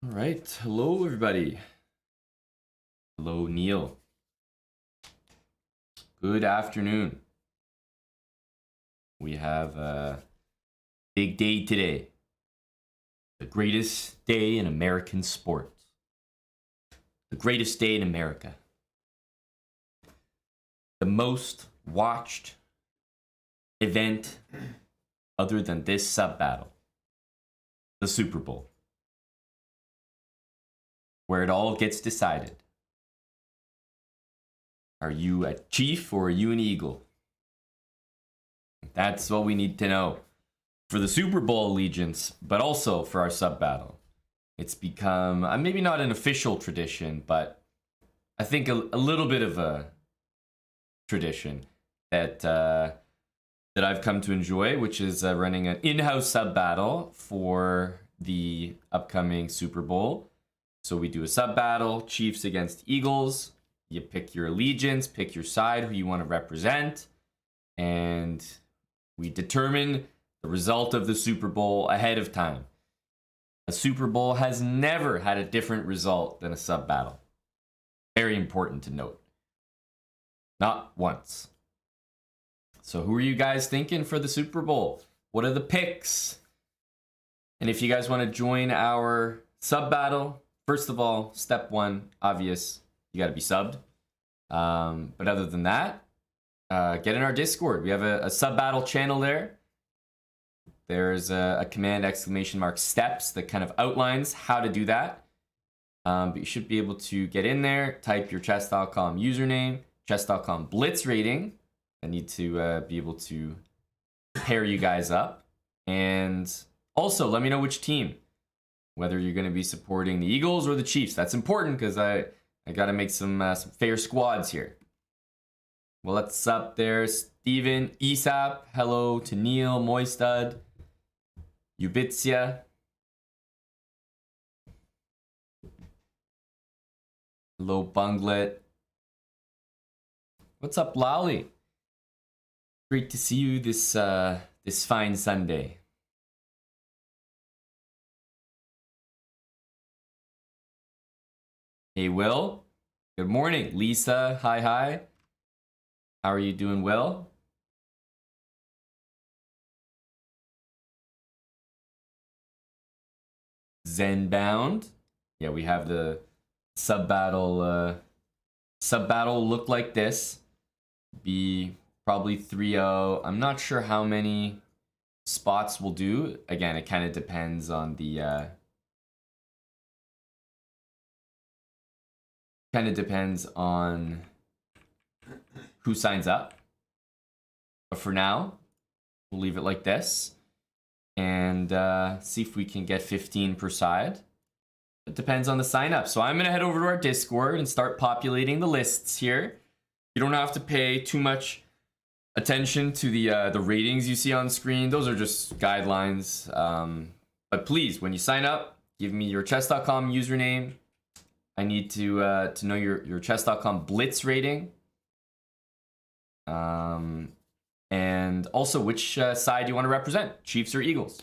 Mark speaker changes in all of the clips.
Speaker 1: All right. Hello, everybody. Hello, Neil. Good afternoon. We have a big day today. The greatest day in American sport. The greatest day in America. The most watched event other than this sub battle. The Super Bowl. Where it all gets decided. Are you a Chief or are you an Eagle? That's what we need to know for the Super Bowl allegiance, but also for our sub battle. It's become maybe not an official tradition, but I think a little bit of a tradition that that I've come to enjoy, which is running an in-house sub battle for the upcoming Super Bowl. So we do a sub battle, Chiefs against Eagles. You pick your allegiance, pick your side, who you want to represent, and we determine the result of the Super Bowl ahead of time. A Super Bowl has never had a different result than a sub battle. Very important to note. Not once. So who are you guys thinking for the Super Bowl? What are the picks? And if you guys want to join our sub battle, first of all, step one, obvious, you got to be subbed. But other than that, get in our Discord. We have a sub battle channel there. There's a command ! steps that kind of outlines how to do that. But you should be able to get in there, type your chess.com username, chess.com blitz rating. I need to be able to pair you guys up. And also, let me know which team. Whether you're going to be supporting the Eagles or the Chiefs. That's important because I got to make some fair squads here. Well, what's up there? Steven, Isap, hello to Neil, Moistad, Ubitsia. Hello, Banglad. What's up, Lolly? Great to see you this fine Sunday. Hey, Will. Good morning. Lisa, hi. How are you doing, Will? Zenbound. Yeah, we have the sub battle. Sub battle look like this. Be probably 3-0. I'm not sure how many spots we'll do. Again, it kind of depends on the kind of depends on who signs up. But for now, we'll leave it like this and see if we can get 15 per side. It depends on the sign up. So I'm going to head over to our Discord and start populating the lists here. You don't have to pay too much attention to the ratings you see on screen. Those are just guidelines. But please, when you sign up, give me your chess.com username. I need to know your chess.com blitz rating. And also which side you want to represent, Chiefs or Eagles.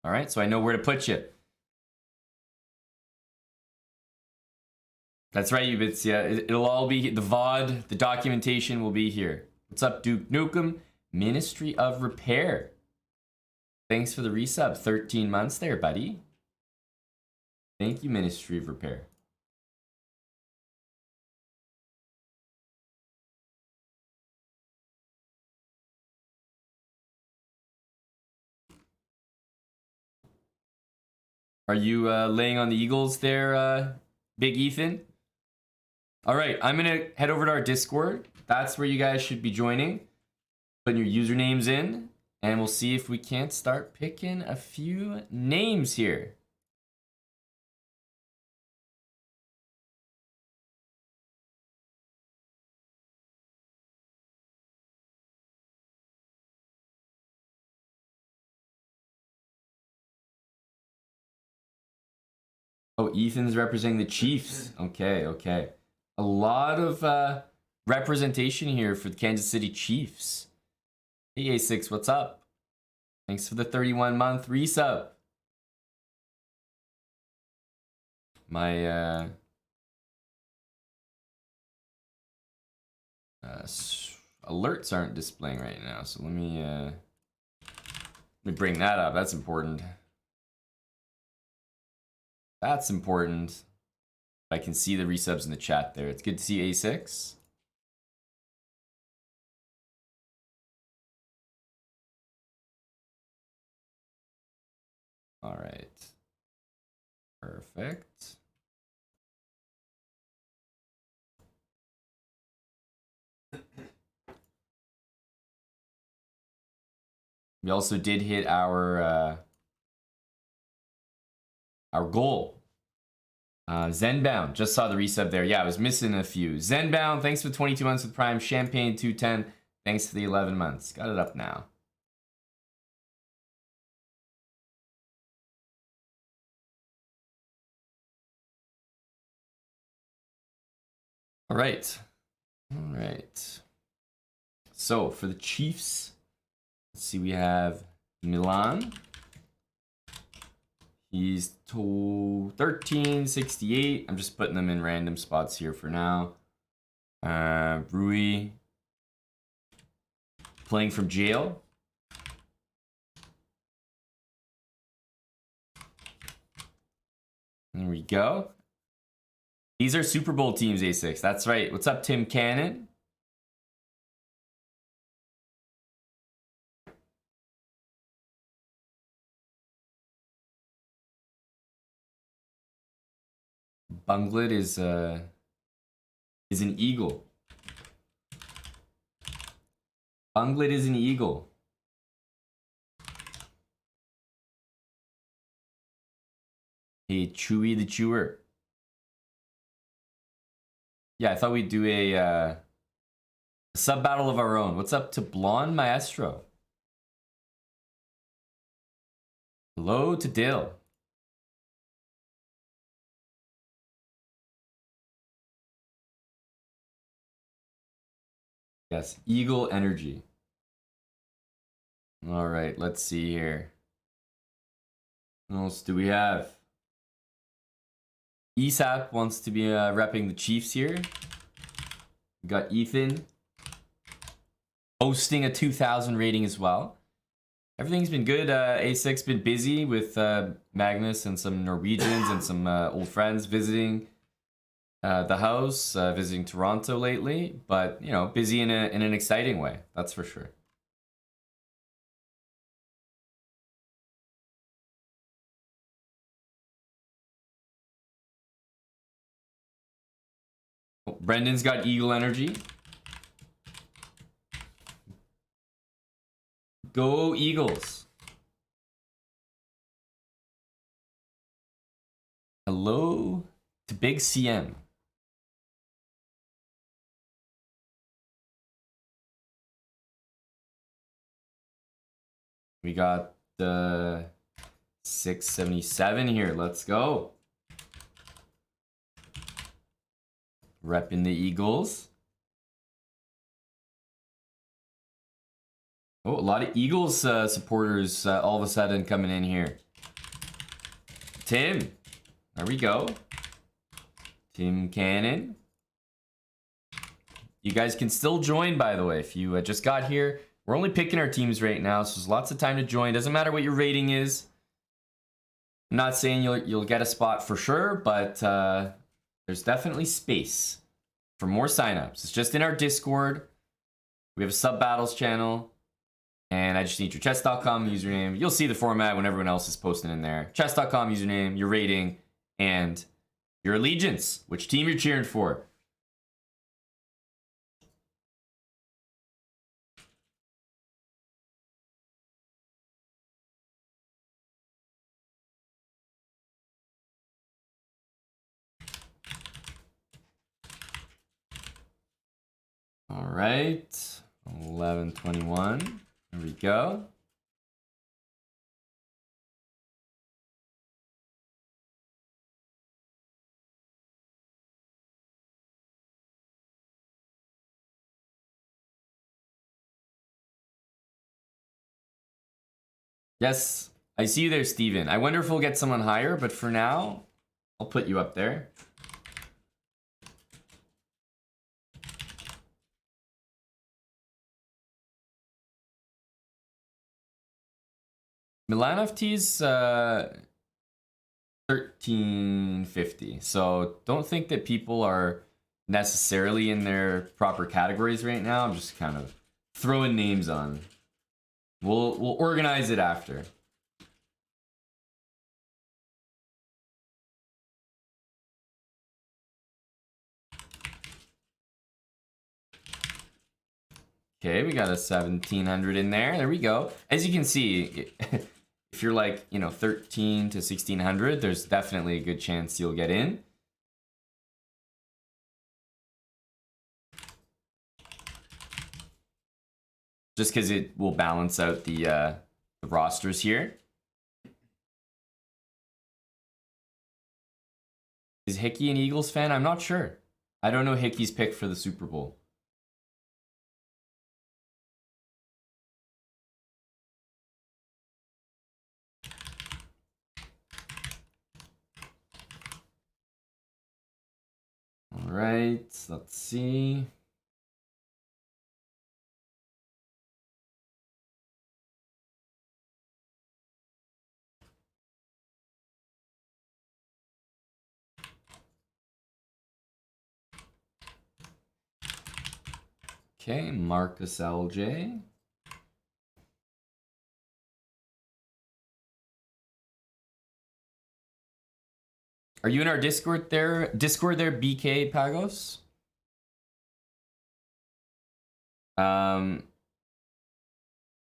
Speaker 1: All right, so I know where to put you. That's right, Ubitsia. It'll all be, the VOD, the documentation will be here. What's up, Duke Nukem? Ministry of Repair. Thanks for the resub. 13 months there, buddy. Thank you, Ministry of Repair. Are you laying on the Eagles there, Big Ethan? All right, I'm going to head over to our Discord. That's where you guys should be joining. Putting your usernames in, and we'll see if we can't start picking a few names here. Oh, Ethan's representing the Chiefs. Okay. A lot of representation here for the Kansas City Chiefs. Hey, A6, what's up? Thanks for the 31-month resub. My alerts aren't displaying right now, so let me bring that up. That's important. That's important. I can see the resubs in the chat there. It's good to see A6. All right. Perfect. We also did hit our goal. Zenbound, just saw the resub there. Yeah, I was missing a few. Zenbound, thanks for 22 months with Prime. Champagne 210, thanks for the 11 months. Got it up now. All right. All right. So for the Chiefs, let's see, we have Milan. He's 1368. I'm just putting them in random spots here for now. Rui playing from jail. There we go. These are Super Bowl teams, A6. That's right. What's up, Tim Cannon? Banglad is an eagle. Banglad is an eagle. Hey, Chewy the Chewer. Yeah, I thought we'd do a sub battle of our own. What's up to Blonde Maestro? Hello to Dill. Yes, Eagle Energy. All right, let's see here. What else do we have? ESAP wants to be repping the Chiefs here. We got Ethan hosting a 2000 rating as well. Everything's been good. A6 been busy with Magnus and some Norwegians and some old friends visiting the house, visiting Toronto lately. But you know, busy in an exciting way. That's for sure. Oh, Brendan's got Eagle Energy. Go Eagles. Hello to Big CM. We got the 677 here. Let's go. Repping the Eagles. Oh, a lot of Eagles supporters all of a sudden coming in here. Tim. There we go. Tim Cannon. You guys can still join, by the way, if you just got here. We're only picking our teams right now, so there's lots of time to join. Doesn't matter what your rating is. I'm not saying you'll get a spot for sure, but there's definitely space for more signups. It's just in our Discord. We have a sub battles channel. And I just need your chess.com username. You'll see the format when everyone else is posting in there. Chess.com username, your rating, and your allegiance. Which team you're cheering for. All right. 11:21. There we go. Yes, I see you there, Steven. I wonder if we'll get someone higher, but for now, I'll put you up there. Milan FT's 1350. So don't think that people are necessarily in their proper categories right now. I'm just kind of throwing names on. We'll organize it after. Okay, we got a 1700 in there. There we go. As you can see, if you're like, you know, 13 to 1600, there's definitely a good chance you'll get in. Just because it will balance out the rosters here. Is Hickey an Eagles fan? I'm not sure. I don't know Hickey's pick for the Super Bowl. All right, let's see. Okay, Marcus LJ. Are you in our Discord there? BK Pagos?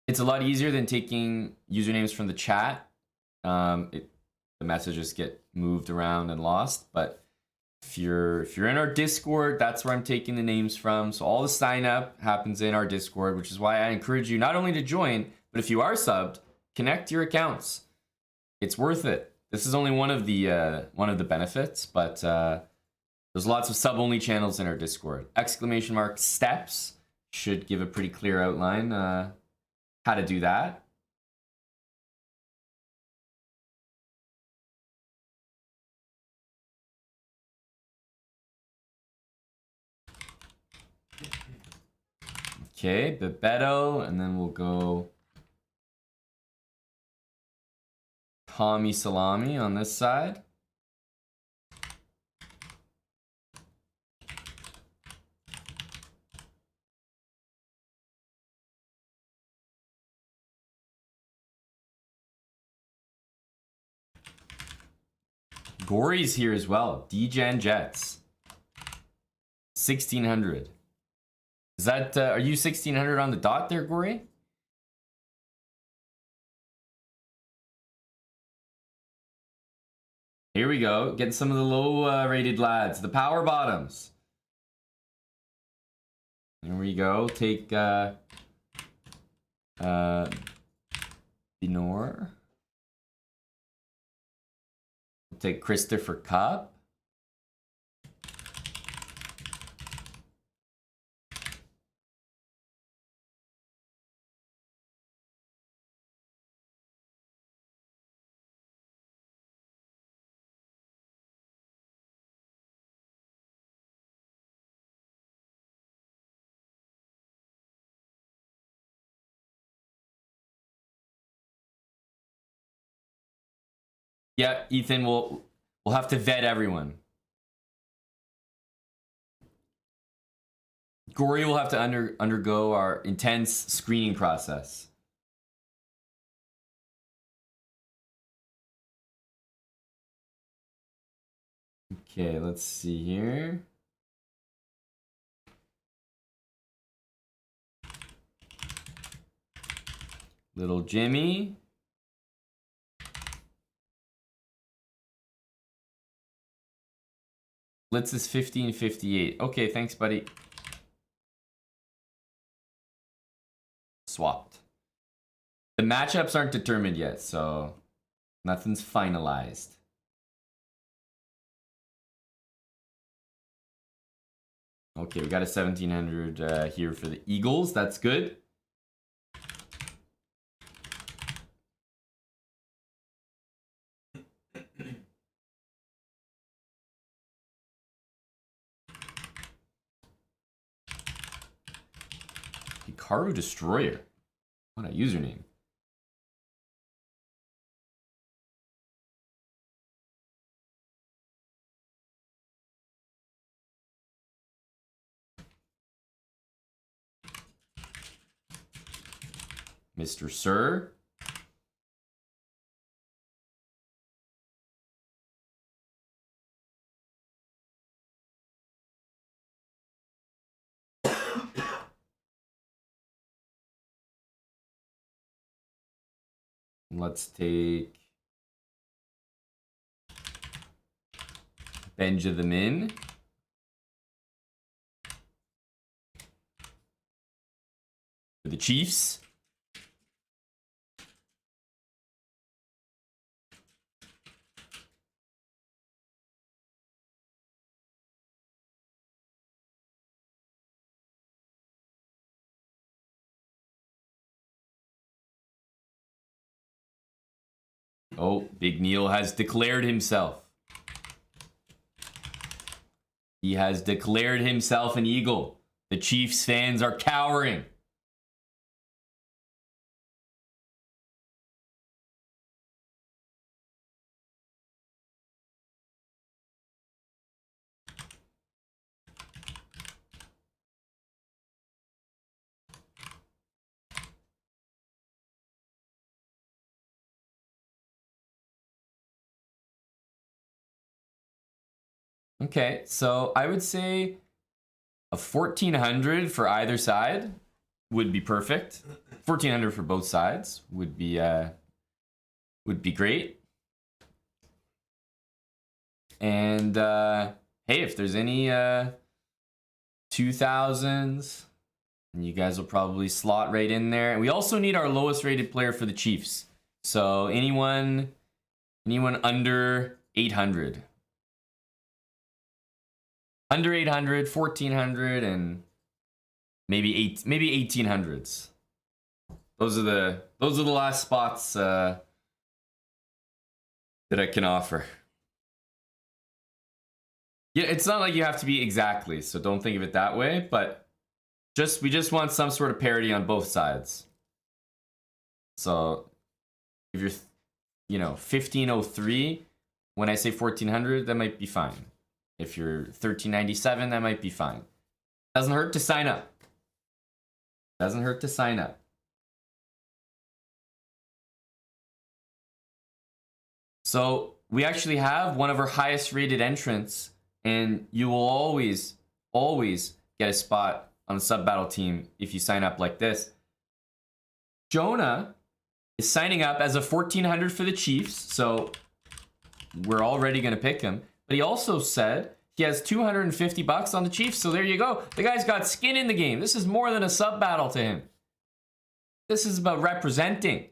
Speaker 1: It's a lot easier than taking usernames from the chat. The messages get moved around and lost, but if you're in our Discord, that's where I'm taking the names from. So all the sign up happens in our Discord, which is why I encourage you not only to join, but if you are subbed, connect your accounts. It's worth it. This is only one of the benefits, but there's lots of sub-only channels in our Discord. ! Steps should give a pretty clear outline how to do that. Okay, Babetto, and then we'll go Tommy Salami on this side. Gory's here as well. DGen Jets. 1600. Is that, are you 1600 on the dot there, Gory? Here we go. Getting some of the low rated lads. The power bottoms. There we go. Take Benor. We'll take Christopher Cup. Yeah, Ethan, we'll have to vet everyone. Gory will have to undergo our intense screening process. Okay, let's see here. Little Jimmy. Blitz is 1558. Okay, thanks, buddy. Swapped. The matchups aren't determined yet, so nothing's finalized. Okay, we got a 1700 here for the Eagles. That's good. Hikaru Destroyer. What a username. Mr. Sir. Let's take Benja the Min. For the Chiefs. Oh, Big Neil has declared himself. He has declared himself an Eagle. The Chiefs fans are cowering. Okay, so I would say a 1400 for either side would be perfect. 1400 for both sides would be great. And hey, if there's any 2000s, you guys will probably slot right in there. And we also need our lowest rated player for the Chiefs. So anyone under 800. Under 800, 1400, and maybe 1800s. Those are the last spots that I can offer. Yeah, it's not like you have to be exactly, so don't think of it that way, but we just want some sort of parity on both sides. So if you're 1503, when I say 1400, that might be fine. If you're 1397, that might be fine. Doesn't hurt to sign up. Doesn't hurt to sign up. So we actually have one of our highest rated entrants, and you will always get a spot on the sub battle team if you sign up like this. Jonah is signing up as a 1400 for the Chiefs, so we're already going to pick him. But he also said he has 250 bucks on the Chiefs, so there you go. The guy's got skin in the game. This is more than a sub battle to him. This is about representing.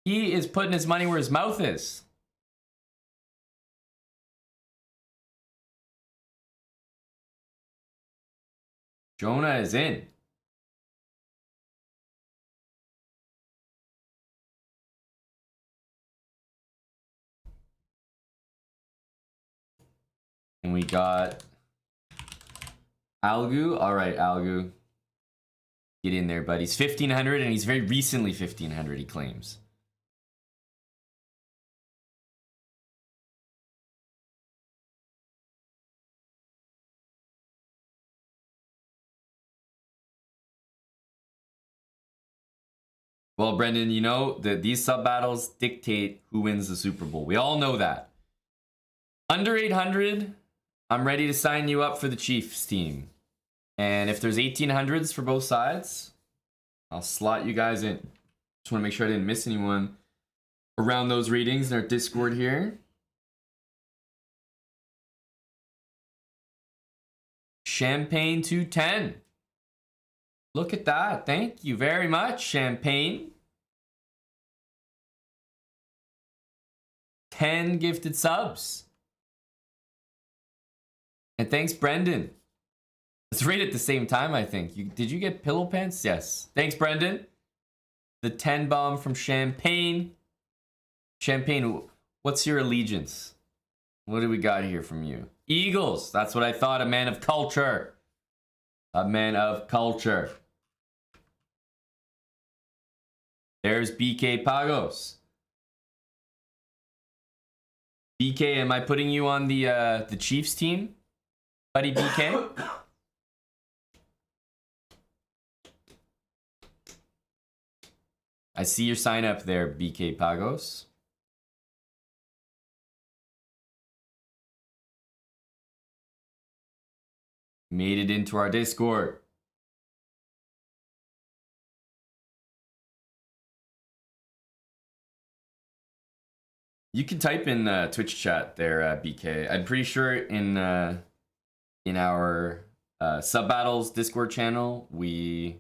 Speaker 1: He is putting his money where his mouth is. Jonah is in. And we got Algu. All right, Algu. Get in there, buddy. He's 1500, and he's very recently 1500, he claims. Well, Brendan, you know that these sub battles dictate who wins the Super Bowl. We all know that. Under 800, I'm ready to sign you up for the Chiefs team. And if there's 1800s for both sides, I'll slot you guys in. Just want to make sure I didn't miss anyone around those readings in our Discord here. Champagne 210. Look at that. Thank you very much, Champagne. 10 gifted subs. And thanks, Brendan. It's right at the same time, I think. Did you get pillow pants? Yes. Thanks, Brendan. The 10 bomb from Champagne. Champagne, what's your allegiance? What do we got here from you? Eagles. That's what I thought. A man of culture. A man of culture. There's BK Pagos. BK, am I putting you on the Chiefs team, buddy BK? I see your sign up there, BK Pagos. Made it into our Discord. You can type in Twitch chat there, BK. I'm pretty sure in our sub battles Discord channel we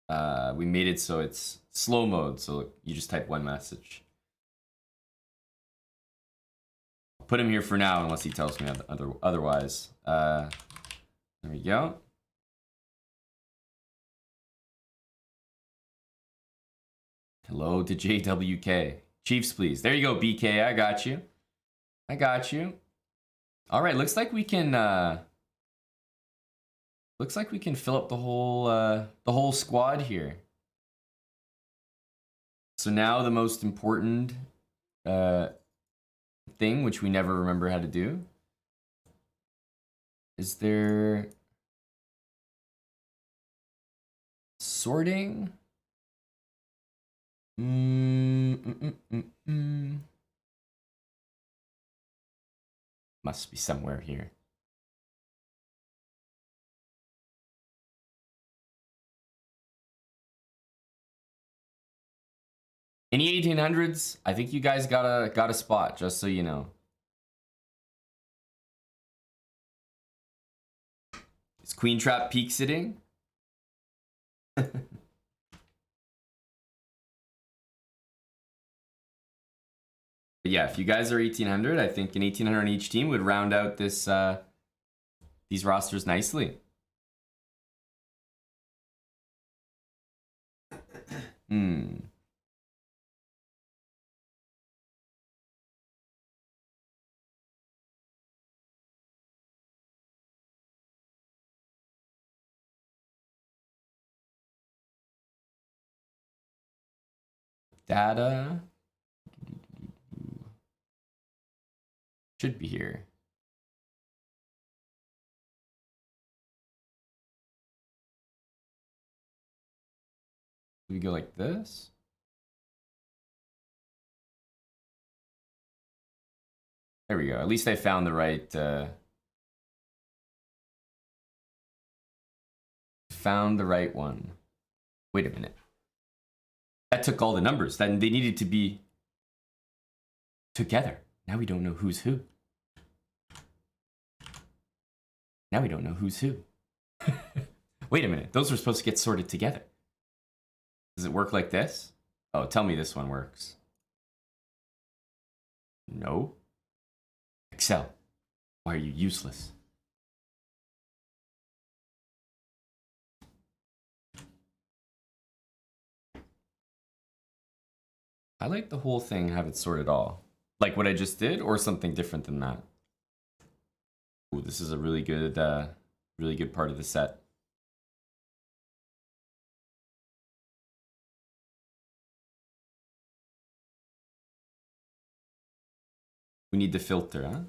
Speaker 1: made it so it's slow mode, so you just type one message. I'll put him here for now unless he tells me otherwise. There we go. Hello to JWK. Chiefs, please. There you go, BK. I got you. I got you. All right, looks like we can fill up the whole squad here. So now the most important thing, which we never remember how to do, is there sorting? Must be somewhere here. Any 1800s? I think you guys got a spot, just so you know. Is Queen Trap peak sitting? But yeah, if you guys are 1800, I think an 1800 on each team would round out this these rosters nicely. Data should be here. We go like this. There we go. At least I found the right one. Wait a minute. That took all the numbers. Then they needed to be together. Now we don't know who's who. Now we don't know who's who. Wait a minute. Those were supposed to get sorted together. Does it work like this? Oh, tell me this one works. No. Excel, why are you useless? I like the whole thing, have it sorted all. Like what I just did, or something different than that. Ooh, this is a really good part of the set. We need the filter, huh?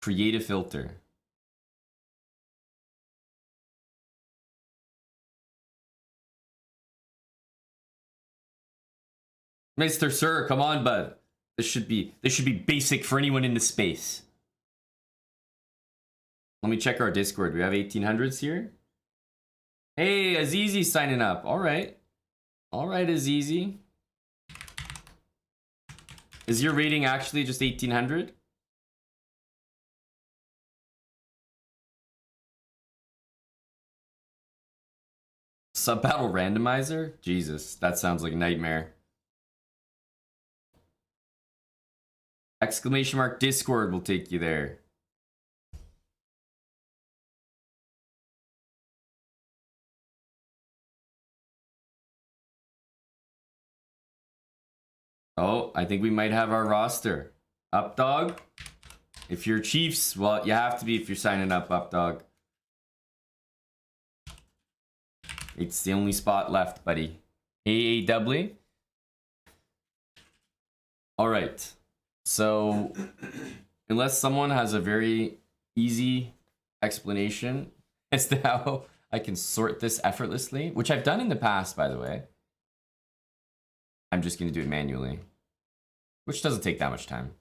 Speaker 1: Create a filter. Mr. Sir, come on, bud. This should be basic for anyone in the space. Let me check our Discord. We have 1800s here. Hey, Azizi signing up. All right. All right, Azizi. Is your rating actually just 1800? Sub battle randomizer? Jesus, that sounds like a nightmare. Exclamation mark Discord will take you there. Oh, I think we might have our roster. Updog. If you're Chiefs, well, you have to be if you're signing up, Updog. It's the only spot left, buddy. AAW. All right. So, unless someone has a very easy explanation as to how I can sort this effortlessly, which I've done in the past, by the way, I'm just going to do it manually, which doesn't take that much time.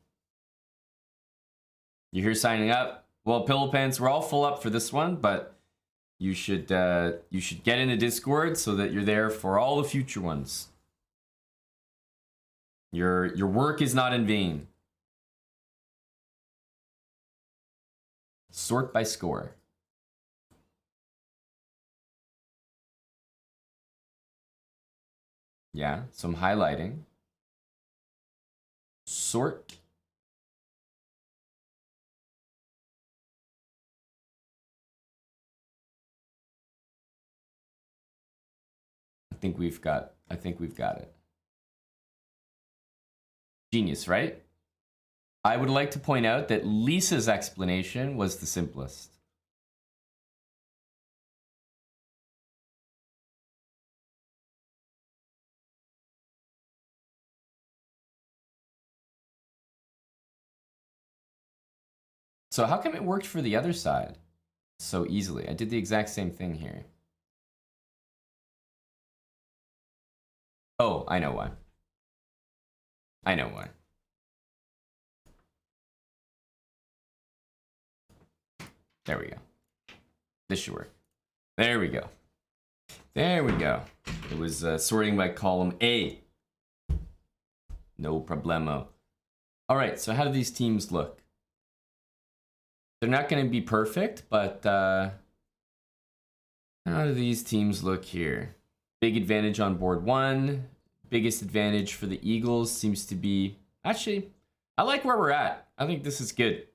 Speaker 1: You're here signing up. Well, Pillow Pants, we're all full up for this one, but you should get into Discord so that you're there for all the future ones. Your work is not in vain. Sort by score. Yeah, so I'm highlighting. Sort. I think we've got it. Genius, right? I would like to point out that Lisa's explanation was the simplest. So how come it worked for the other side so easily? I did the exact same thing here. Oh, I know why. I know why. There we go. This should work. There we go. There we go. It was sorting by column A. No problemo. All right, so how do these teams look? They're not going to be perfect, but how do these teams look here? Big advantage on board one. Biggest advantage for the Eagles seems to be... Actually, I like where we're at. I think this is good.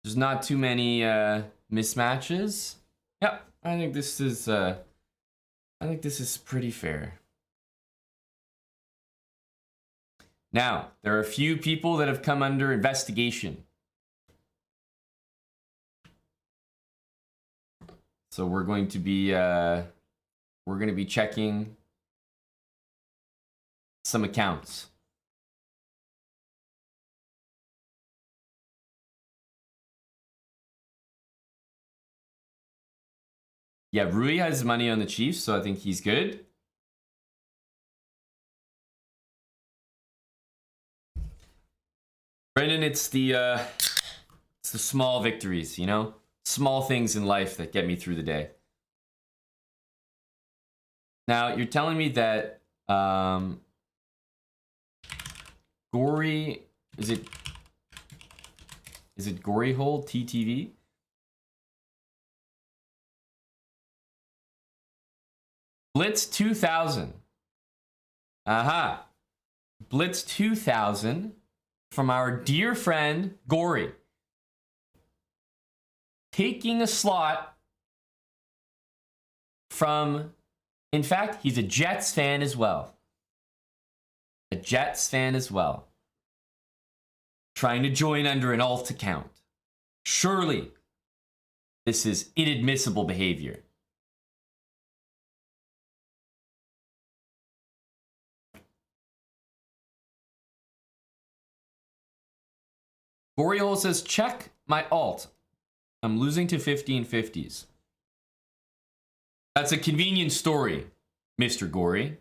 Speaker 1: There's not too many mismatches. Yep, I think this is pretty fair. Now, there are a few people that have come under investigation. So we're going to be checking some accounts. Yeah, Rui has money on the Chiefs, so I think he's good. Brendan, it's the small victories, you know? Small things in life that get me through the day. Now, you're telling me that Gory, is it Gory Hole TTV? Blitz 2000. Aha. Blitz 2000 from our dear friend Gory. Taking a slot from, in fact, he's a Jets fan as well. A Jets fan as well. Trying to join under an alt account. Surely, this is inadmissible behavior. Goriol says, check my alt. I'm losing to 1550s. That's a convenient story, Mr. Gory.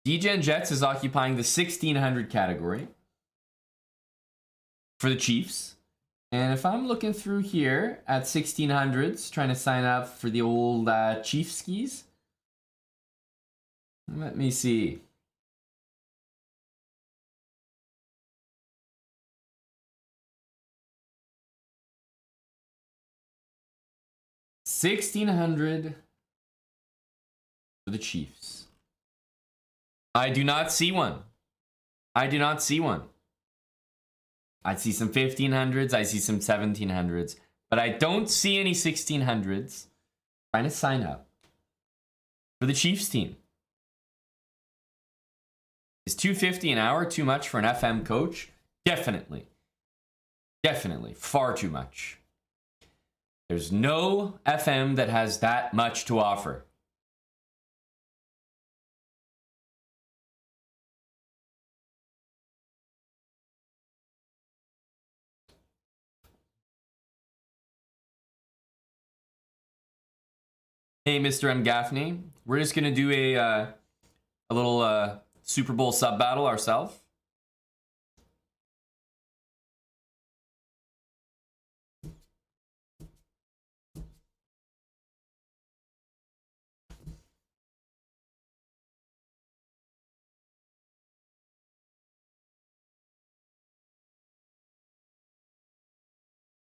Speaker 1: DGen Jets is occupying the 1600 category for the Chiefs. And if I'm looking through here at 1600s, trying to sign up for the old Chiefs skis, let me see. $1,600 for the Chiefs. I do not see one. I do not see one. I see some 1500s. I see some 1700s. But I don't see any 1600s trying to sign up for the Chiefs team. Is $250 an hour too much for an FM coach? Definitely. Definitely. Far too much. There's no FM that has that much to offer. Hey, Mr. M. Gaffney. We're just gonna do a little Super Bowl sub battle ourselves.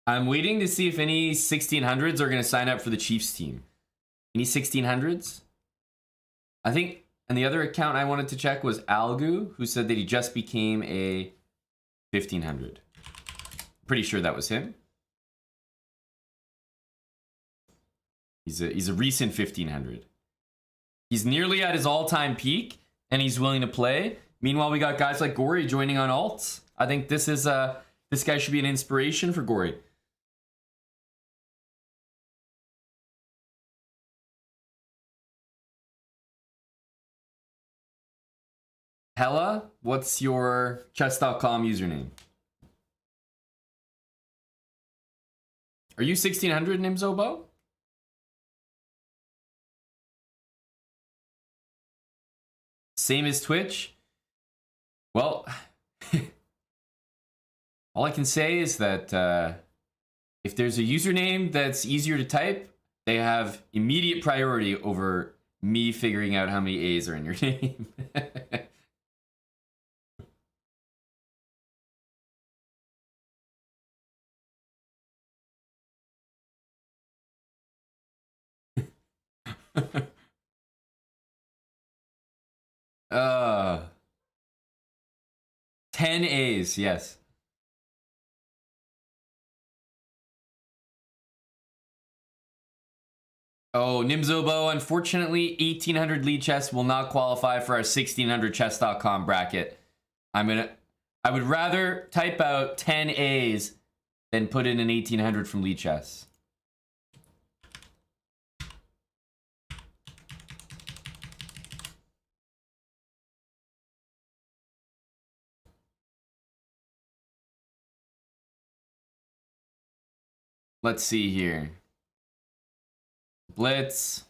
Speaker 1: I'm waiting to see if any 1600s are gonna sign up for the Chiefs team. Any 1600s? I think, and the other account I wanted to check was Algu, who said that he just became a 1500. Pretty sure that was him. He's a recent 1500. He's nearly at his all-time peak, and he's willing to play. Meanwhile, we got guys like Gory joining on alts. I think this is this guy should be an inspiration for Gory. Hella, what's your chess.com username? Are you 1600 Nimzobo? Same as Twitch? Well, all I can say is that if there's a username that's easier to type, they have immediate priority over me figuring out how many A's are in your name. uh 10 A's, yes. Oh, Nimzobo, unfortunately, 1800 lead chess will not qualify for our 1600 chess.com bracket. I would rather type out 10 A's than put in an 1800 from lead chess. Let's see here. Blitz.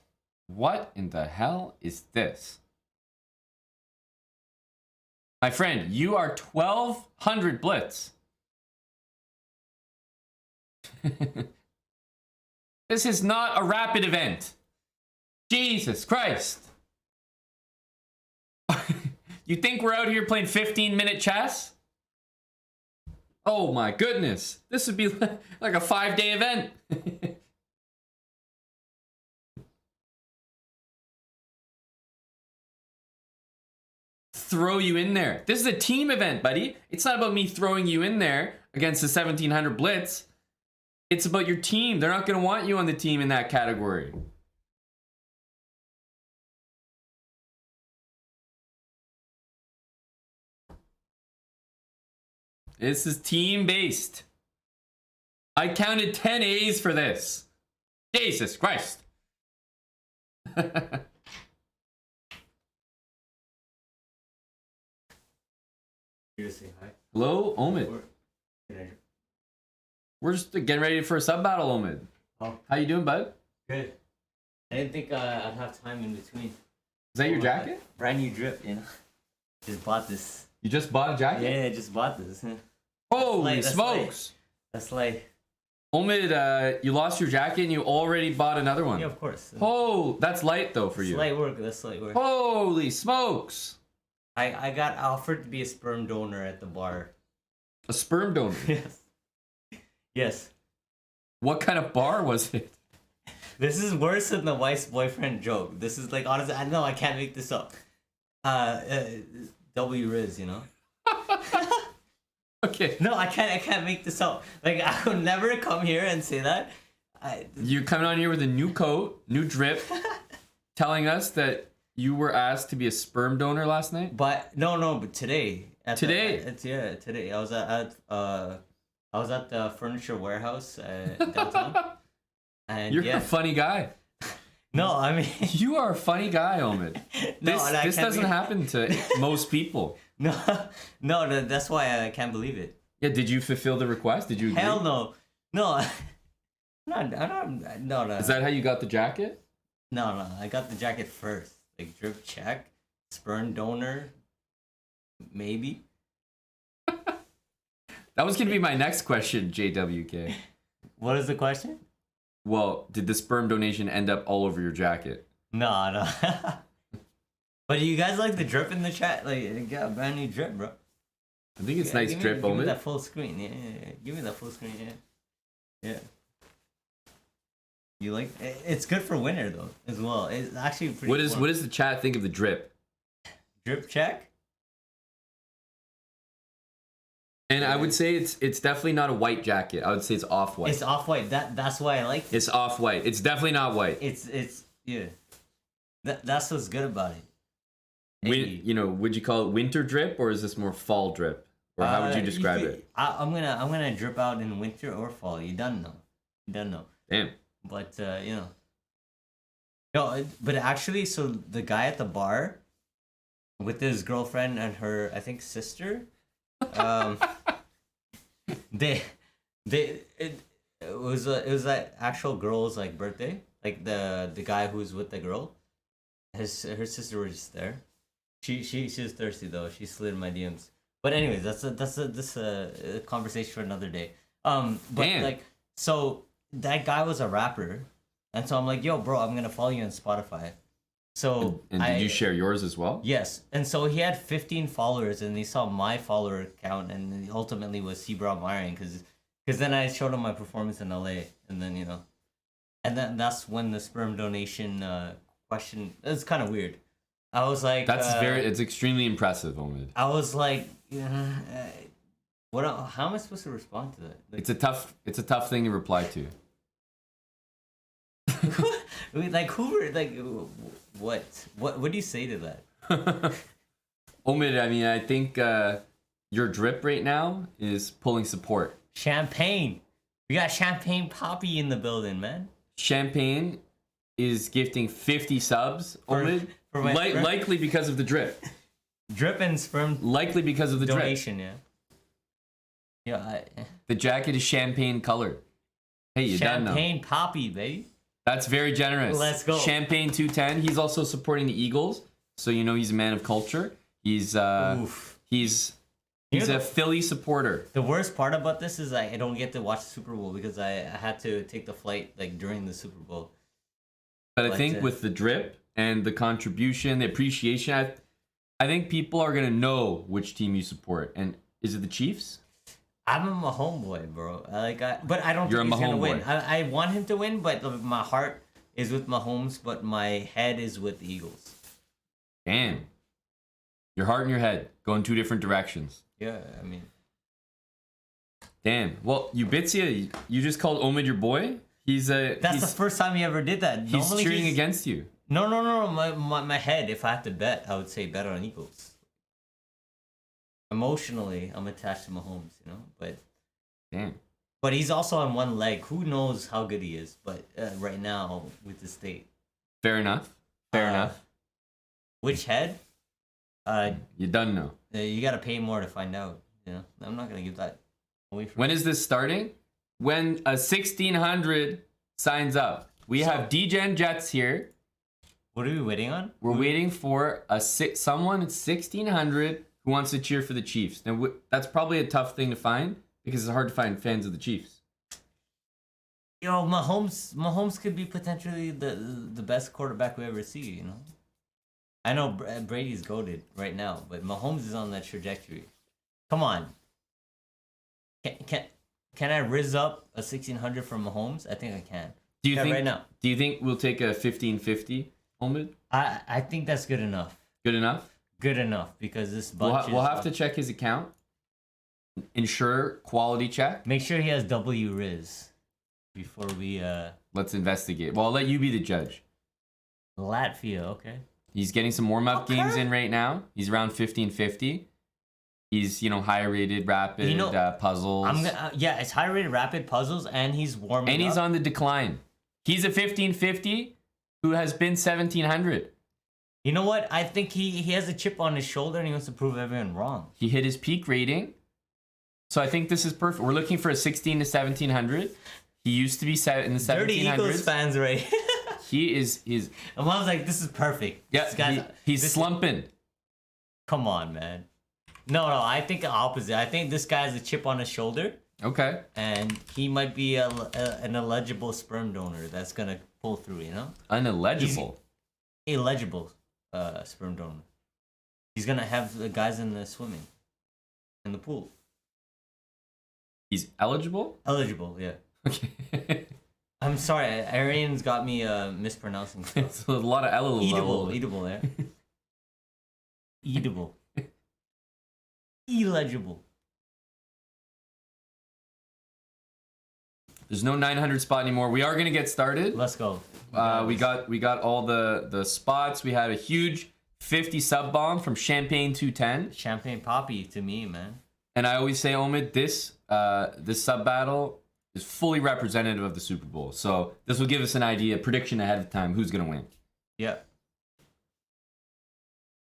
Speaker 1: What in the hell is this? My friend, you are 1200 Blitz. This is not a rapid event. Jesus Christ. You think we're out here playing 15-minute chess? Oh my goodness. This would be like a 5-day event. Throw you in there. This is a team event, buddy. It's not about me throwing you in there against the 1700 Blitz. It's about your team. They're not going to want you on the team in that category. This is team-based. I counted 10 A's for this. Jesus Christ.
Speaker 2: You say hi.
Speaker 1: Hello, Omid. We're just getting ready for a sub battle, Omid.
Speaker 2: Oh.
Speaker 1: How you doing, bud?
Speaker 2: Good. I didn't think I'd have time in between.
Speaker 1: Is that your jacket?
Speaker 2: Brand new drip, you know. Just bought this.
Speaker 1: You just bought a jacket?
Speaker 2: Yeah, I just bought this.
Speaker 1: Holy smokes!
Speaker 2: That's like.
Speaker 1: Omid, you lost your jacket and you already bought another one.
Speaker 2: Yeah, of course.
Speaker 1: Oh, that's light though for you.
Speaker 2: Light work. That's light work.
Speaker 1: Holy smokes!
Speaker 2: I got offered to be a sperm donor at the bar.
Speaker 1: A sperm donor?
Speaker 2: Yes. Yes.
Speaker 1: What kind of bar was it?
Speaker 2: This is worse than the wife's boyfriend joke. This is like, honestly, I know I can't make this up. W Riz, you know?
Speaker 1: Okay.
Speaker 2: No, I can't make this up. Like, I would never come here and say that.
Speaker 1: You're coming on here with a new coat, new drip, telling us that you were asked to be a sperm donor last night?
Speaker 2: But but today.
Speaker 1: Today?
Speaker 2: Today. I was at the furniture warehouse downtown. And
Speaker 1: You're
Speaker 2: yeah.
Speaker 1: a funny guy.
Speaker 2: No, I mean
Speaker 1: You are a funny guy, Omid.
Speaker 2: no, and I
Speaker 1: This
Speaker 2: can't
Speaker 1: doesn't
Speaker 2: believe-
Speaker 1: happen to most people.
Speaker 2: No, no, that's why I can't believe it.
Speaker 1: Yeah, did you fulfill the request? Did you agree?
Speaker 2: Hell no, no, no.
Speaker 1: Is that how you got the jacket?
Speaker 2: No, I got the jacket first. Like drip check, sperm donor, maybe.
Speaker 1: That was gonna be my next question, JWK.
Speaker 2: What is the question?
Speaker 1: Well, did the sperm donation end up all over your jacket?
Speaker 2: No. But do you guys like the drip in the chat? Like, you got a brand new drip, bro.
Speaker 1: I think it's
Speaker 2: Yeah,
Speaker 1: nice drip,
Speaker 2: give me
Speaker 1: Omid.
Speaker 2: that full screen. Yeah. Give me that full screen. Yeah. You like? It's good for winter though, as well. It's actually pretty.
Speaker 1: What
Speaker 2: warm.
Speaker 1: does the chat think of the drip?
Speaker 2: Drip check?
Speaker 1: And I would say it's definitely not a white jacket. I would say it's off-white.
Speaker 2: It's off white. That's why I like it.
Speaker 1: It's off-white. It's definitely not white.
Speaker 2: It's yeah. That's what's good about it.
Speaker 1: Would you call it winter drip or is this more fall drip? Or how would you describe it?
Speaker 2: I'm gonna drip out in winter or fall. You don't know.
Speaker 1: Damn.
Speaker 2: But no, but actually, so the guy at the bar with his girlfriend and her, I think, sister, it was that actual girl's like birthday, like the guy who's with the girl, her sister was just there. She was thirsty though. She slid in my DMs. But anyways, that's a conversation for another day. But
Speaker 1: Damn.
Speaker 2: like, so that guy was a rapper, and so I'm like, yo, bro, I'm gonna follow you on Spotify. So
Speaker 1: And did you share yours as well?
Speaker 2: Yes, and so he had 15 followers, and he saw my follower count, and ultimately was he brought Myron because then I showed him my performance in LA, and then that's when the sperm donation question. It's kind of weird. I was like,
Speaker 1: It's extremely impressive, Omid.
Speaker 2: I was like, what? How am I supposed to respond to that? Like,
Speaker 1: It's a tough thing to reply to.
Speaker 2: like who? Like what? What do you say to that?
Speaker 1: Omid, I mean, I think your drip right now is pulling support.
Speaker 2: Champagne. We got Champagne Poppy in the building, man.
Speaker 1: Champagne is gifting 50 subs, Omid.
Speaker 2: for my sperm?
Speaker 1: Likely because of the drip.
Speaker 2: Drip and sperm
Speaker 1: Likely because of the drip.
Speaker 2: donation, yeah. Yeah,
Speaker 1: The jacket is champagne colored. Hey, you done now.
Speaker 2: Champagne Poppy, baby.
Speaker 1: That's very generous.
Speaker 2: Let's go.
Speaker 1: Champagne 210. He's also supporting the Eagles, so you know he's a man of culture. He's
Speaker 2: Oof.
Speaker 1: he's
Speaker 2: You know
Speaker 1: a Philly supporter.
Speaker 2: The worst part about this is I don't get to watch the Super Bowl because I had to take the flight like during the Super Bowl.
Speaker 1: But I think with the drip and the contribution, the appreciation, I think people are gonna know which team you support. And is it the Chiefs?
Speaker 2: I'm a Mahomes boy, bro. But I don't
Speaker 1: You're
Speaker 2: think
Speaker 1: a
Speaker 2: he's gonna
Speaker 1: Mahomes
Speaker 2: win.
Speaker 1: boy.
Speaker 2: I want him to win, but my heart is with Mahomes, but my head is with the Eagles.
Speaker 1: Damn. Your heart and your head go in two different directions.
Speaker 2: Yeah, I mean,
Speaker 1: Damn. Well, Ubitsia, you just called Omid your boy? That's
Speaker 2: the first time he ever did that.
Speaker 1: He's
Speaker 2: Normally
Speaker 1: cheering against you.
Speaker 2: No. My head. If I had to bet, I would say bet on Eagles. Emotionally, I'm attached to Mahomes, but
Speaker 1: Damn.
Speaker 2: but he's also on one leg. Who knows how good he is? But right now with the state,
Speaker 1: Fair enough. Fair enough.
Speaker 2: which head?
Speaker 1: You done know.
Speaker 2: You gotta pay more to find out. I'm not gonna give that away from.
Speaker 1: When is this starting? When a 1600 signs up. We have DGen Jets here.
Speaker 2: What are we waiting on?
Speaker 1: We're waiting for someone at 1600 who wants to cheer for the Chiefs. Now, that's probably a tough thing to find because it's hard to find fans of the Chiefs.
Speaker 2: Yo, Mahomes could be potentially the best quarterback we ever see. I know Brady's goated right now, but Mahomes is on that trajectory. Come on. Can I rizz up a 1600 from Mahomes? I think I can.
Speaker 1: Do you think
Speaker 2: right now?
Speaker 1: Do you think we'll take a 1550, Omid?
Speaker 2: I think that's good enough.
Speaker 1: Good enough?
Speaker 2: Good enough because this bunch
Speaker 1: We'll have to check his account. Ensure quality check.
Speaker 2: make sure he has W Riz before we
Speaker 1: Let's investigate. Well, I'll let you be the judge.
Speaker 2: Latvia, okay.
Speaker 1: He's getting some warm-up
Speaker 2: Okay.
Speaker 1: games in right now. He's around 1550. He's, high rated, rapid puzzles.
Speaker 2: It's high rated rapid puzzles and he's warming
Speaker 1: And he's
Speaker 2: up.
Speaker 1: on the decline. He's a 1550 who has been 1700.
Speaker 2: You know what? I think he has a chip on his shoulder and he wants to prove everyone wrong.
Speaker 1: He hit his peak rating. So I think this is perfect. We're looking for a 16 to 1700. He used to be set in the 1700s.
Speaker 2: Dirty Eagles fans, right?
Speaker 1: He's.
Speaker 2: And Mom's like, this is perfect.
Speaker 1: Yeah, he's slumping.
Speaker 2: Come on, man. No, I think the opposite. I think this guy has a chip on his shoulder.
Speaker 1: Okay.
Speaker 2: And he might be an illegible sperm donor that's going to pull through, you know?
Speaker 1: Unillegible?
Speaker 2: Illegible sperm donor. He's going to have the guys in the swimming. In the pool.
Speaker 1: He's eligible?
Speaker 2: Eligible, yeah.
Speaker 1: Okay.
Speaker 2: I'm sorry, Arian's got me mispronouncing stuff.
Speaker 1: It's a lot of eligible.
Speaker 2: Eatable, yeah. Eatable. Illegible.
Speaker 1: There's no 900 spot anymore. We are gonna get started.
Speaker 2: Let's go.
Speaker 1: We got all the spots. We had a huge 50 sub bomb from Champagne 210.
Speaker 2: Champagne Poppy to me, man.
Speaker 1: And I always say, Omid, this sub battle is fully representative of the Super Bowl. So this will give us an idea, prediction ahead of time, who's gonna win.
Speaker 2: Yep.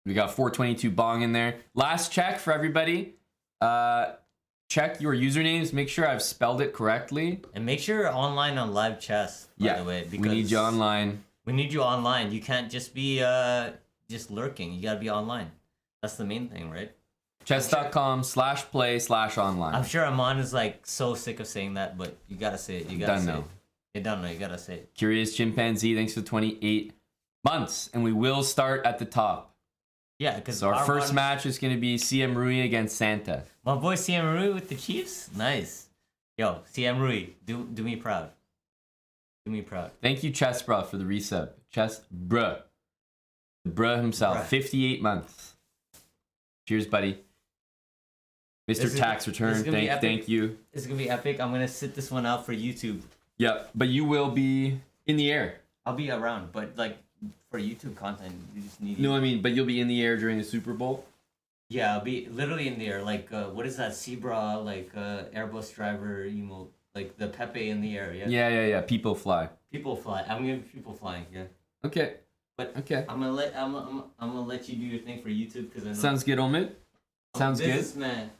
Speaker 1: We got 422 Bong in there. Last check for everybody. Check your usernames. Make sure I've spelled it correctly.
Speaker 2: And make sure you're online on live chess, by the way.
Speaker 1: Because we need you online.
Speaker 2: We need you online. You can't just be just lurking. You gotta be online. That's the main thing, right?
Speaker 1: Chess.com/play/online.
Speaker 2: I'm sure Amon is like so sick of saying that, but you gotta say it. You gotta say it. You don't know. You gotta say it.
Speaker 1: Curious Chimpanzee, thanks for 28 months. And we will start at the top.
Speaker 2: Yeah, because
Speaker 1: so our first match is going to be CM Rui against Santa.
Speaker 2: My boy CM Rui with the Chiefs. Nice. Yo, CM Rui, do me proud. Do me proud.
Speaker 1: Thank you, Chess Bruh, for the resub. Chess Bruh. Bruh himself. Bruh. 58 months. Cheers, buddy. Mr. Tax Return, thank you.
Speaker 2: It's going to be epic. I'm going to sit this one out for YouTube.
Speaker 1: Yeah, but you will be in the air.
Speaker 2: I'll be around, but like... For YouTube content, you just need...
Speaker 1: No, I mean, but you'll be in the air during the Super Bowl?
Speaker 2: Yeah, I'll be literally in the air. Like, what is that? Zebra, like, Airbus driver emote. Like, the Pepe in the air, yeah?
Speaker 1: Yeah. People fly.
Speaker 2: People fly. I'm gonna be people flying, yeah.
Speaker 1: Okay.
Speaker 2: But
Speaker 1: okay.
Speaker 2: I'm gonna let you do your thing for YouTube, because I know...
Speaker 1: Sounds good, Omid. Sounds good.
Speaker 2: Man.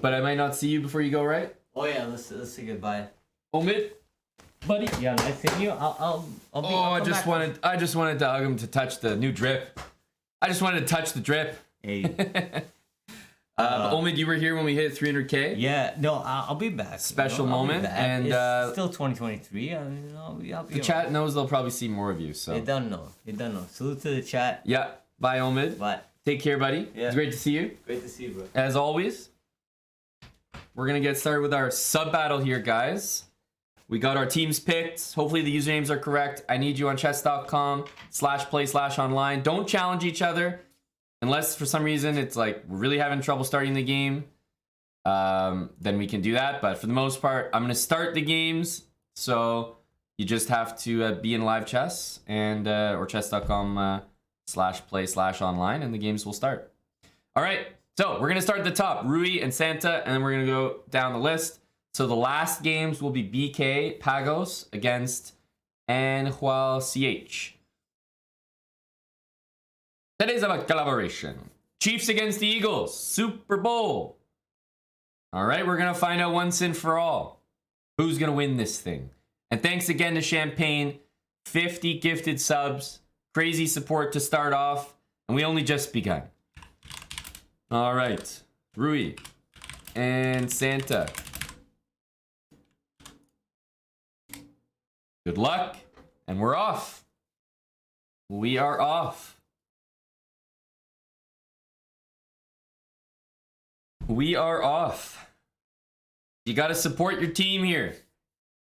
Speaker 1: But I might not see you before you go, right?
Speaker 2: Oh, yeah, let's say goodbye.
Speaker 1: Omid? Buddy.
Speaker 2: Yeah, nice seeing you. I'll be.
Speaker 1: I just wanted to hug him to touch the new drip. I just wanted to touch the drip.
Speaker 2: Hey.
Speaker 1: Omid, you were here when we hit 300K.
Speaker 2: Yeah, no, I'll be back.
Speaker 1: Special moment, and
Speaker 2: it's still 2023. I'll be
Speaker 1: the chat knows they'll probably see more of you. So
Speaker 2: they don't know. Salute to the chat.
Speaker 1: Yeah. Bye, Omid.
Speaker 2: Bye.
Speaker 1: Take care, buddy.
Speaker 2: Yeah.
Speaker 1: It's great to see you.
Speaker 2: Great to see you, bro.
Speaker 1: As always, we're gonna get started with our sub battle here, guys. We got our teams picked. Hopefully the usernames are correct. I need you on chess.com/play/online. Don't challenge each other unless for some reason it's like we're really having trouble starting the game. Then we can do that. But for the most part, I'm going to start the games. So you just have to be in live chess and or chess.com/play/online and the games will start. All right. So we're going to start at the top. Rui and Santa, and then we're going to go down the list. So the last games will be BK Pagos against Anhual CH. Today's about collaboration. Chiefs against the Eagles. Super Bowl. All right, we're going to find out once and for all who's going to win this thing. And thanks again to Champagne. 50 gifted subs. Crazy support to start off. And we only just begun. All right. Rui and Santa. Good luck, and we're off. We are off. We are off. You got to support your team here.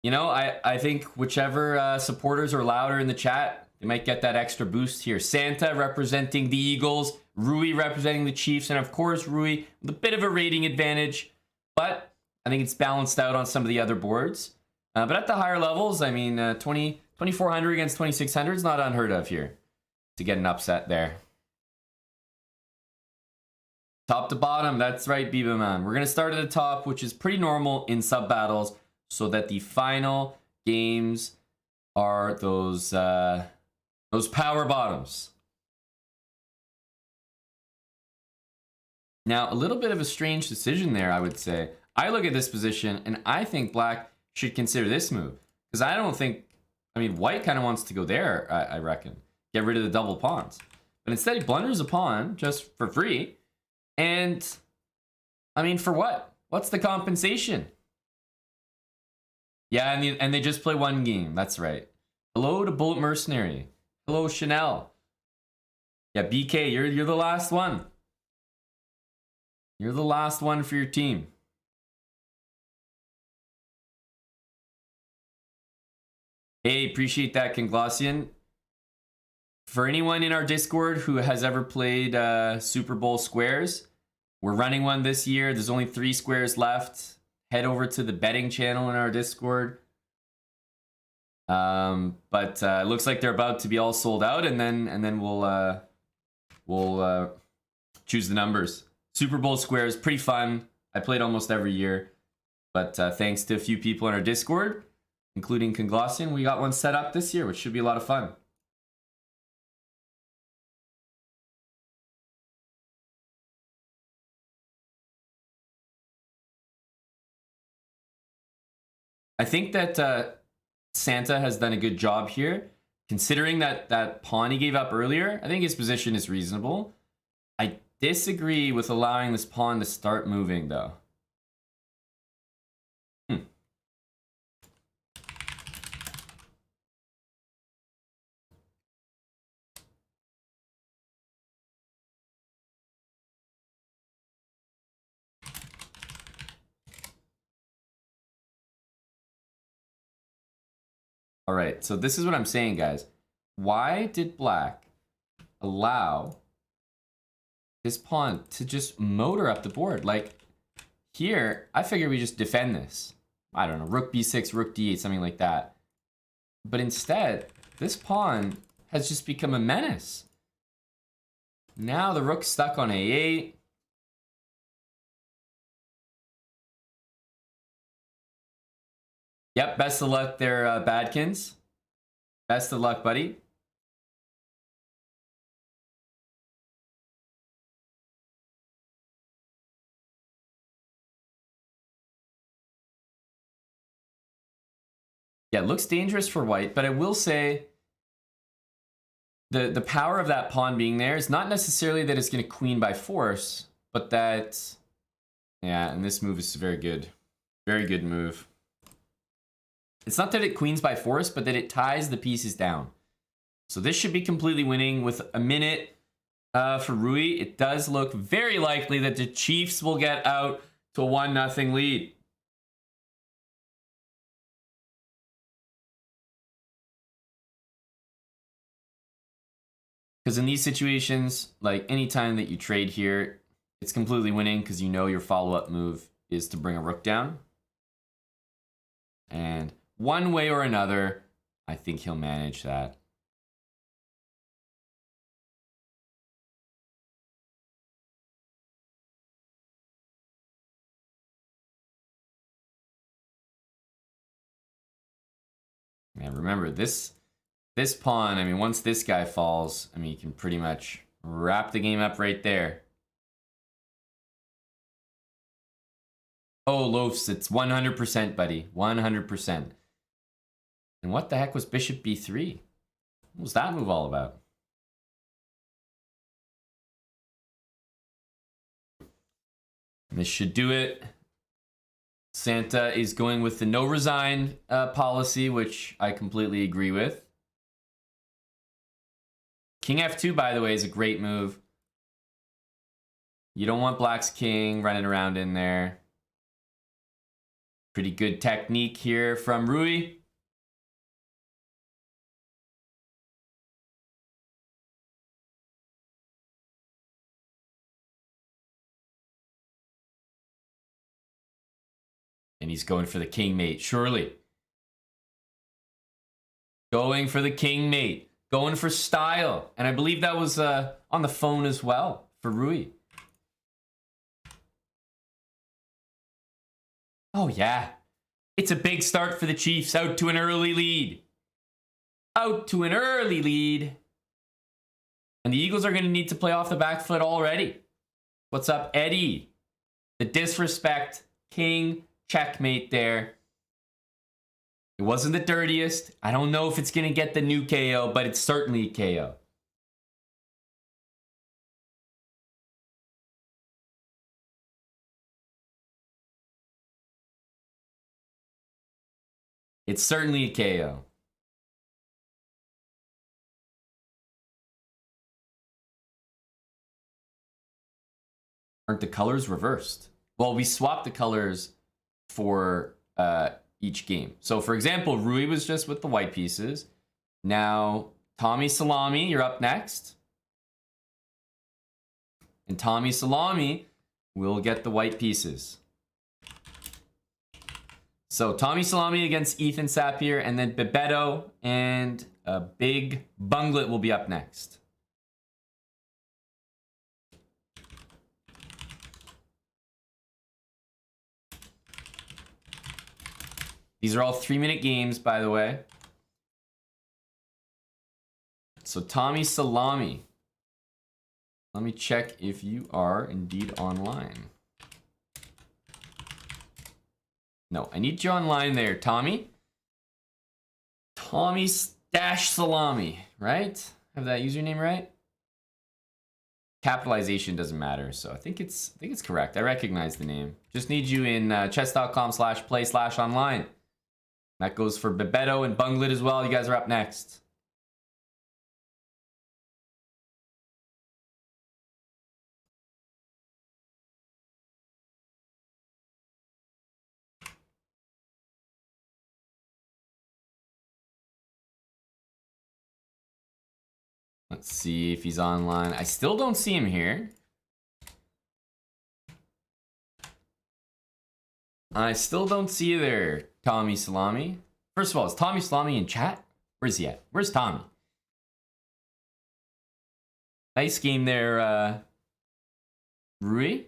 Speaker 1: You know, I think whichever supporters are louder in the chat, they might get that extra boost here. Santa representing the Eagles, Rui representing the Chiefs, and of course Rui with a bit of a rating advantage, but I think it's balanced out on some of the other boards. But at the higher levels, I mean, 2400 against 2600 is not unheard of here to get an upset there. Top to bottom, that's right, Biba Man. We're going to start at the top, which is pretty normal in sub battles, so that the final games are those power bottoms. Now, a little bit of a strange decision there, I would say. I look at this position, and I think black should consider this move. Because I don't think... I mean, white kind of wants to go there, I reckon. Get rid of the double pawns. But instead, he blunders a pawn just for free. And, I mean, for what? What's the compensation? Yeah, and they just play one game. That's right. Hello to Bullet Mercenary. Hello, Chanel. Yeah, BK, you're the last one. You're the last one for your team. Hey, appreciate that, Kinglossian. For anyone in our Discord who has ever played Super Bowl squares, we're running one this year. There's only 3 squares left. Head over to the betting channel in our Discord. But it looks like they're about to be all sold out, and then we'll choose the numbers. Super Bowl squares, pretty fun. I played almost every year, but thanks to a few people in our Discord, including Kinglossian, we got one set up this year, which should be a lot of fun. I think that Santa has done a good job here. Considering that pawn he gave up earlier, I think his position is reasonable. I disagree with allowing this pawn to start moving, though. All right, so this is what I'm saying, guys. Why did black allow this pawn to just motor up the board? Like, here, I figure we just defend this. I don't know, rook b6, rook d8, something like that. But instead, this pawn has just become a menace. Now the rook's stuck on a8. Yep, best of luck there, Badkins. Best of luck, buddy. Yeah, it looks dangerous for white, but I will say the power of that pawn being there is not necessarily that it's going to queen by force, but that, yeah, and this move is very good. Very good move. It's not that it queens by force, but that it ties the pieces down. So this should be completely winning with a minute for Rui. It does look very likely that the Chiefs will get out to a 1-0 lead. Because in these situations, like anytime that you trade here, it's completely winning because you know your follow-up move is to bring a rook down. And one way or another, I think he'll manage that. And remember, this pawn, I mean, once this guy falls, I mean, you can pretty much wrap the game up right there. Oh, Loafs, it's 100%, buddy. 100%. And what the heck was bishop b3? What was that move all about? This should do it. Santa is going with the no resign policy, which I completely agree with. King f2, by the way, is a great move. You don't want black's king running around in there. Pretty good technique here from Rui. And he's going for the king mate, surely. Going for the king mate. Going for style. And I believe that was on the phone as well for Rui. Oh, yeah. It's a big start for the Chiefs, out to an early lead. out to an early lead. And the Eagles are going to need to play off the back foot already. What's up, Eddie? The disrespect king checkmate there. It wasn't the dirtiest. I don't know if it's going to get the new KO, but it's certainly a KO. It's certainly a KO. Aren't the colors reversed? Well, we swapped the colors for each game. So, for example, Rui was just with the white pieces. Now, Tommy Salami, you're up next. And Tommy Salami will get the white pieces. So, Tommy Salami against Ethan Sapir, and then Babetto and Big Banglad will be up next. These are all 3-minute games, by the way. So Tommy Salami. Let me check if you are indeed online. No, I need you online there, Tommy. Tommy Stash Salami, right? Have that username right? Capitalization doesn't matter, so I think it's correct. I recognize the name. Just need you in chess.com/play/online. That goes for Babetto and Banglad as well. You guys are up next. Let's see if he's online. I still don't see him here. I still don't see you there, Tommy Salami. First of all, is Tommy Salami in chat? Where's he at? Where's Tommy? Nice game there, Rui.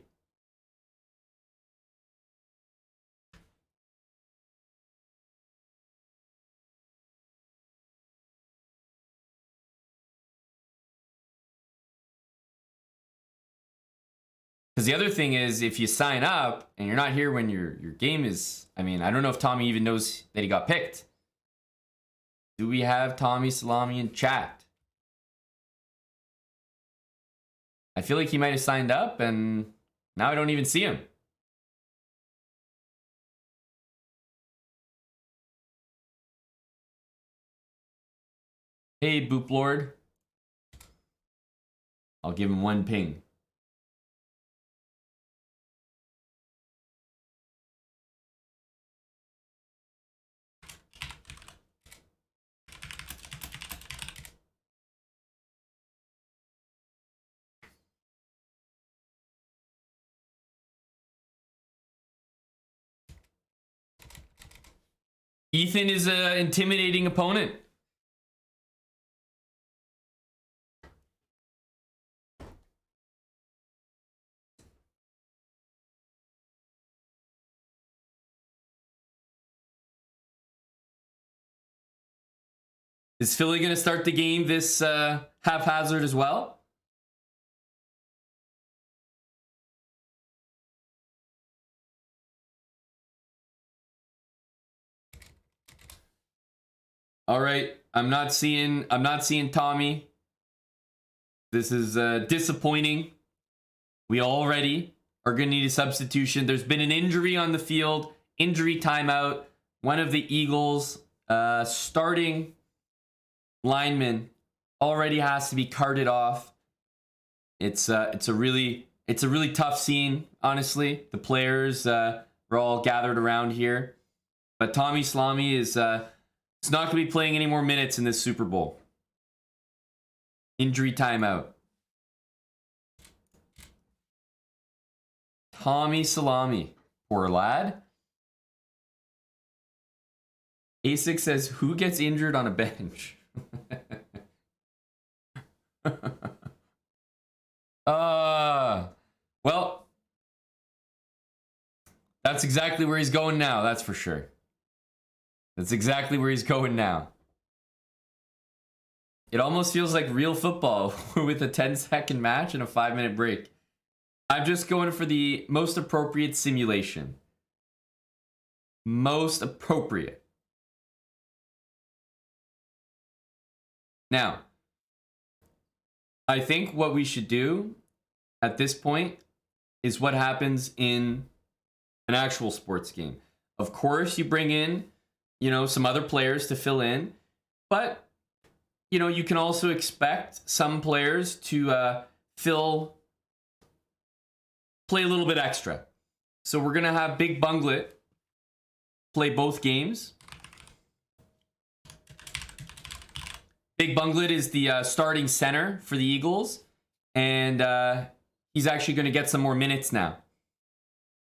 Speaker 1: Because the other thing is, if you sign up and you're not here when your game is... I mean, I don't know if Tommy even knows that he got picked. Do we have Tommy Salami in chat? I feel like he might have signed up and now I don't even see him. Hey, Boop Lord. I'll give him one ping. Ethan is an intimidating opponent. Is Philly going to start the game this haphazard as well? All right, I'm not seeing Tommy. This is disappointing. We already are going to need a substitution. There's been an injury on the field, injury timeout. One of the Eagles starting lineman already has to be carted off. It's a really tough scene, honestly. The players are all gathered around here, but Tommy Salami is it's not going to be playing any more minutes in this Super Bowl. Injury timeout. Tommy Salami, poor lad. ASIC says, who gets injured on a bench? Well, that's exactly where he's going now, that's for sure. That's exactly where he's going now. It almost feels like real football with a 10-second match and a 5-minute break. I'm just going for the most appropriate simulation. Most appropriate. Now, I think what we should do at this point is what happens in an actual sports game. Of course, you bring in, some other players to fill in, but, you can also expect some players to play a little bit extra. So we're going to have Big Banglad play both games. Big Banglad is the starting center for the Eagles, and he's actually going to get some more minutes now.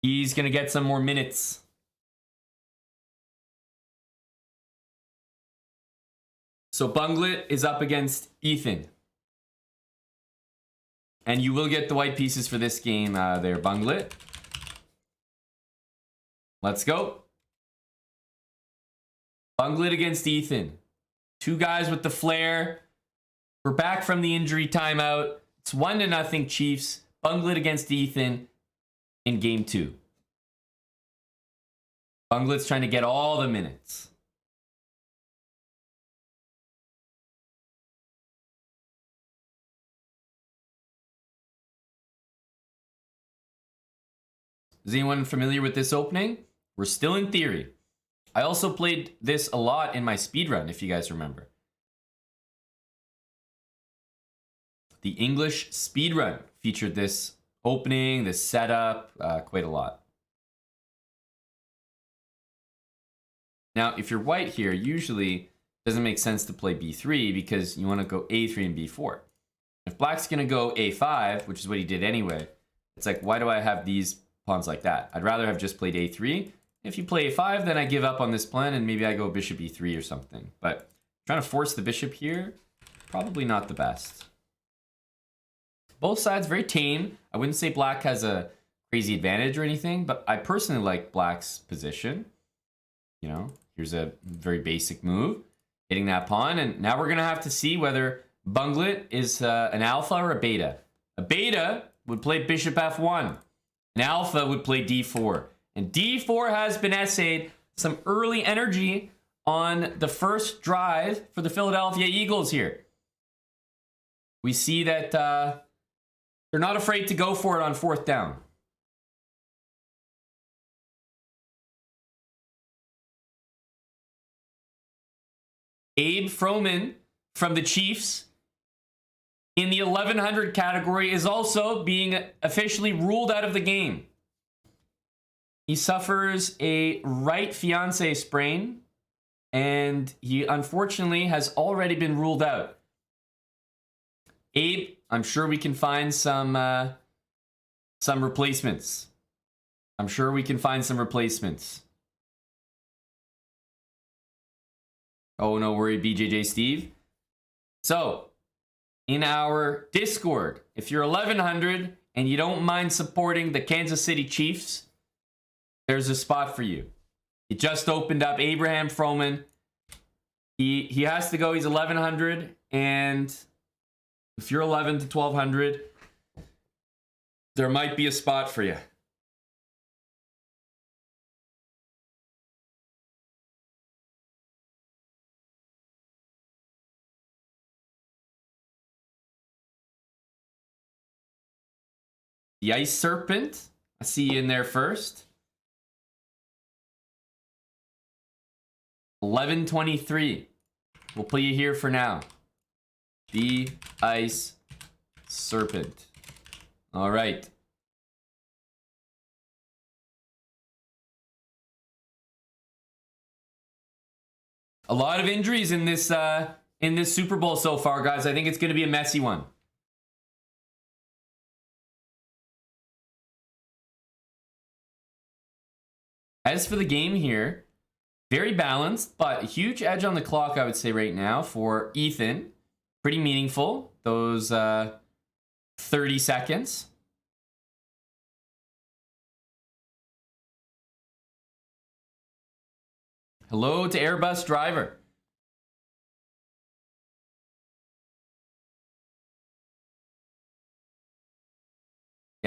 Speaker 1: He's going to get some more minutes. So Banglad is up against Ethan. And you will get the white pieces for this game there, Banglad. Let's go. Banglad against Ethan. Two guys with the flair. We're back from the injury timeout. It's 1-0 Chiefs. Banglad against Ethan in game 2. Banglad's trying to get all the minutes. Is anyone familiar with this opening? We're still in theory. I also played this a lot in my speedrun, if you guys remember. The English speedrun featured this opening, this setup, quite a lot. Now, if you're white here, usually it doesn't make sense to play b3 because you want to go a3 and b4. If black's going to go a5, which is what he did anyway, it's like, why do I have these pawns like that? I'd rather have just played a3. If you play a5, then I give up on this plan and maybe I go bishop e3 or something. But trying to force the bishop here, probably not the best. Both sides very tame. I wouldn't say black has a crazy advantage or anything, but I personally like black's position. Here's a very basic move, hitting that pawn, and now we're going to have to see whether Banglad is an alpha or a beta. A beta would play bishop f1. An alpha would play d4. And d4 has been essayed. Some early energy on the first drive for the Philadelphia Eagles here. We see that they're not afraid to go for it on 4th down. Abe Froman from the Chiefs in the 1100 category is also being officially ruled out of the game. He suffers a right fiancé sprain, and he unfortunately has already been ruled out. Abe, I'm sure we can find some replacements. Oh, no worry, BJJ Steve. So, in our Discord, if you're 1100 and you don't mind supporting the Kansas City Chiefs, there's a spot for you. It just opened up. Abraham Froman. He has to go. He's 1100, and if you're 11 to 1200, there might be a spot for you. The Ice Serpent. I see you in there first. 1123. We'll put you here for now. The Ice Serpent. All right. A lot of injuries in this Super Bowl so far, guys. I think it's going to be a messy one. As for the game here, very balanced, but a huge edge on the clock, I would say, right now for Ethan. Pretty meaningful, those 30 seconds. Hello to Airbus Driver.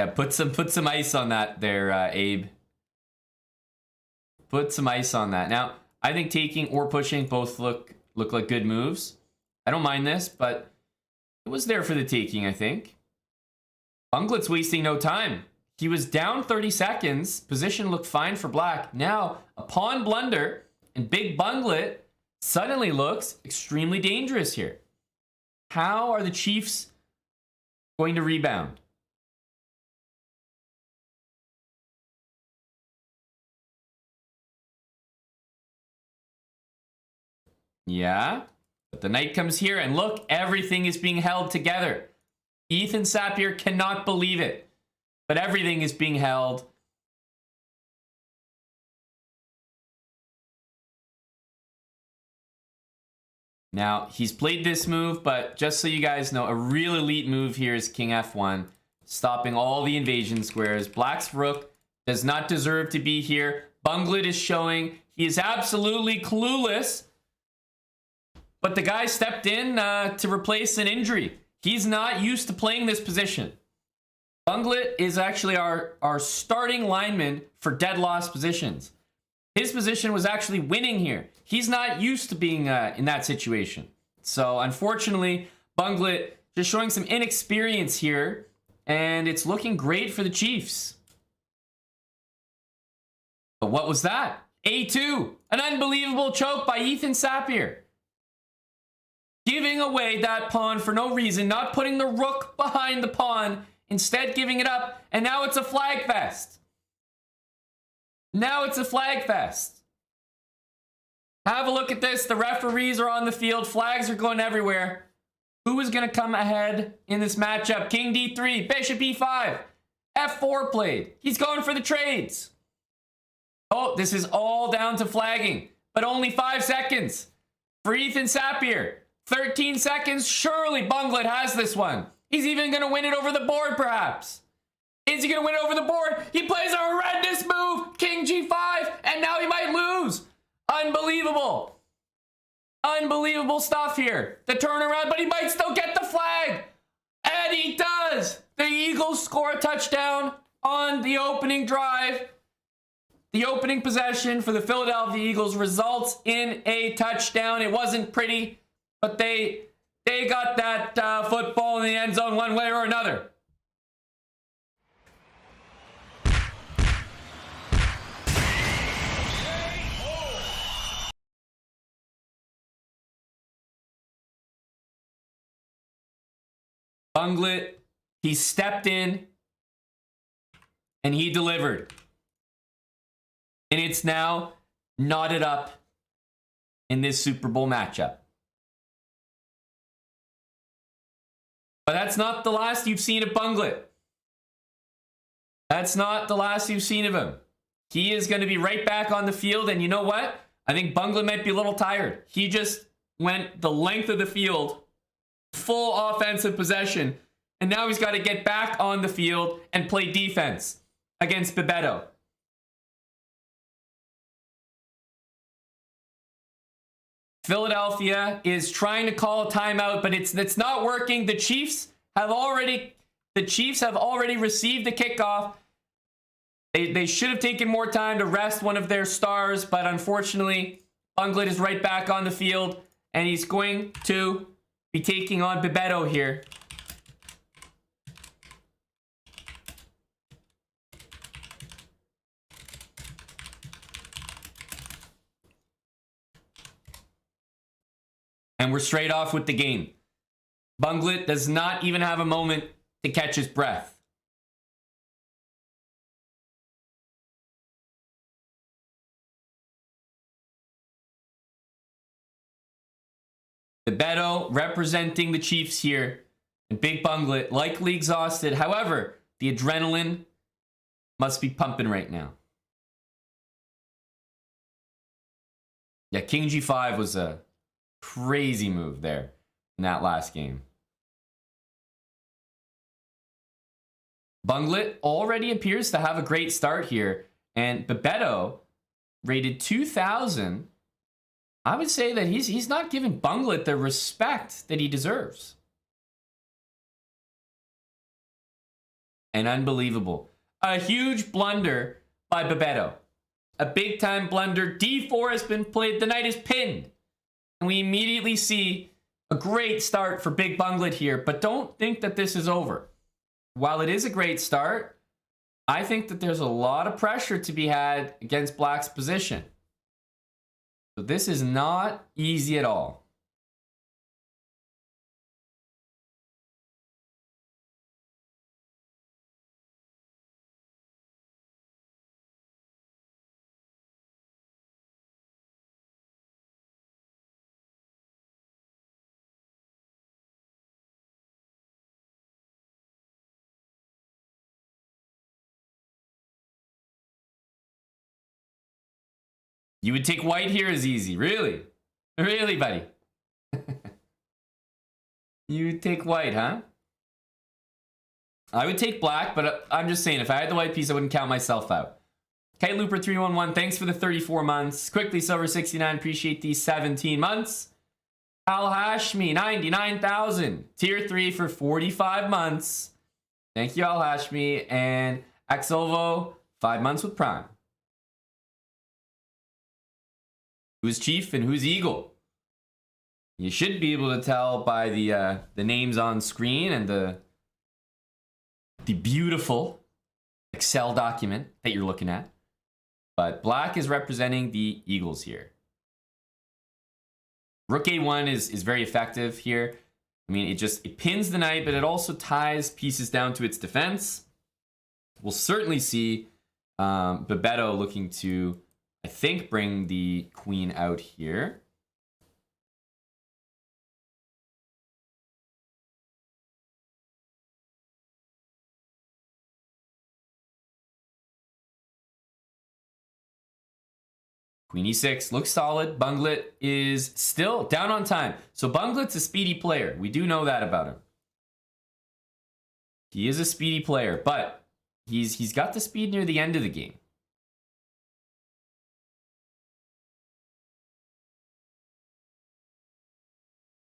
Speaker 1: Yeah, put some ice on that there, Abe. Put some ice on that. Now, I think taking or pushing both look like good moves. I don't mind this, but it was there for the taking, I think. Banglad's wasting no time. He was down 30 seconds. Position looked fine for black. Now, a pawn blunder, and big Banglad suddenly looks extremely dangerous here. How are the Chiefs going to rebound? Yeah, but the knight comes here, and look, everything is being held together. Ethan Sapir cannot believe it, but everything is being held. Now, he's played this move, but just so you guys know, a real elite move here is King F1, stopping all the invasion squares. Black's rook does not deserve to be here. Banglad is showing he is absolutely clueless, but the guy stepped in to replace an injury. He's not used to playing this position. Banglad is actually our starting lineman for dead loss positions. His position was actually winning here. He's not used to being in that situation. So unfortunately, Banglad just showing some inexperience here, and it's looking great for the Chiefs. But what was that? A2, an unbelievable choke by Ethan Sapir. Giving away that pawn for no reason, not putting the rook behind the pawn, instead giving it up, and now it's a flag fest. Now it's a flag fest. Have a look at this. The referees are on the field. Flags are going everywhere. Who is going to come ahead in this matchup? King D3, Bishop E5, F4 played. He's going for the trades. Oh, this is all down to flagging, but only 5 seconds for Ethan Sapir. 13 seconds. Surely Banglad has this one. He's even going to win it over the board, perhaps. Is he going to win it over the board? He plays a horrendous move. King G5, and now he might lose. Unbelievable. Unbelievable stuff here. The turnaround, but he might still get the flag. And he does. The Eagles score a touchdown on the opening drive. The opening possession for the Philadelphia Eagles results in a touchdown. It wasn't pretty, but they got that football in the end zone one way or another. Banglad, he stepped in and he delivered. And it's now knotted up in this Super Bowl matchup. But that's not the last you've seen of Banglad. That's not the last you've seen of him. He is going to be right back on the field. And you know what? I think Banglad might be a little tired. He just went the length of the field, full offensive possession. And now he's got to get back on the field and play defense against Babetto. Philadelphia is trying to call a timeout, but it's not working. The Chiefs have already received the kickoff. They should have taken more time to rest one of their stars, but unfortunately, Banglad is right back on the field, and he's going to be taking on Babetto here. And we're straight off with the game. Banglad does not even have a moment to catch his breath. Babetto representing the Chiefs here. And big Banglad likely exhausted. However, the adrenaline must be pumping right now. Yeah, King G5 was a crazy move there in that last game. Banglad already appears to have a great start here, and Babetto rated 2,000. I would say that he's not giving Banglad the respect that he deserves. and unbelievable. A huge blunder by Babetto. A big time blunder. D4 has been played. The knight is pinned. And we immediately see a great start for Big Banglad here. But don't think that this is over. While it is a great start, I think that there's a lot of pressure to be had against Black's position. So this is not easy at all. You would take white here, Azizi. Really? Really, buddy? You would take white, huh? I would take black, but I'm just saying, if I had the white piece, I wouldn't count myself out. Kite Looper 311, thanks for the 34 months. Quickly Silver 69, appreciate these 17 months. Al Hashmi, 99,000. Tier 3 for 45 months. Thank you, Al Hashmi. And Axelvo, 5 months with Prime. Who's Chief and who's Eagle? You should be able to tell by the names on screen and the beautiful Excel document that you're looking at. But Black is representing the Eagles here. Rook A1 is very effective here. I mean, it pins the knight, but it also ties pieces down to its defense. We'll certainly see Babetto looking to, I think, bring the queen out here. Queen e6 looks solid. Banglad is still down on time. So Banglad's a speedy player. We do know that about him. He is a speedy player, but he's got the speed near the end of the game.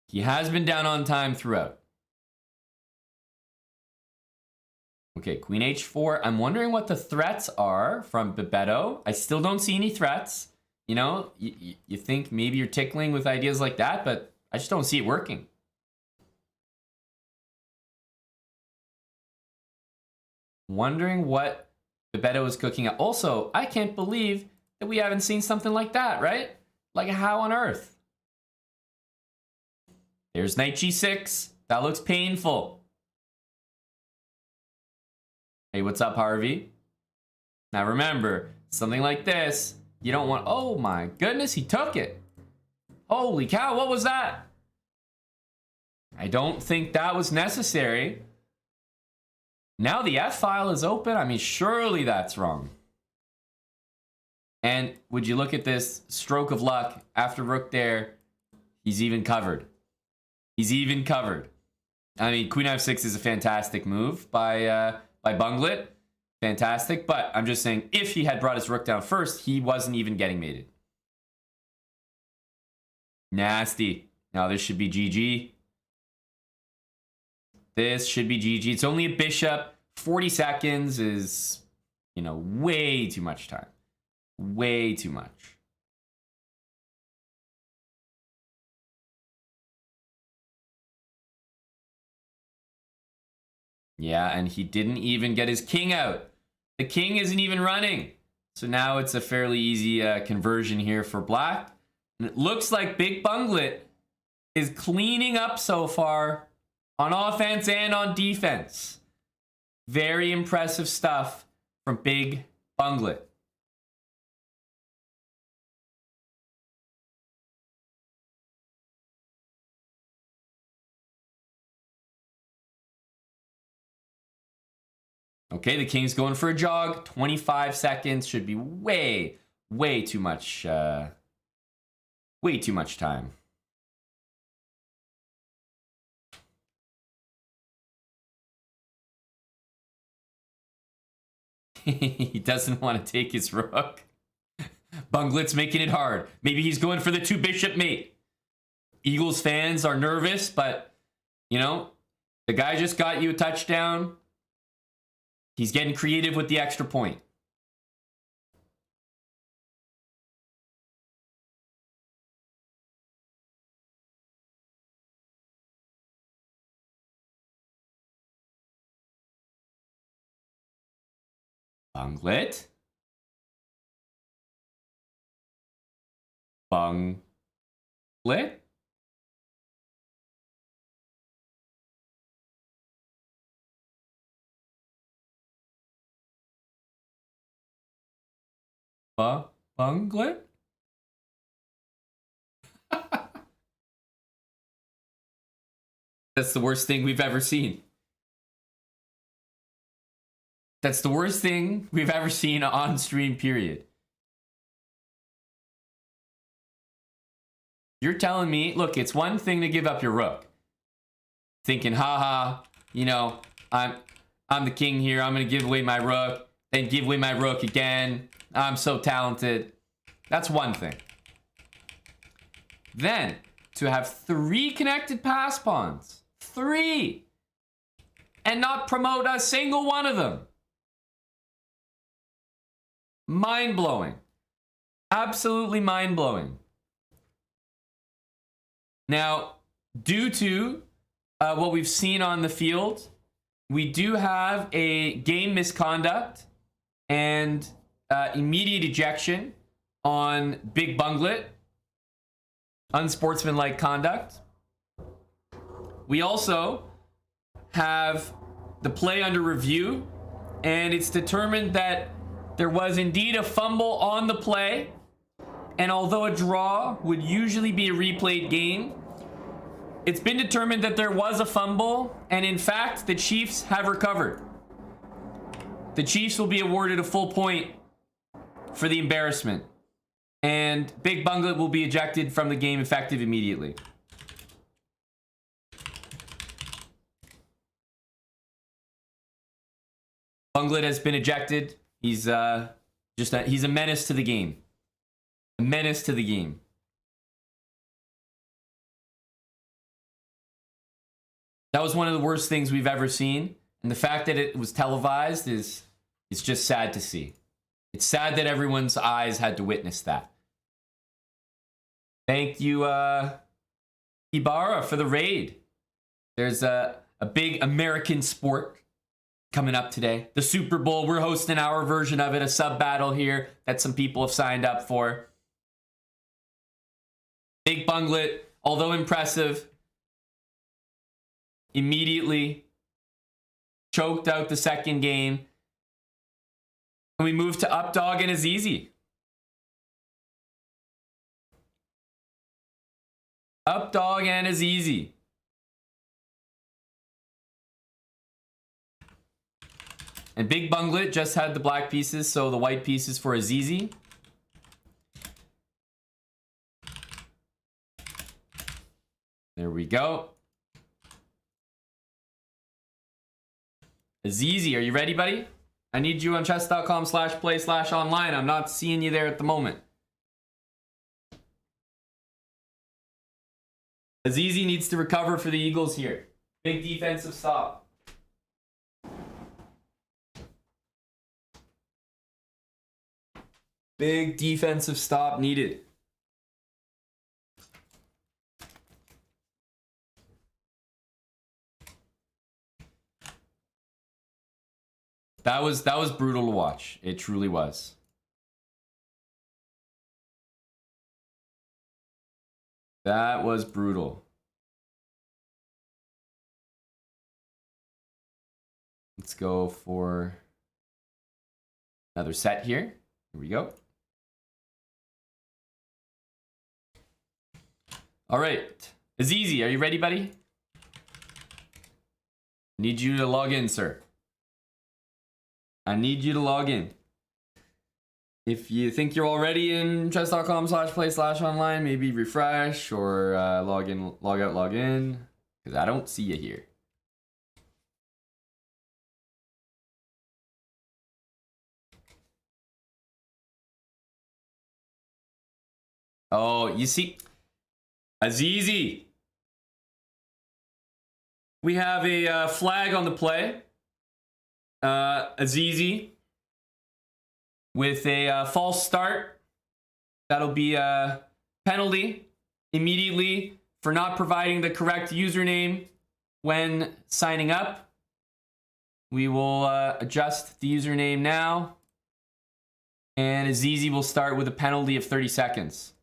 Speaker 1: He has been down on time throughout. Okay, Queen H4. I'm wondering what the threats are from Babetto. I still don't see any threats. You know, you think maybe you're tickling with ideas like that, but I just don't see it working. Wondering what Babetto is cooking up. Also, I can't believe that we haven't seen something like that, right? Like, how on earth? There's knight g6. That looks painful. Hey, what's up, Harvey? Now remember, something like this, you don't want... Oh my goodness, he took it. Holy cow, what was that? I don't think that was necessary. Now the F file is open. I mean, surely that's wrong. And would you look at this stroke of luck after rook there? He's even covered. He's even covered. I mean, Queen F6 is a fantastic move by Banglad. Fantastic, but I'm just saying, if he had brought his rook down first, he wasn't even getting mated. Nasty. Now this should be GG. This should be GG. It's only a bishop. 40 seconds is, you know, way too much time. Way too much. Yeah, and he didn't even get his king out. The king isn't even running. So now it's a fairly easy conversion here for Black. And it looks like Big Banglad is cleaning up so far on offense and on defense. Very impressive stuff from Big Banglad. Okay, the king's going for a jog. 25 seconds should be way too much. Way too much time. He doesn't want to take his rook. Banglad's making it hard. Maybe he's going for the 2 bishop mate. Eagles fans are nervous, but, you know, the guy just got you a touchdown. He's getting creative with the extra point. Banglad. Banglad. Banglad? That's the worst thing we've ever seen. That's the worst thing we've ever seen on stream, period. You're telling me, look, it's one thing to give up your rook. Thinking, haha, you know, I'm the king here. I'm going to give away my rook. Then give away my rook again. I'm so talented. That's one thing. Then, to have 3 connected pass pawns. 3! And not promote a single one of them. Mind-blowing. Absolutely mind-blowing. Now, due to what we've seen on the field, we do have a game misconduct and immediate ejection on Big Banglad. Unsportsmanlike conduct. We also have the play under review, and it's determined that there was indeed a fumble on the play, and although a draw would usually be a replayed game, it's been determined that there was a fumble, and in fact, the Chiefs have recovered. The Chiefs will be awarded a full point for the embarrassment, and Big Banglad will be ejected from the game effective immediately. Banglad has been ejected. He's he's a menace to the game. A menace to the game. That was one of the worst things we've ever seen, and the fact that it was televised is just sad to see. It's sad that everyone's eyes had to witness that. Thank you, Ibarra, for the raid. There's a big American sport coming up today. The Super Bowl. We're hosting our version of it, a sub battle here that some people have signed up for. Big Banglad, although impressive, immediately choked out the second game. And we move to Updog and Azizi. Updog and Azizi. And Big Banglad just had the black pieces, so the white pieces for Azizi. There we go. Azizi, are you ready, buddy? I need you on chess.com/play/online. I'm not seeing you there at the moment. Azizi needs to recover for the Eagles here. Big defensive stop. Big defensive stop needed. That was brutal to watch. It truly was. That was brutal. Let's go for another set here. Here we go. All right. Azizi, are you ready, buddy? Need you to log in, sir. I need you to log in. If you think you're already in chess.com/play/online, maybe refresh or log in, log out, log in, because I don't see you here. Oh, you see, Azizi. We have a flag on the play. Azizi with a false start. That'll be a penalty immediately for not providing the correct username when signing up. We will adjust the username now. And Azizi will start with a penalty of 30 seconds.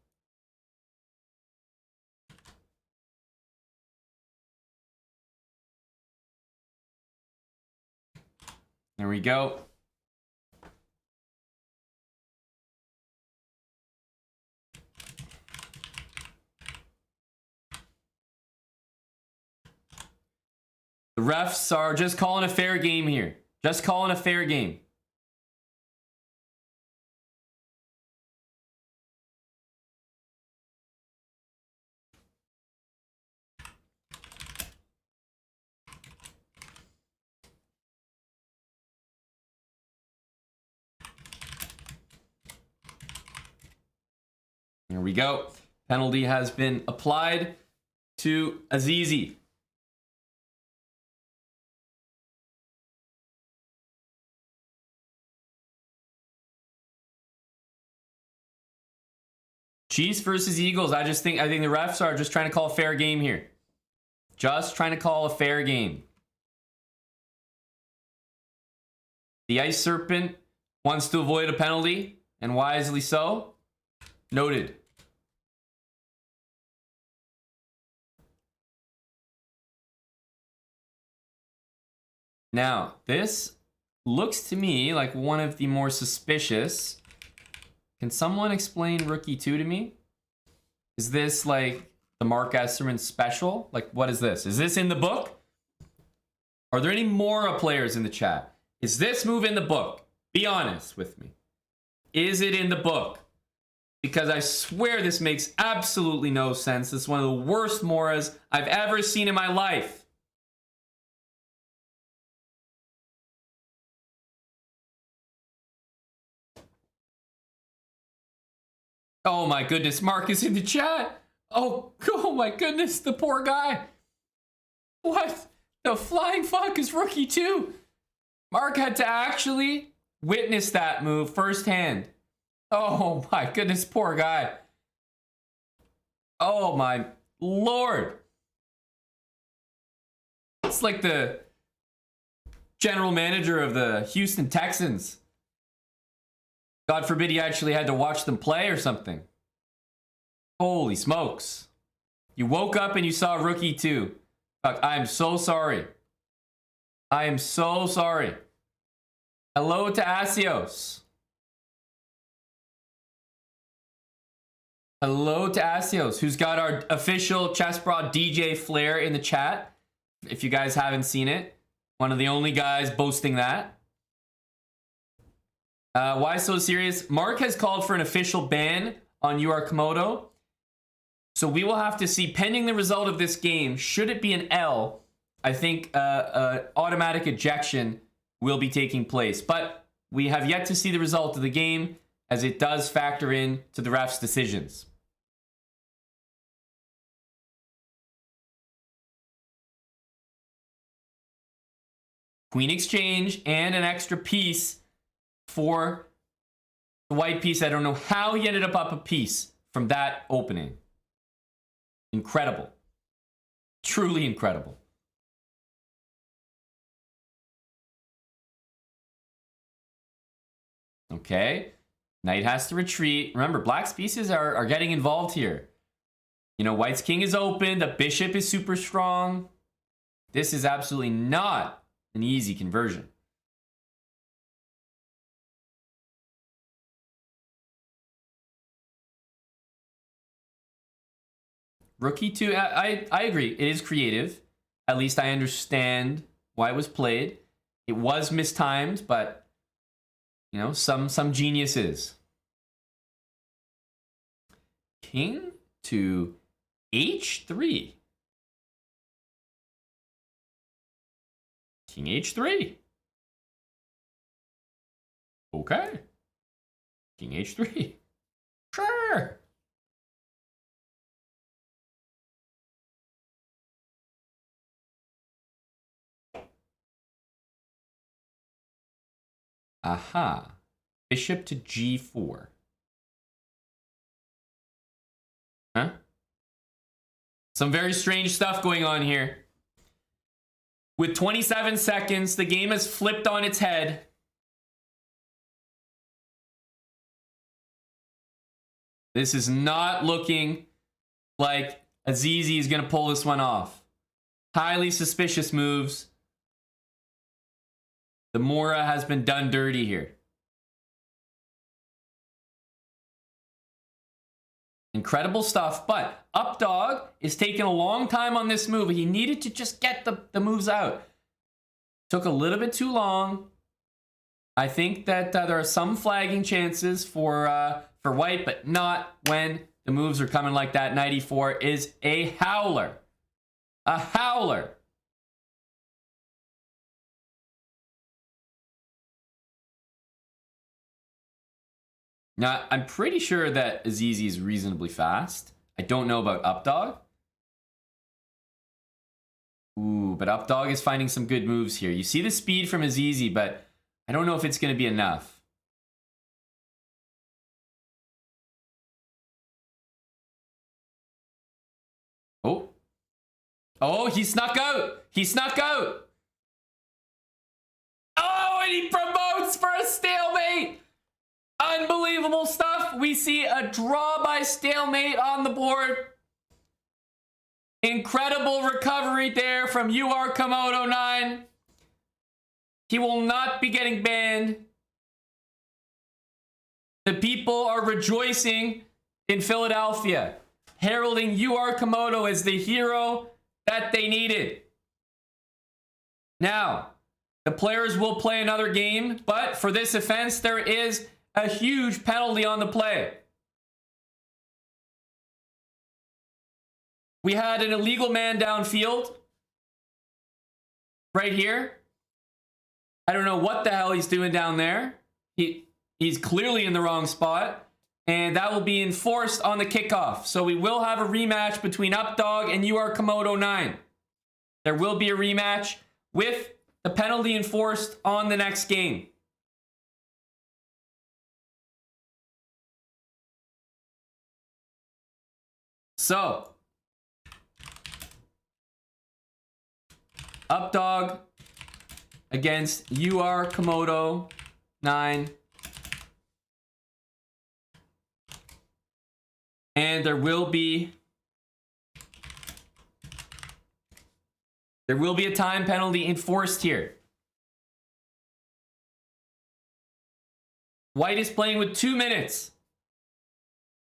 Speaker 1: There we go. The refs are just calling a fair game here. Just calling a fair game. There we go. Penalty has been applied to Azizi. Chiefs versus Eagles. I think the refs are just trying to call a fair game here. Just trying to call a fair game. The Ice Serpent wants to avoid a penalty, and wisely so. Noted. Now, this looks to me like one of the more suspicious. Can someone explain Rookie 2 to me? Is this like the Mark Esserman special? Like, what is this? Is this in the book? Are there any Mora players in the chat? Is this move in the book? Be honest with me. Is it in the book? Because I swear this makes absolutely no sense. This is one of the worst Moras I've ever seen in my life. Oh my goodness, Mark is in the chat. Oh my goodness, the poor guy. What the flying fuck is Rookie 2? Mark had to actually witness that move firsthand. Oh my goodness, poor guy. Oh my lord. It's like the general manager of the Houston Texans. God forbid he actually had to watch them play or something. Holy smokes. You woke up and you saw Rookie 2. Fuck, I am so sorry. I am so sorry. Hello to Asios. Hello to Asios, who's got our official Chessbrad DJ Flair in the chat. If you guys haven't seen it. One of the only guys boasting that. Why so serious? Mark has called for an official ban on UR Komodo. So we will have to see, pending the result of this game, should it be an L, I think automatic ejection will be taking place. But we have yet to see the result of the game, as it does factor in to the ref's decisions. Queen exchange and an extra piece for the white piece. I don't know how he ended up a piece from that opening. Incredible. Truly incredible. Okay. Knight has to retreat. Remember, black's pieces are getting involved here. You know, white's king is open. The bishop is super strong. This is absolutely not an easy conversion. Rookie 2, I agree. It is creative. At least I understand why it was played. It was mistimed, but you know, some geniuses. King to H3. King H3. Okay. King H3. Sure. Aha. Bishop to g4. Huh? Some very strange stuff going on here. With 27 seconds, the game has flipped on its head. This is not looking like Azizi is going to pull this one off. Highly suspicious moves. The Mora has been done dirty here. Incredible stuff, but Updog is taking a long time on this move. He needed to just get the moves out. Took a little bit too long. I think that there are some flagging chances for white, but not when the moves are coming like that. 94 is a howler. A howler. Now, I'm pretty sure that Azizi is reasonably fast. I don't know about Updog. Ooh, but Updog is finding some good moves here. You see the speed from Azizi, but I don't know if it's going to be enough. Oh. Oh, he snuck out. He snuck out. Oh, and he promotes for a stalemate. Unbelievable stuff. We see a draw by stalemate on the board. Incredible recovery there from UR Komodo 9. He will not be getting banned. The people are rejoicing in Philadelphia, heralding UR Komodo as the hero that they needed. Now, the players will play another game, but for this offense, there is a huge penalty on the play. We had an illegal man downfield right here. I don't know what the hell he's doing down there. He's clearly in the wrong spot, and that will be enforced on the kickoff. So we will have a rematch between Updog and UR Komodo 9. There will be a rematch with the penalty enforced on the next game. So, Updog against UR Komodo 9. And there will be a time penalty enforced here. White is playing with 2 minutes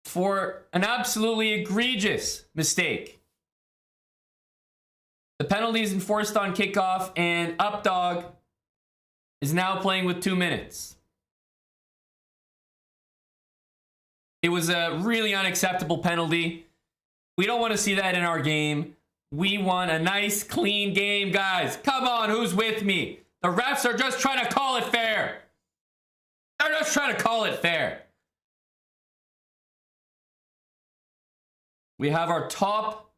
Speaker 1: for an absolutely egregious mistake. The penalty is enforced on kickoff, and Updog is now playing with 2 minutes. It was a really unacceptable penalty. We don't want to see that in our game. We want a nice, clean game, guys. Come on, who's with me? The refs are just trying to call it fair. They're just trying to call it fair. We have our top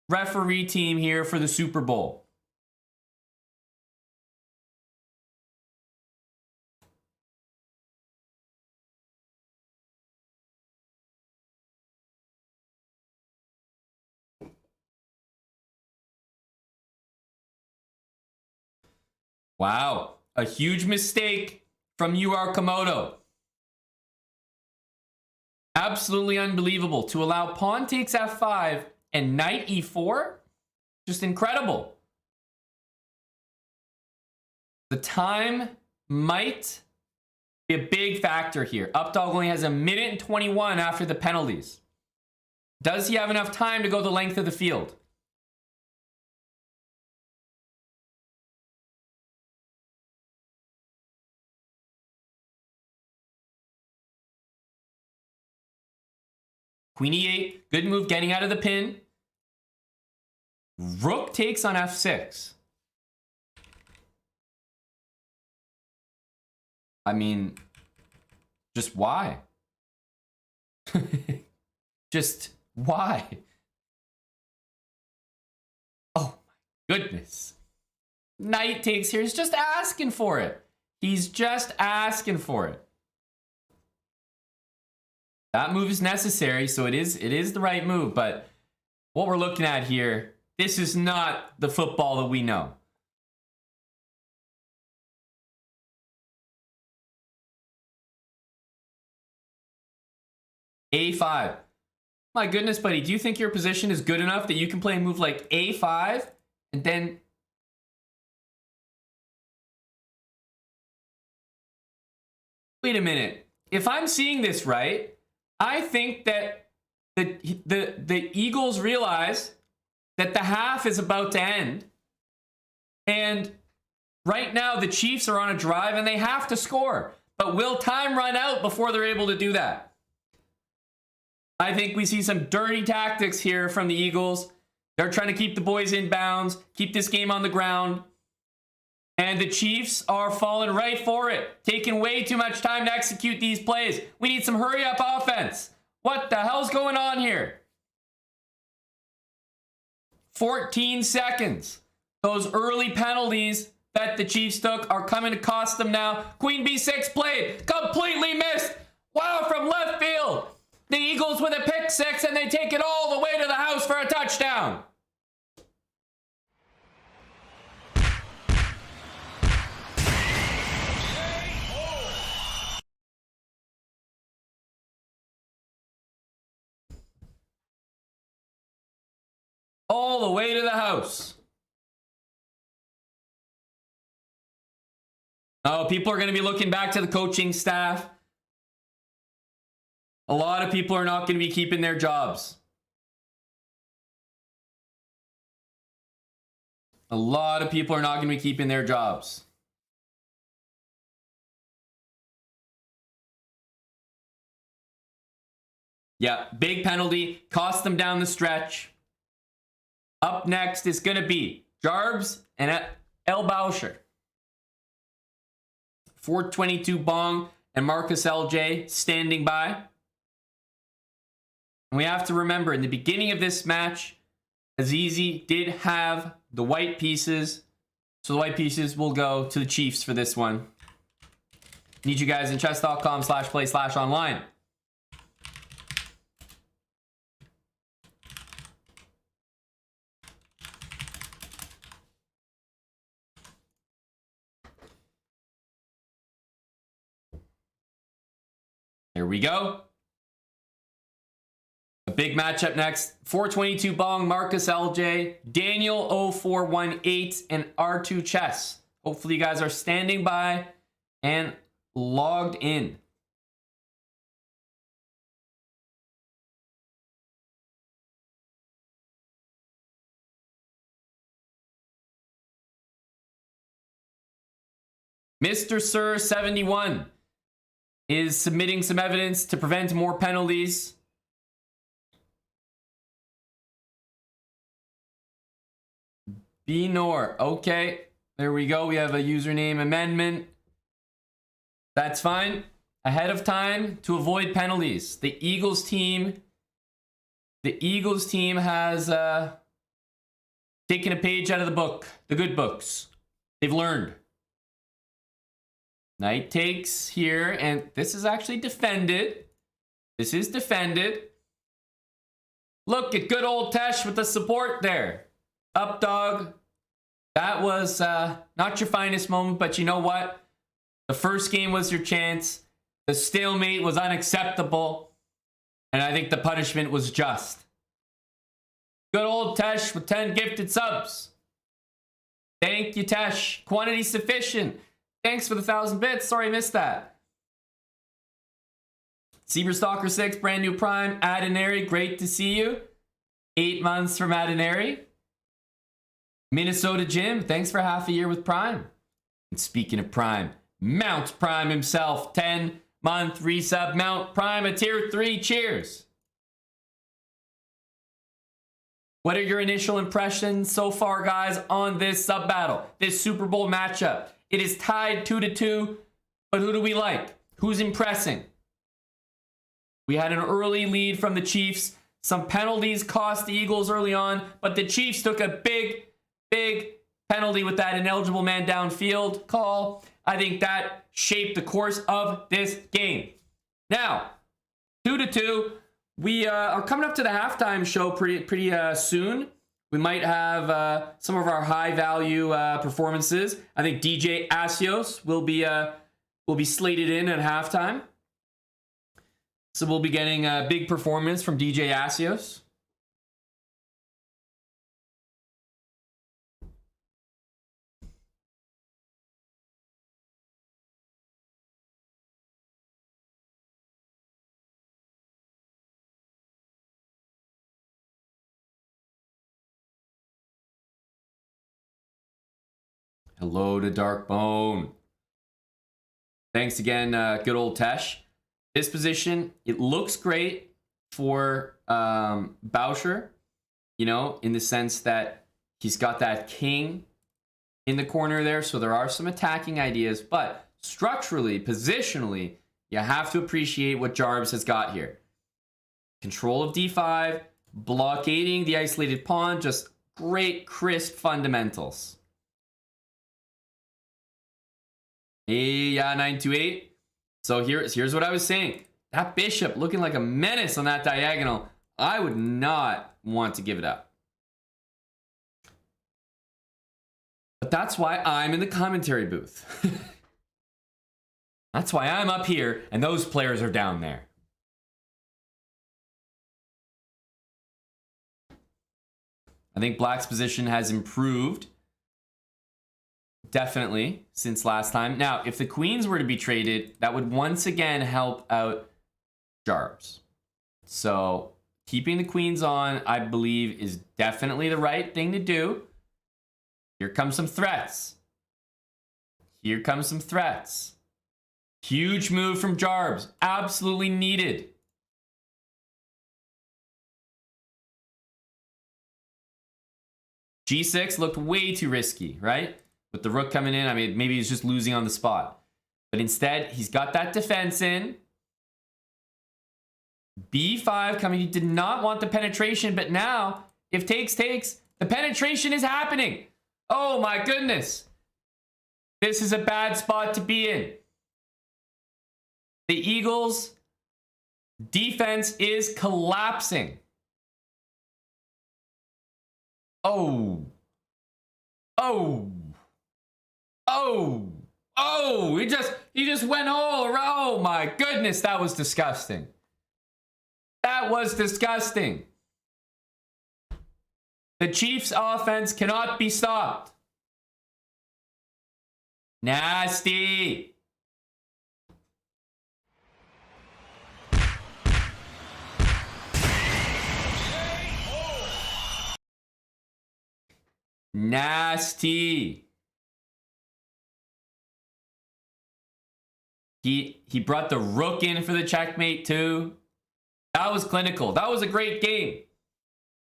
Speaker 1: referee team here for the Super Bowl. Wow, a huge mistake from UR Komodo. Absolutely unbelievable to allow pawn takes f5 and knight e4. Just incredible. The time might be a big factor here. Updog only has 1:21 after the penalties. Does he have enough time to go the length of the field? Queen e8, good move getting out of the pin. Rook takes on f6. I mean, just why? Just why? Oh my goodness. Knight takes here. He's just asking for it. He's just asking for it. That move is necessary, so it is the right move, but what we're looking at here, this is not the football that we know. A5. My goodness, buddy, do you think your position is good enough that you can play a move like A5 and then... Wait a minute. If I'm seeing this right, I think that the Eagles realize that the half is about to end. And right now the Chiefs are on a drive and they have to score. But will time run out before they're able to do that? I think we see some dirty tactics here from the Eagles. They're trying to keep the boys in bounds, keep this game on the ground. And the Chiefs are falling right for it, taking way too much time to execute these plays. We need some hurry-up offense. What the hell's going on here? 14 seconds. Those early penalties that the Chiefs took are coming to cost them now. Queen B6 played, completely missed. Wow, from left field. The Eagles with a pick six, and they take it all the way to the house for a touchdown. All the way to the house. Oh, people are going to be looking back to the coaching staff. A lot of people are not going to be keeping their jobs. A lot of people are not going to be keeping their jobs. Yeah, big penalty. Cost them down the stretch. Up next is going to be Jarvis and Elbo. 422 Bong and Marcus LJ standing by. And we have to remember, in the beginning of this match, Azizi did have the white pieces. So the white pieces will go to the Chiefs for this one. Need you guys in chess.com/play/online. Here we go. A big matchup next. 422 Bong, Marcus LJ, Daniel 0418, and R2 Chess. Hopefully you guys are standing by and logged in. Mr. Sir 71 is submitting some evidence to prevent more penalties. Benor. Okay, there we go. We have a username amendment. That's fine. Ahead of time to avoid penalties. The Eagles team has taken a page out of the book, the good books. They've learned. Knight takes here, and this is actually defended. This is defended. Look at good old Tesh with the support there. Updog. That was not your finest moment, but you know what? The first game was your chance. The stalemate was unacceptable. And I think the punishment was just. Good old Tesh with 10 gifted subs. Thank you, Tesh. Quantity sufficient. Thanks for the 1,000 bits. Sorry I missed that. Seberstalker 6, brand new Prime. Adinary, great to see you. 8 months from Adinary. Minnesota Jim, thanks for half a year with Prime. And speaking of Prime, Mount Prime himself, 10-month resub. Mount Prime, a tier 3. Cheers. What are your initial impressions so far, guys, on this sub battle, this Super Bowl matchup? It is tied 2-2, but who do we like? Who's impressing? We had an early lead from the Chiefs. Some penalties cost the Eagles early on, but the Chiefs took a big penalty with that ineligible man downfield call. I think that shaped the course of this game. Now, 2-2. We are coming up to the halftime show pretty soon. We might have some of our high value performances. I think DJ Asios will be slated in at halftime. So we'll be getting a big performance from DJ Asios. Hello to Darkbone. Thanks again, good old Tesh. This position, it looks great for Boucher, you know, in the sense that he's got that king in the corner there, so there are some attacking ideas, but structurally, positionally, you have to appreciate what Jarvis has got here. Control of d5, blockading the isolated pawn, just great, crisp fundamentals. Yeah, 928. So here's what I was saying. That bishop looking like a menace on that diagonal. I would not want to give it up. But that's why I'm in the commentary booth. That's why I'm up here and those players are down there. I think Black's position has improved. Definitely, since last time. Now, if the queens were to be traded, that would once again help out Jarvis. So, keeping the queens on, I believe, is definitely the right thing to do. Here comes some threats. Here comes some threats. Huge move from Jarvis. Absolutely needed. G6 looked way too risky, right? With the rook coming in, I mean, maybe he's just losing on the spot. But instead, he's got that defense in. B5 coming. He did not want the penetration, but now, if takes, the penetration is happening. Oh my goodness. This is a bad spot to be in. The Eagles' defense is collapsing. Oh. Oh. Oh, oh, he just went all around. Oh my goodness, that was disgusting. That was disgusting. The Chiefs' offense cannot be stopped. Nasty. Nasty. He brought the rook in for the checkmate too. That was clinical. That was a great game.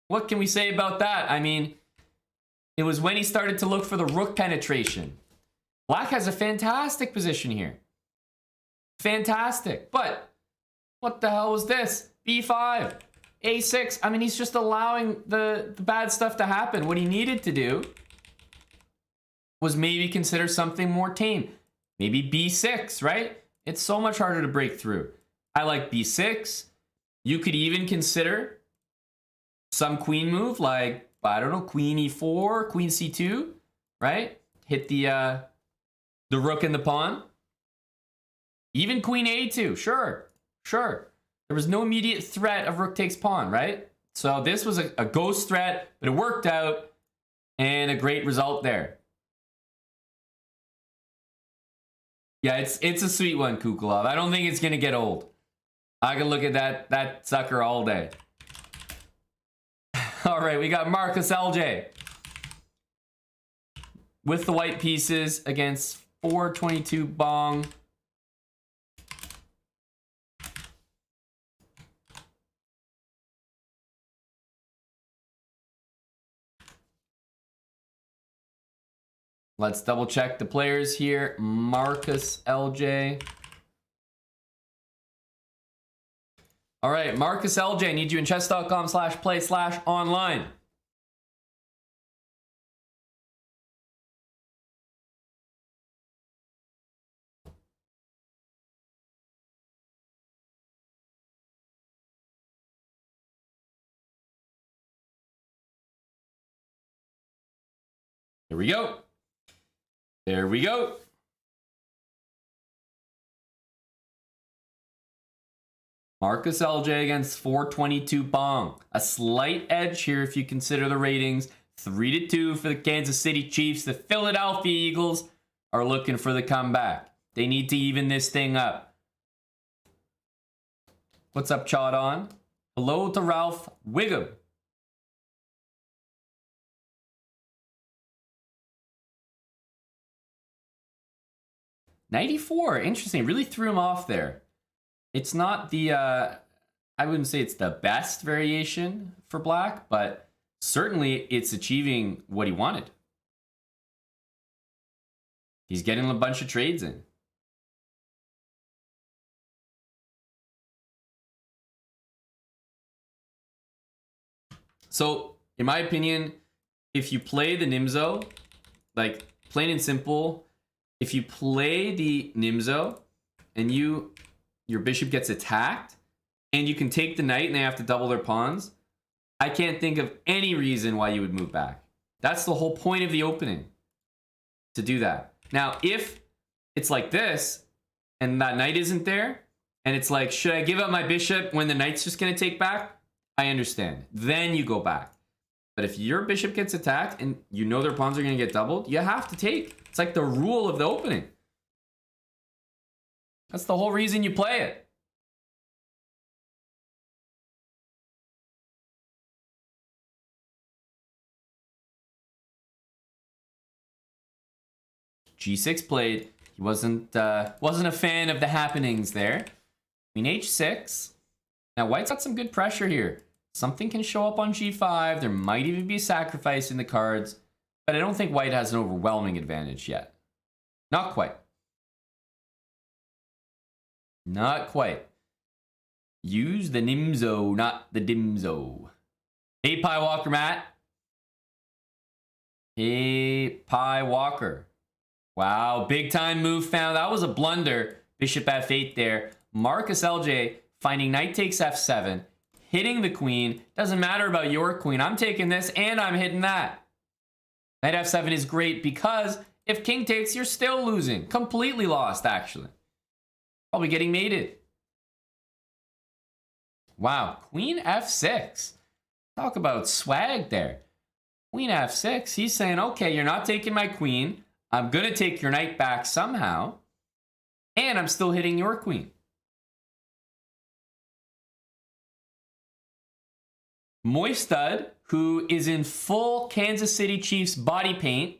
Speaker 1: What can we say about that? I mean, it was when he started to look for the rook penetration. Black has a fantastic position here. Fantastic. But what the hell was this? B5, A6. I mean, he's just allowing the bad stuff to happen. What he needed to do was maybe consider something more tame. Maybe B6, right? It's so much harder to break through. I like B6. You could even consider some queen move, like, I don't know, queen E4, queen C2, right? Hit the rook and the pawn. Even queen A2, sure. There was no immediate threat of rook takes pawn, right? So this was a ghost threat, but it worked out, and a great result there. Yeah, it's a sweet one, Kukulov. I don't think it's gonna get old. I can look at that sucker all day. All right, we got Marcus LJ with the white pieces against 422 Bong. Let's double check the players here. Marcus LJ. All right, Marcus LJ, need you in chess.com/play/online. Here we go. There we go. Marcus LJ against 422 Bong. A slight edge here if you consider the ratings. 3-2 for the Kansas City Chiefs. The Philadelphia Eagles are looking for the comeback. They need to even this thing up. What's up, Chad on? Hello to Ralph Wiggum. $94. Interesting. Really threw him off there. It's not the, I wouldn't say it's the best variation for black, but certainly it's achieving what he wanted. He's getting a bunch of trades in. So, in my opinion, if you play the Nimzo, like plain and simple, if you play the Nimzo and your bishop gets attacked and you can take the knight and they have to double their pawns, I can't think of any reason why you would move back. That's the whole point of the opening, to do that. Now, if it's like this and that knight isn't there and it's like, should I give up my bishop when the knight's just going to take back? I understand. Then you go back. But if your bishop gets attacked and you know their pawns are going to get doubled, you have to take. It's like the rule of the opening. That's the whole reason you play it. G6 played. He wasn't a fan of the happenings there. Queen H6. Now White's got some good pressure here. Something can show up on G5. There might even be a sacrifice in the cards, but I don't think White has an overwhelming advantage yet. Not quite. Not quite. Use the Nimzo, not the Dimzo. Hey, Pie Walker Matt. Hey, Pie Walker. Wow, big time move found. That was a blunder. Bishop F8 there. Marcus LJ finding knight takes F7. Hitting the queen. Doesn't matter about your queen. I'm taking this and I'm hitting that. Knight F7 is great because if king takes, you're still losing. Completely lost, actually. Probably getting mated. Wow, Queen F6. Talk about swag there. Queen F6, he's saying, okay, you're not taking my queen. I'm going to take your knight back somehow. And I'm still hitting your queen. Moistad, who is in full Kansas City Chiefs body paint,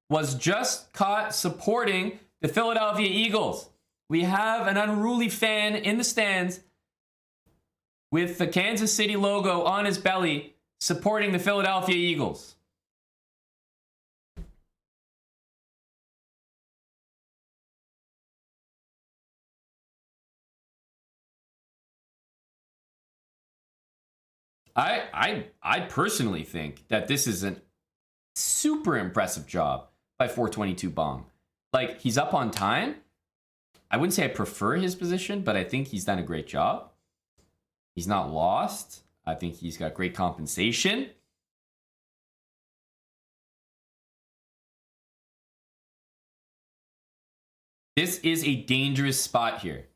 Speaker 1: was just caught supporting the Philadelphia Eagles. We have an unruly fan in the stands with the Kansas City logo on his belly supporting the Philadelphia Eagles. I personally think that this is a super impressive job by 422 Bong. Like, he's up on time. I wouldn't say I prefer his position, but I think he's done a great job. He's not lost. I think he's got great compensation. This is a dangerous spot here.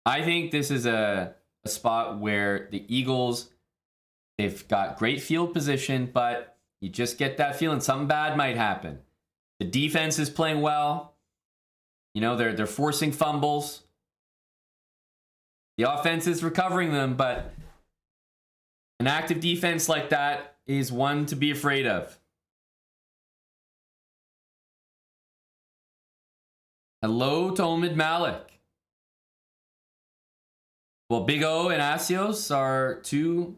Speaker 1: I think this is a spot where the Eagles, they've got great field position, but you just get that feeling something bad might happen. The defense is playing well. You know, they're forcing fumbles. The offense is recovering them, but an active defense like that is one to be afraid of. Hello to Omid Malik. Well, Big O and Asios are two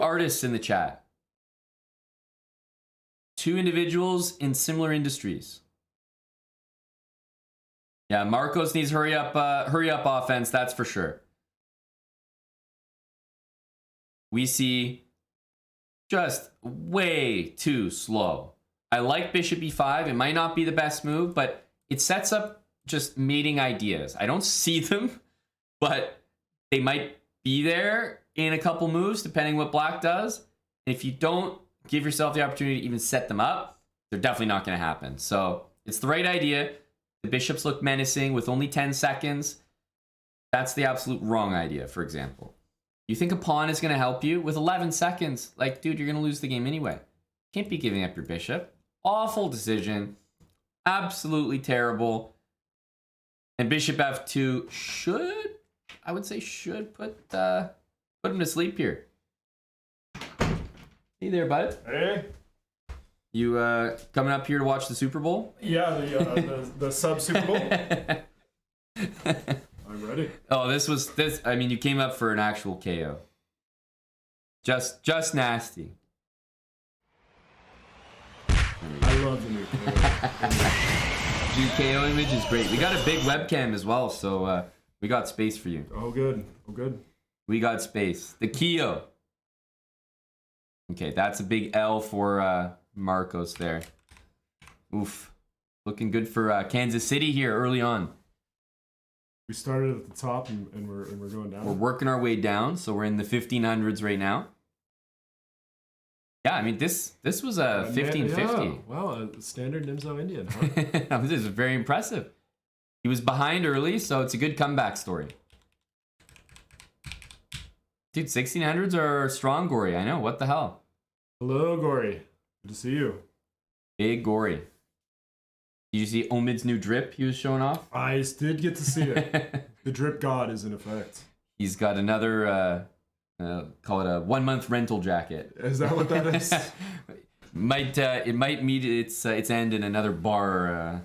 Speaker 1: artists in the chat. Two individuals in similar industries. Yeah, Marcos needs hurry up offense, that's for sure. We see just way too slow. I like Bishop E5. It might not be the best move, but it sets up just mating ideas. I don't see them, but they might be there in a couple moves, depending what black does. And if you don't give yourself the opportunity to even set them up, they're definitely not going to happen. So it's the right idea. The bishops look menacing with only 10 seconds. That's the absolute wrong idea, for example. You think a pawn is going to help you? With 11 seconds, like, dude, you're going to lose the game anyway. Can't be giving up your bishop. Awful decision. Absolutely terrible. And bishop f2 should, I would say should put him to sleep here. Hey there, bud.
Speaker 3: Hey.
Speaker 1: You coming up here to watch the Super Bowl?
Speaker 3: Yeah, the sub Super Bowl. I'm ready.
Speaker 1: Oh, this. I mean, you came up for an actual KO. Just nasty.
Speaker 3: I love the new KO.
Speaker 1: Dude, KO image is great. We got a big webcam as well, so we got space for you.
Speaker 3: Oh, good. Oh, good.
Speaker 1: We got space. The KO. Okay, that's a big L for Marcos there. Oof. Looking good for Kansas City here early on.
Speaker 3: We started at the top and we're going down.
Speaker 1: We're working our way down, so we're in the 1500s right now. Yeah, I mean this was a 1550.
Speaker 3: Yeah. Wow, a standard Nimzo Indian, huh?
Speaker 1: This is very impressive. He was behind early, so it's a good comeback story. Dude, 1600s are strong, Gory. I know. What the hell?
Speaker 3: Hello, Gory. Good to see you.
Speaker 1: Big Gory. Did you see Omid's new drip he was showing off?
Speaker 3: I did get to see it. The drip god is in effect.
Speaker 1: He's got another, call it a 1 month rental jacket.
Speaker 3: Is that what that is?
Speaker 1: It might meet its end in another bar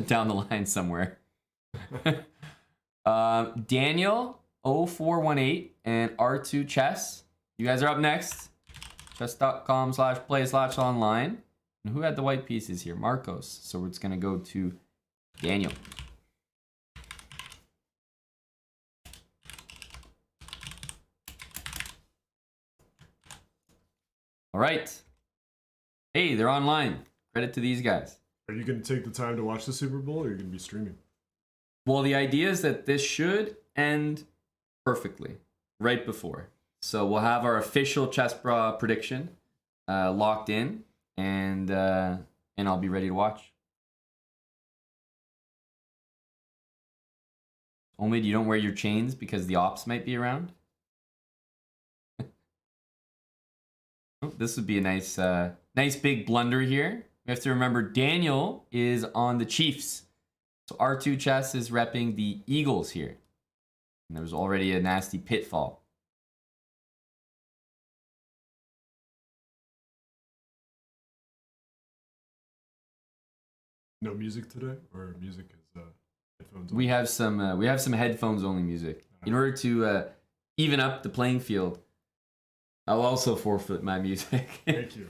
Speaker 1: down the line somewhere. Daniel 0418 and R2 Chess. You guys are up next. Chess.com/play/online. And who had the white pieces here? Marcos. So it's going to go to Daniel. All right. Hey, they're online. Credit to these guys.
Speaker 3: Are you going to take the time to watch the Super Bowl, or are you going to be streaming?
Speaker 1: Well, the idea is that this should end perfectly right before. So we'll have our official Chess Bra prediction locked in, and I'll be ready to watch. Only you don't wear your chains because the ops might be around. Oh, this would be a nice big blunder here. We have to remember Daniel is on the Chiefs. So R2 Chess is repping the Eagles here. And there was already a nasty pitfall.
Speaker 3: No music today, or music is headphones?
Speaker 1: We have some headphones only music. In order to even up the playing field, I'll also forfeit my music.
Speaker 3: Thank you.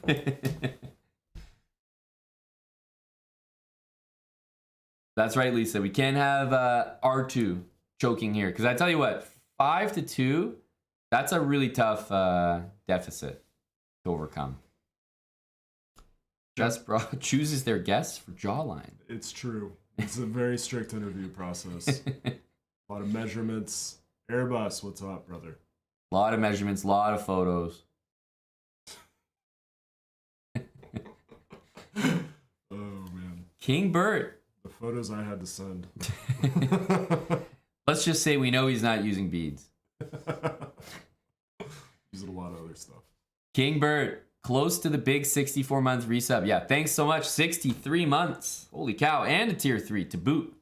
Speaker 1: That's right, Lisa. We can't have R2 choking here. Because I tell you what, 5-2, that's a really tough deficit to overcome. Chess Bra chooses their guests for jawline.
Speaker 3: It's true. It's a very strict interview process. A lot of measurements. Airbus, what's up, brother?
Speaker 1: A lot of measurements, a lot of photos.
Speaker 3: Oh, man.
Speaker 1: King Bert.
Speaker 3: The photos I had to send.
Speaker 1: Let's just say we know he's not using beads.
Speaker 3: Using a lot of other stuff.
Speaker 1: King Bert, close to the big 64-month resub. Yeah, thanks so much. 63 months. Holy cow. And a tier 3 to boot.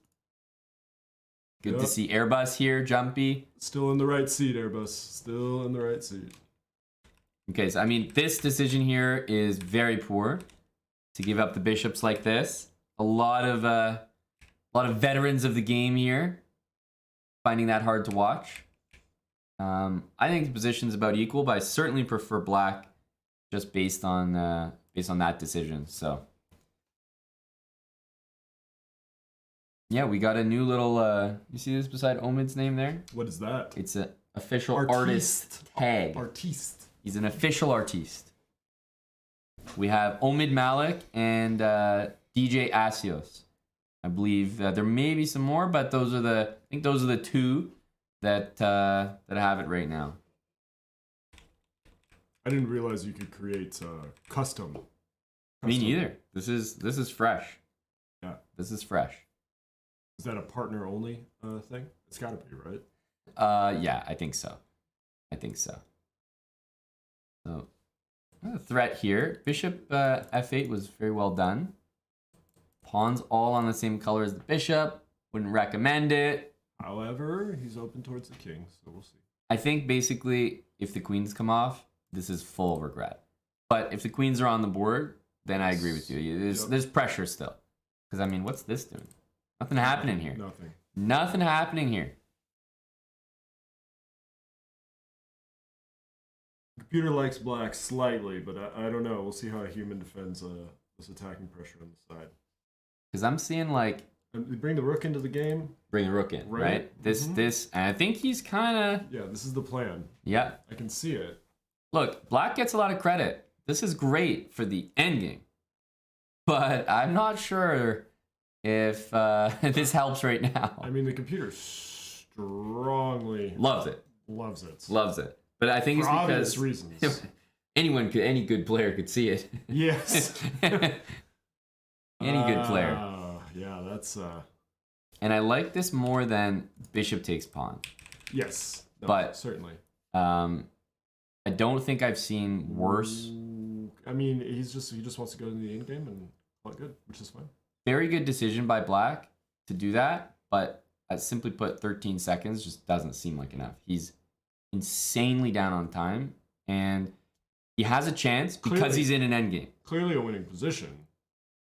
Speaker 1: Good to see Airbus here, Jumpy.
Speaker 3: Still in the right seat, Airbus. Still in the right seat.
Speaker 1: Okay, so I mean, this decision here is very poor to give up the bishops like this. A lot of veterans of the game here finding that hard to watch. I think the position's about equal, but I certainly prefer black just based on that decision. So yeah, we got a new little you see this beside Omid's name there?
Speaker 3: What is that?
Speaker 1: It's an official artist tag.
Speaker 3: Artiste.
Speaker 1: He's an official artiste. We have Omid Malik and DJ Asios. I believe there may be some more, but I think those are the two that have it right now.
Speaker 3: I didn't realize you could create custom.
Speaker 1: Me neither. This is fresh.
Speaker 3: Yeah.
Speaker 1: This is fresh.
Speaker 3: Is that a partner only thing? It's got to be, right?
Speaker 1: Yeah, I think so. So, a threat here. Bishop f8 was very well done. Pawns all on the same color as the bishop. Wouldn't recommend it.
Speaker 3: However, he's open towards the king, so we'll see.
Speaker 1: I think basically, if the queens come off, this is full regret. But if the queens are on the board, then I agree with you. There's pressure still. Because, I mean, what's this doing? Nothing happening here. Nothing happening here.
Speaker 3: The computer likes black slightly, but I don't know. We'll see how a human defends this attacking pressure on the side.
Speaker 1: Because I'm seeing, like...
Speaker 3: And bring the rook into the game.
Speaker 1: Bring the rook in, right? This, and I think he's kind of...
Speaker 3: Yeah, this is the plan.
Speaker 1: Yeah.
Speaker 3: I can see it.
Speaker 1: Look, black gets a lot of credit. This is great for the endgame. But I'm not sure if this helps right now.
Speaker 3: I mean, the computer strongly...
Speaker 1: Loves it.
Speaker 3: Loves it.
Speaker 1: Loves it. But I think
Speaker 3: for
Speaker 1: it's
Speaker 3: obvious
Speaker 1: because...
Speaker 3: reasons.
Speaker 1: Any good player could see it.
Speaker 3: Yes.
Speaker 1: Any good player.
Speaker 3: Yeah, that's...
Speaker 1: And I like this more than bishop takes pawn.
Speaker 3: Yes. No,
Speaker 1: but
Speaker 3: certainly.
Speaker 1: I don't think I've seen worse.
Speaker 3: I mean, he just wants to go into the end game and call it good, which is fine.
Speaker 1: Very good decision by black to do that, but simply put, 13 seconds just doesn't seem like enough. He's insanely down on time, and he has a chance because he's in an endgame.
Speaker 3: Clearly a winning position.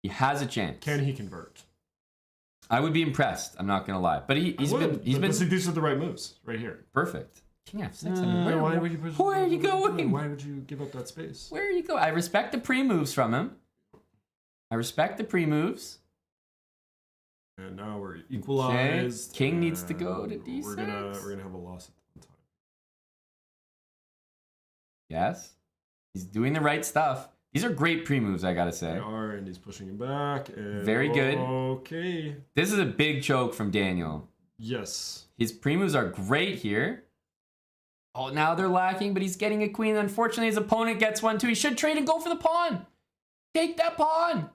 Speaker 1: He has a chance.
Speaker 3: Can he convert?
Speaker 1: I would be impressed. I'm not gonna lie, but he's been.
Speaker 3: These are the right moves right here.
Speaker 1: Perfect. King f6.
Speaker 3: Why
Speaker 1: are you going?
Speaker 3: Why would you give up that space?
Speaker 1: Where are you going? I respect the pre-moves from him. I respect the pre-moves.
Speaker 3: And now we're equalized.
Speaker 1: Okay. King needs to go to d6.
Speaker 3: We're gonna have a loss at one time.
Speaker 1: Yes, he's doing the right stuff. These are great pre-moves, I gotta say.
Speaker 3: They are, and he's pushing him back. And
Speaker 1: very good.
Speaker 3: Okay.
Speaker 1: This is a big choke from Daniel.
Speaker 3: Yes.
Speaker 1: His pre-moves are great here. Oh, now they're lacking, but he's getting a queen. Unfortunately, his opponent gets one too. He should trade and go for the pawn. Take that pawn.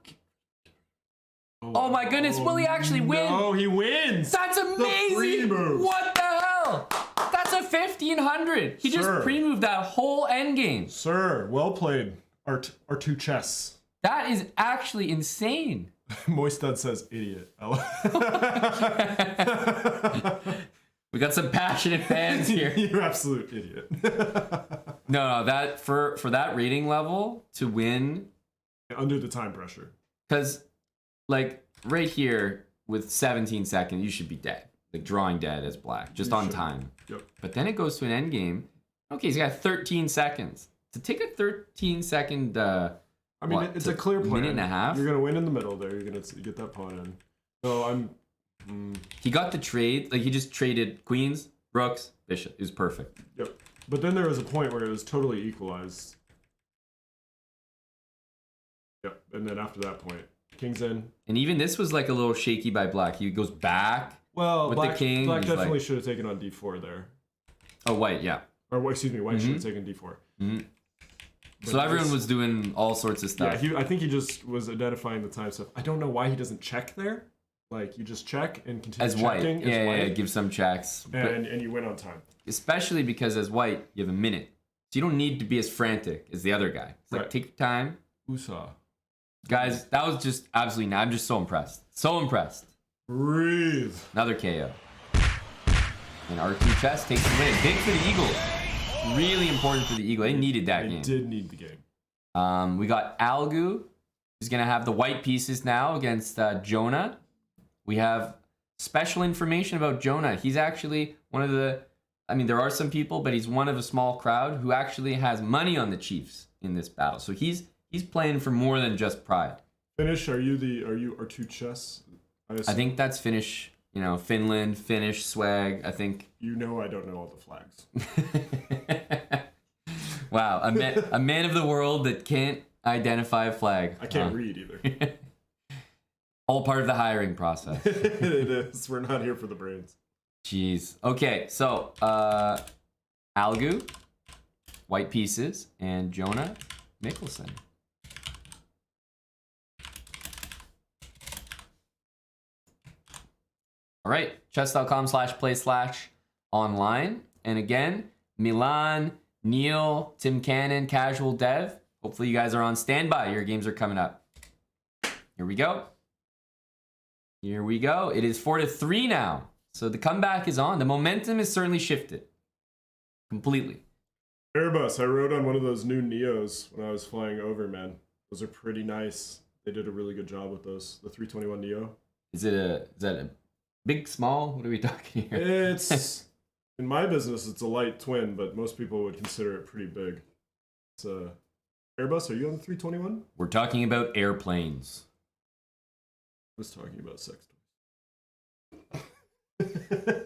Speaker 1: Oh my goodness, will he actually win?
Speaker 3: No, he wins.
Speaker 1: That's amazing. What the hell? That's a 1500. He just pre-moved that whole endgame.
Speaker 3: Sir, well played. Our two chess.
Speaker 1: That is actually insane.
Speaker 3: Moistad says idiot.
Speaker 1: We got some passionate fans here.
Speaker 3: You absolute idiot.
Speaker 1: No, that for that rating level to win
Speaker 3: under the time pressure.
Speaker 1: Because like right here with 17 seconds, you should be dead. Like drawing dead as black, just on time.
Speaker 3: Yep.
Speaker 1: But then it goes to an end game. Okay, he's got 13 seconds. To take a 13-second
Speaker 3: I mean, it's a clear plan.
Speaker 1: Minute and a half.
Speaker 3: You're gonna win in the middle there. You're gonna get that pawn in. So
Speaker 1: He got the trade. Like he just traded queens, rooks, bishop. It was perfect.
Speaker 3: Yep. But then there was a point where it was totally equalized. Yep. And then after that point, king's in.
Speaker 1: And even this was like a little shaky by black. He goes back.
Speaker 3: Well,
Speaker 1: with
Speaker 3: black,
Speaker 1: the king.
Speaker 3: Black definitely should have taken on d4 there.
Speaker 1: Oh, white, yeah.
Speaker 3: Or excuse me, white should have taken d4.
Speaker 1: So everyone was doing all sorts of stuff.
Speaker 3: Yeah, I think he just was identifying the time stuff. I don't know why he doesn't check there. Like, you just check and continue
Speaker 1: as white.
Speaker 3: checking.
Speaker 1: Yeah, give some checks.
Speaker 3: And you win on time.
Speaker 1: Especially because as white, you have a minute. So you don't need to be as frantic as the other guy. It's like, take your time.
Speaker 3: Usa.
Speaker 1: Guys, that was just absolutely... I'm just so impressed. So impressed.
Speaker 3: Breathe.
Speaker 1: Another KO. And R2 chess takes the win. Big for the Eagles. Really important for the Eagle. They needed that game.
Speaker 3: They did need the game.
Speaker 1: We got Algu, who's going to have the white pieces now against Jonah. We have special information about Jonah. He's actually one of the... I mean, there are some people, but he's one of a small crowd who actually has money on the Chiefs in this battle. So he's playing for more than just pride.
Speaker 3: Finnish, are you R2 chess?
Speaker 1: I think that's Finnish. You know, Finland, Finnish, swag, I think.
Speaker 3: You know I don't know all the flags.
Speaker 1: Wow, a man of the world that can't identify a flag.
Speaker 3: I can't read either.
Speaker 1: All part of the hiring process.
Speaker 3: It is. We're not here for the brains.
Speaker 1: Jeez. Okay, so Algu white pieces, and Jonah Mikkelsen. All right, chess.com/play/online. And again, Milan, Neil, Tim Cannon, Casual Dev. Hopefully you guys are on standby. Your games are coming up. Here we go. Here we go. It is 4-3 now. So the comeback is on. The momentum is certainly shifted. Completely.
Speaker 3: Airbus, I rode on one of those new Neos when I was flying over, man. Those are pretty nice. They did a really good job with those. The 321 Neo.
Speaker 1: Is that a big, small? What are we talking here?
Speaker 3: It's, in my business, it's a light twin, but most people would consider it pretty big. It's a Airbus. Are you on the 321?
Speaker 1: We're talking about airplanes.
Speaker 3: I was talking about sex toys.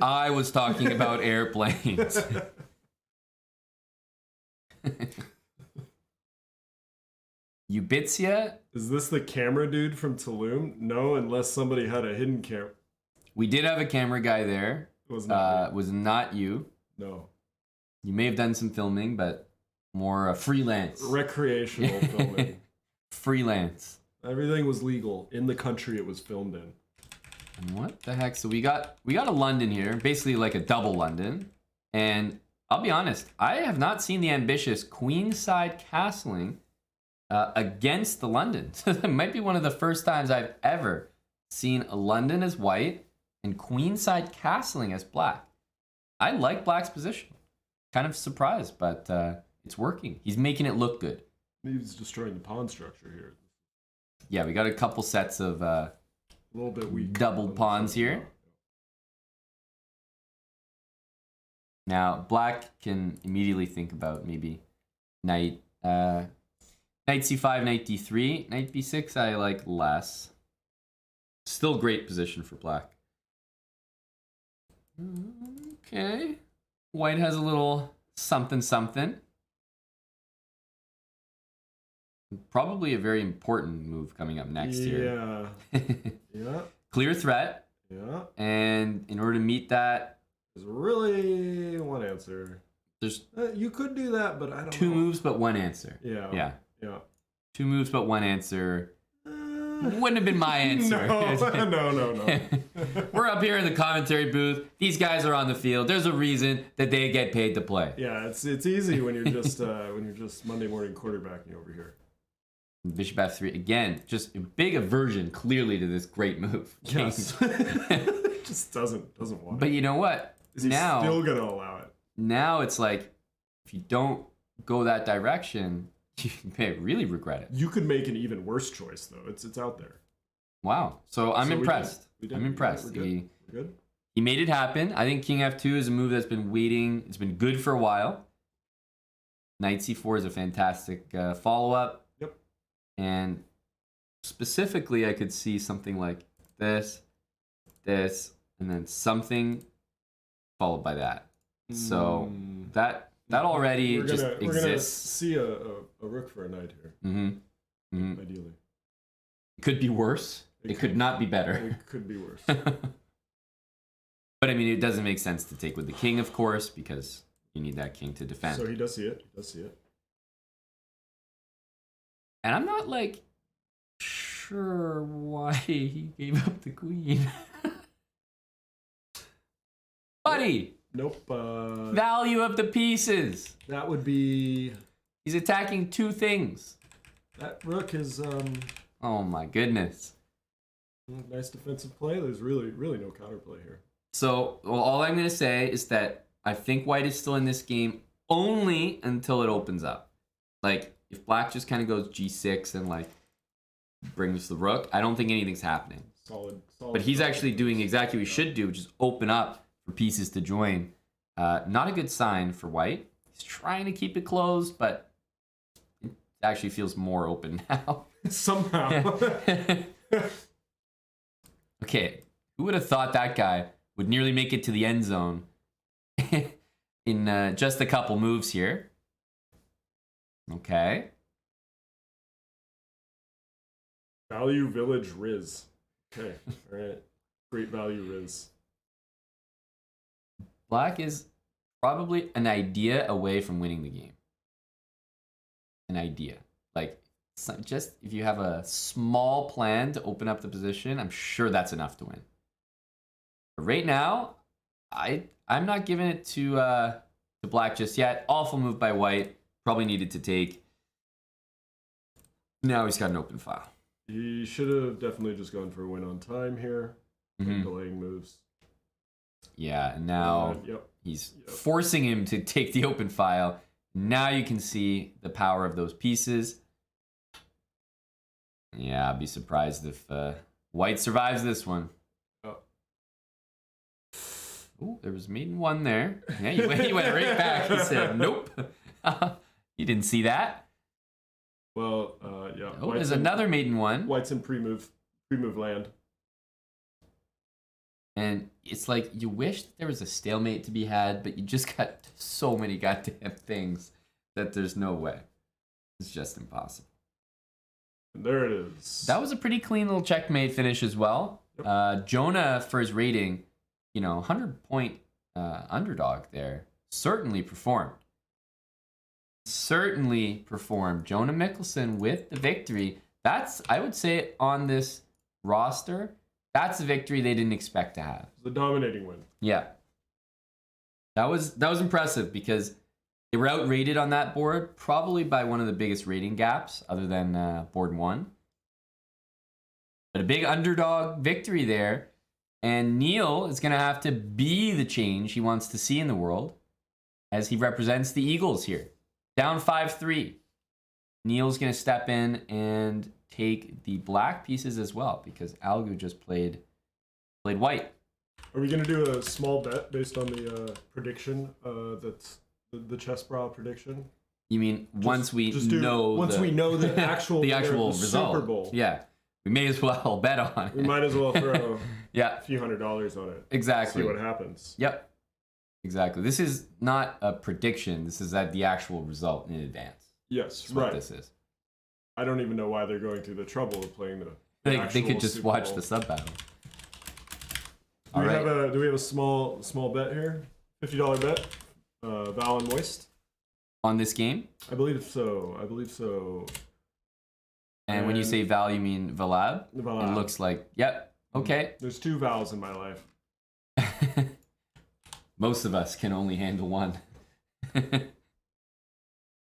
Speaker 1: I was talking about airplanes. Ubitsia?
Speaker 3: Is this the camera dude from Tulum? No, unless somebody had a hidden camera.
Speaker 1: We did have a camera guy there.
Speaker 3: It was not me.
Speaker 1: Was not you.
Speaker 3: No.
Speaker 1: You may have done some filming, but more freelance.
Speaker 3: Recreational filming.
Speaker 1: Freelance.
Speaker 3: Everything was legal in the country it was filmed in.
Speaker 1: And what the heck? So we got a London here, basically like a double London. And I'll be honest, I have not seen the ambitious queenside castling against the London. So that might be one of the first times I've ever seen a London as white and queenside castling as black. I like black's position. Kind of surprised, but it's working. He's making it look good.
Speaker 3: He's destroying the pawn structure here.
Speaker 1: Yeah, we got a couple sets of
Speaker 3: a little bit weak.
Speaker 1: Doubled pawns here. Now, black can immediately think about maybe knight c5, knight d3, knight b6 I like less. Still great position for black. Okay. White has a little something something. Probably a very important move coming up next here.
Speaker 3: Yeah. Yeah.
Speaker 1: Clear threat.
Speaker 3: Yeah.
Speaker 1: And in order to meet that,
Speaker 3: there's really one answer.
Speaker 1: There's
Speaker 3: you could do that, but I don't know.
Speaker 1: Two moves, but one answer.
Speaker 3: Yeah.
Speaker 1: Yeah.
Speaker 3: Yeah.
Speaker 1: Two moves, but one answer. Wouldn't have been my answer.
Speaker 3: No.
Speaker 1: We're up here in the commentary booth. These guys are on the field. There's a reason that they get paid to play.
Speaker 3: Yeah, it's easy when you're just Monday morning quarterbacking over here.
Speaker 1: Bishop f3 again. Just a big aversion, clearly, to this great move.
Speaker 3: Yes. Just doesn't want it.
Speaker 1: But you know what?
Speaker 3: Is he
Speaker 1: now
Speaker 3: still gonna allow it?
Speaker 1: Now it's like, if you don't go that direction, you may really regret it.
Speaker 3: You could make an even worse choice, though. It's out there.
Speaker 1: Wow. So I'm impressed.
Speaker 3: We did.
Speaker 1: I'm impressed.
Speaker 3: We're good.
Speaker 1: He made it happen. I think king f2 is a move that's been waiting. It's been good for a while. Knight c4 is a fantastic follow-up.
Speaker 3: Yep.
Speaker 1: And specifically, I could see something like this, and then something followed by that. So that already just exists. We're gonna
Speaker 3: see a rook for a knight here. Ideally.
Speaker 1: It could be worse. It could not be better.
Speaker 3: It could be worse.
Speaker 1: But I mean, it doesn't make sense to take with the king, of course, because you need that king to defend.
Speaker 3: So he does see it.
Speaker 1: And I'm not like sure why he gave up the queen. Buddy.
Speaker 3: Nope.
Speaker 1: Value of the pieces.
Speaker 3: That would be.
Speaker 1: He's attacking two things.
Speaker 3: That rook is.
Speaker 1: Oh my goodness.
Speaker 3: Nice defensive play. There's really no counterplay here.
Speaker 1: So, well, all I'm going to say is that I think white is still in this game only until it opens up. Like, if black just kind of goes g6 and, like, brings the rook, I don't think anything's happening.
Speaker 3: Solid.
Speaker 1: But he's actually doing exactly what he should do, which is open up for pieces to join. Not a good sign for white. He's trying to keep it closed, but it actually feels more open now.
Speaker 3: Somehow.
Speaker 1: Okay, who would have thought that guy would nearly make it to the end zone in just a couple moves here? Okay.
Speaker 3: Value Village Riz. Okay, all right. Great value Riz.
Speaker 1: Black is probably an idea away from winning the game. an idea. Like, just if you have a small plan to open up the position, I'm sure that's enough to win. But right now, I'm not giving it to black just yet. Awful move by white. Probably needed to take. Now he's got an open file.
Speaker 3: He should have definitely just gone for a win on time here. Delaying moves.
Speaker 1: Yeah, and now he's forcing him to take the open file. Now you can see the power of those pieces. Yeah, I'd be surprised if white survives this one. Oh, there was maiden one there. Yeah, he went right back. He said, nope. You didn't see that.
Speaker 3: Well, yeah.
Speaker 1: Oh, there's another maiden one.
Speaker 3: White's in pre-move land.
Speaker 1: And it's like you wish that there was a stalemate to be had, but you just got so many goddamn things that there's no way. It's just impossible.
Speaker 3: And there it is.
Speaker 1: That was a pretty clean little checkmate finish as well. Yep. Jonah, for his rating, 100-point underdog there, certainly performed. Jonah Mikkelsen with the victory. That's, I would say, on this roster, that's a victory they didn't expect to have.
Speaker 3: The dominating win.
Speaker 1: Yeah. That was impressive because they were outrated on that board, probably by one of the biggest rating gaps other than board one. But a big underdog victory there. And Neil is going to have to be the change he wants to see in the world as he represents the Eagles here. Down 5-3. Neil's going to step in and take the black pieces as well because Algu just played white.
Speaker 3: Are we going to do a small bet based on the prediction that's the chess bra prediction?
Speaker 1: You mean once we know
Speaker 3: the actual
Speaker 1: the actual result?
Speaker 3: Super Bowl.
Speaker 1: Yeah. We may as well bet on it.
Speaker 3: We might as well throw
Speaker 1: a
Speaker 3: few $100 on it.
Speaker 1: Exactly.
Speaker 3: See what happens.
Speaker 1: Yep. Exactly. This is not a prediction. This is the actual result in advance.
Speaker 3: Yes,
Speaker 1: That's what this is.
Speaker 3: I don't even know why they're going through the trouble of playing the
Speaker 1: they could just
Speaker 3: Super
Speaker 1: watch
Speaker 3: Bowl.
Speaker 1: the sub battle.
Speaker 3: Do we have a small bet here? $50 bet. Val and Moist.
Speaker 1: On this game?
Speaker 3: I believe so.
Speaker 1: And when you say Val, you mean Valab?
Speaker 3: Valab.
Speaker 1: It looks like, yep, okay.
Speaker 3: There's 2 Vals in my life.
Speaker 1: Most of us can only handle one.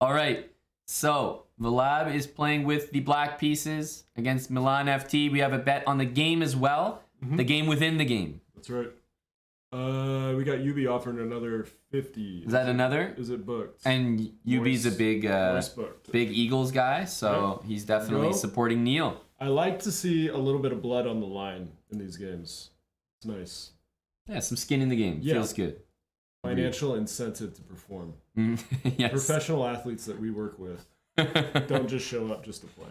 Speaker 1: All right, so Valab is playing with the black pieces against Milan FT. We have a bet on the game as well, the game within the game.
Speaker 3: That's right. We got UB offering another 50.
Speaker 1: Is that another?
Speaker 3: Is it booked?
Speaker 1: And UB's a big Eagles guy, so he's definitely supporting Neil.
Speaker 3: I like to see a little bit of blood on the line in these games. It's nice.
Speaker 1: Yeah, some skin in the game.
Speaker 3: Yeah.
Speaker 1: Feels good.
Speaker 3: Financial incentive to perform.
Speaker 1: Yes.
Speaker 3: Professional athletes that we work with don't just show up just to play.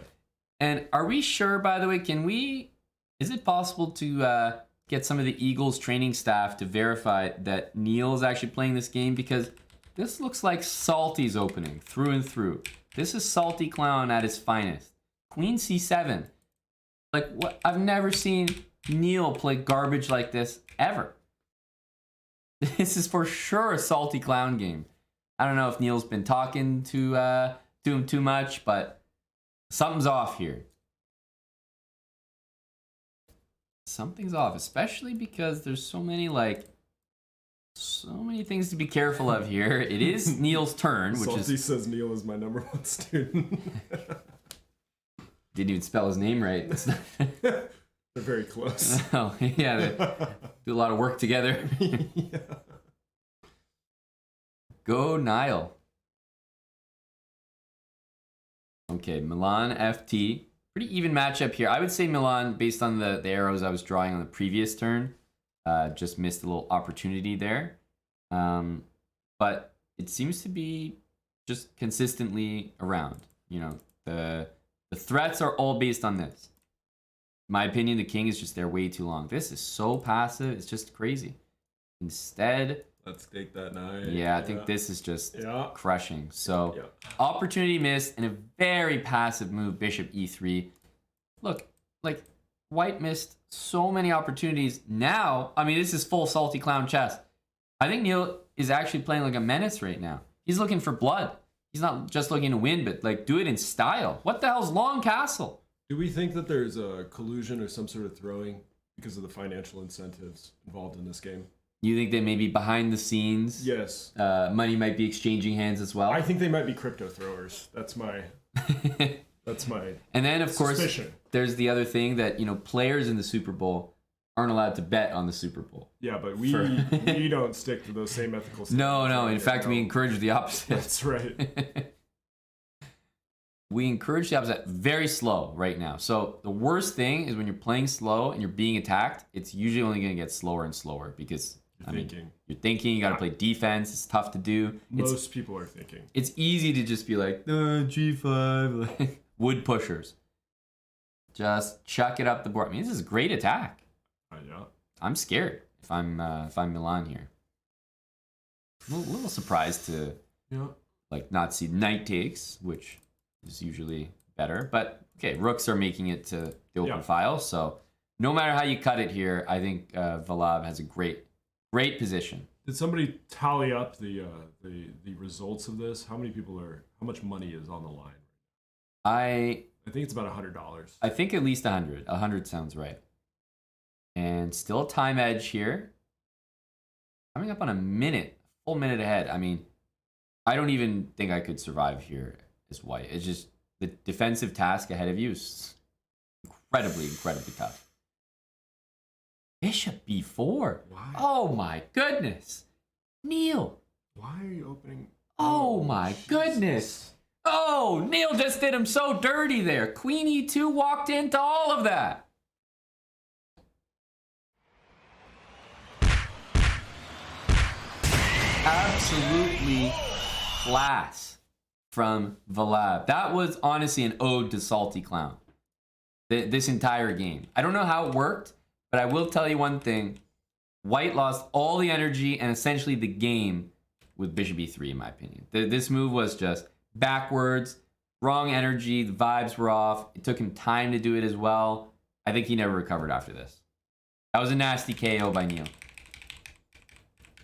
Speaker 1: And are we sure, by the way, is it possible to get some of the Eagles training staff to verify that Neil is actually playing this game? Because this looks like Salty's opening through and through. This is Salty Clown at his finest. Queen C7. Like, what? I've never seen Neil play garbage like this ever. This is for sure a Salty Clown game. I don't know if Neil's been talking to him too much, but something's off here. Something's off, especially because there's so many things to be careful of here. It is Neil's turn, which
Speaker 3: Salty says Neil is my #1 student.
Speaker 1: Didn't even spell his name right.
Speaker 3: They're very close.
Speaker 1: Oh, yeah, they do a lot of work together.
Speaker 3: Yeah.
Speaker 1: Go Nile. Okay, Milan FT. Pretty even matchup here. I would say Milan, based on the arrows I was drawing on the previous turn, just missed a little opportunity there. But it seems to be just consistently around. The threats are all based on this. In my opinion, the king is just there way too long. This is so passive. It's just crazy. Instead,
Speaker 3: let's take that knight.
Speaker 1: Yeah, I think this is just crushing. So, opportunity missed and a very passive move, bishop e3. Look, like, white missed so many opportunities. Now, I mean, this is full Salty Clown chess. I think Neil is actually playing like a menace right now. He's looking for blood. He's not just looking to win, but like do it in style. What the hell's long castle?
Speaker 3: Do we think that there's a collusion or some sort of throwing because of the financial incentives involved in this game?
Speaker 1: You think that maybe behind the scenes,
Speaker 3: Yes.
Speaker 1: money might be exchanging hands as well?
Speaker 3: I think they might be crypto throwers. That's my
Speaker 1: And then, of
Speaker 3: suspicion.
Speaker 1: course, there's the other thing that, you know, players in the Super Bowl aren't allowed to bet on the Super Bowl.
Speaker 3: Yeah, but we don't stick to those same ethical standards.
Speaker 1: No. In
Speaker 3: Right?
Speaker 1: fact, we encourage the opposite.
Speaker 3: That's right.
Speaker 1: We encourage the opposite. Very slow right now. So the worst thing is when you're playing slow and you're being attacked, it's usually only going to get slower and slower because you're thinking, you got to play defense. It's tough to do.
Speaker 3: Most people are thinking.
Speaker 1: It's easy to just be like, G5, like wood pushers. Just chuck it up the board. I mean, this is a great attack.
Speaker 3: Yeah.
Speaker 1: I'm scared if I'm Milan here. A little surprised to like not see knight takes, which is usually better. But okay, rooks are making it to the open file. So no matter how you cut it here, I think Vlad has a great position.
Speaker 3: Did somebody tally up the results of this? How much money is on the line? I think it's about $100.
Speaker 1: I think at least 100. 100 sounds right. And still a time edge here. Coming up on a full minute ahead. I mean, I don't even think I could survive here as white. It's just the defensive task ahead of you is incredibly tough. Bishop b4.
Speaker 3: Why?
Speaker 1: Oh my goodness. Neil.
Speaker 3: Why are you opening?
Speaker 1: Oh my goodness. Oh, Neil just did him so dirty there. Queen e2 walked into all of that. Absolutely class from Vlad. That was honestly an ode to Salty Clown. This entire game. I don't know how it worked, but I will tell you one thing. White lost all the energy and essentially the game with Bishop e3, in my opinion. This move was just backwards, wrong energy, the vibes were off. It took him time to do it as well. I think he never recovered after this. That was a nasty KO by Neil.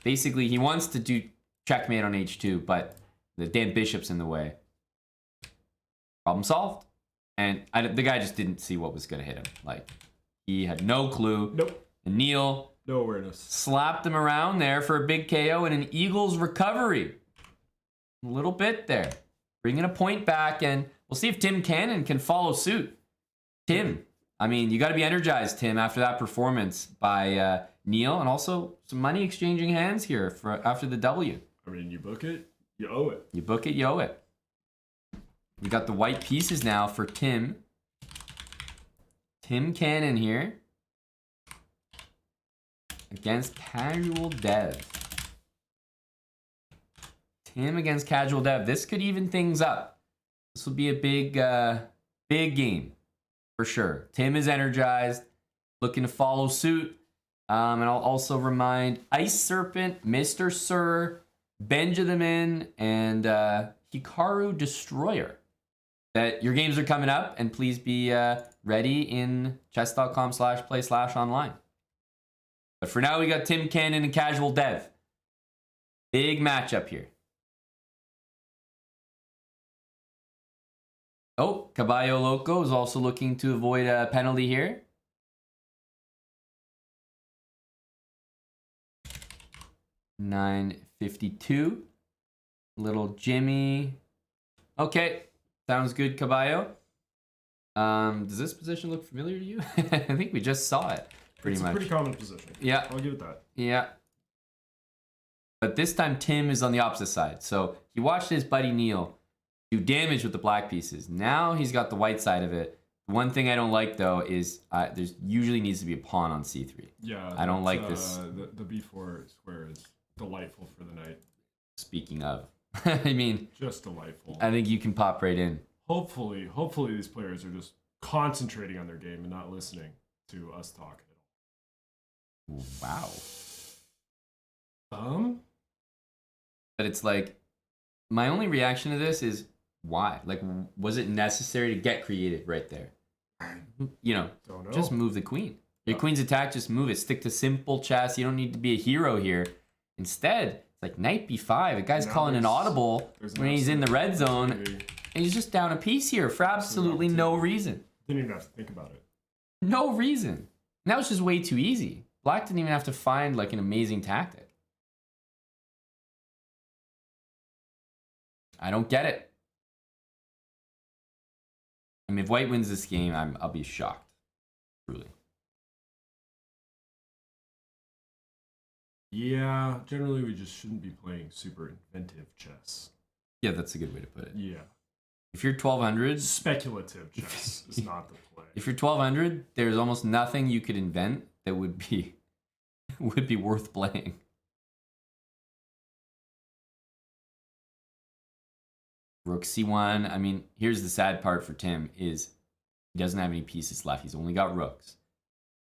Speaker 1: Basically, he wants to do checkmate on h2, but the damn bishop's in the way. Problem solved. And the guy just didn't see what was going to hit him. Like, he had no clue.
Speaker 3: Nope.
Speaker 1: And Neil
Speaker 3: No awareness.
Speaker 1: slapped him around there for a big KO and an Eagles recovery. A little bit there. Bringing a point back, and we'll see if Tim Cannon can follow suit. Tim, I mean, you got to be energized, Tim, after that performance by Neil, and also some money exchanging hands here for after the W.
Speaker 3: I mean, you book it, you owe it.
Speaker 1: You book it, you owe it. We got the white pieces now for Tim. Tim Cannon here against Casual Dev. Tim against Casual Dev. This could even things up. This will be a big game for sure. Tim is energized, looking to follow suit. And I'll also remind Ice Serpent, Mr. Sir, Benjamin, and Hikaru Destroyer that your games are coming up, and please be ready in chess.com/play/online. But for now, we got Tim Cannon and Casual Dev. Big matchup here. Oh, Caballo Loco is also looking to avoid a penalty here. $9.52. Little Jimmy. Okay, sounds good, Caballo. Does this position look familiar to you? I think we just saw it, pretty much.
Speaker 3: It's a pretty common position.
Speaker 1: Yeah.
Speaker 3: I'll give it that.
Speaker 1: Yeah. But this time, Tim is on the opposite side. So he watched his buddy Neil do damage with the black pieces. Now he's got the white side of it. One thing I don't like, though, is there's usually needs to be a pawn on c3.
Speaker 3: Yeah.
Speaker 1: I don't like this.
Speaker 3: The b4 square is delightful for the knight.
Speaker 1: Speaking of. I mean,
Speaker 3: just delightful.
Speaker 1: I think you can pop right in.
Speaker 3: Hopefully these players are just concentrating on their game and not listening to us talk at all.
Speaker 1: Wow. But it's like, my only reaction to this is, why? Like, was it necessary to get creative right there? You know,
Speaker 3: Don't know.
Speaker 1: just move the queen. Your queen's attack, just move it. Stick to simple chess. You don't need to be a hero here. Instead, like knight b5. The guy's
Speaker 3: Now
Speaker 1: calling an audible
Speaker 3: there's
Speaker 1: when he's in the red zone,
Speaker 3: opportunity.
Speaker 1: and he's just down a piece here for absolutely no reason.
Speaker 3: Didn't even have to think about it.
Speaker 1: No reason. And that was just way too easy. Black didn't even have to find like an amazing tactic. I don't get it. I mean, if white wins this game, I'll be shocked. Truly.
Speaker 3: Yeah, generally we just shouldn't be playing super inventive chess.
Speaker 1: Yeah, that's a good way to put it.
Speaker 3: Yeah.
Speaker 1: If you're 1200,
Speaker 3: Speculative chess is not the play.
Speaker 1: if you're 1200, there's almost nothing you could invent that would be worth playing. Rook c1. I mean, here's the sad part for Tim is he doesn't have any pieces left. He's only got rooks.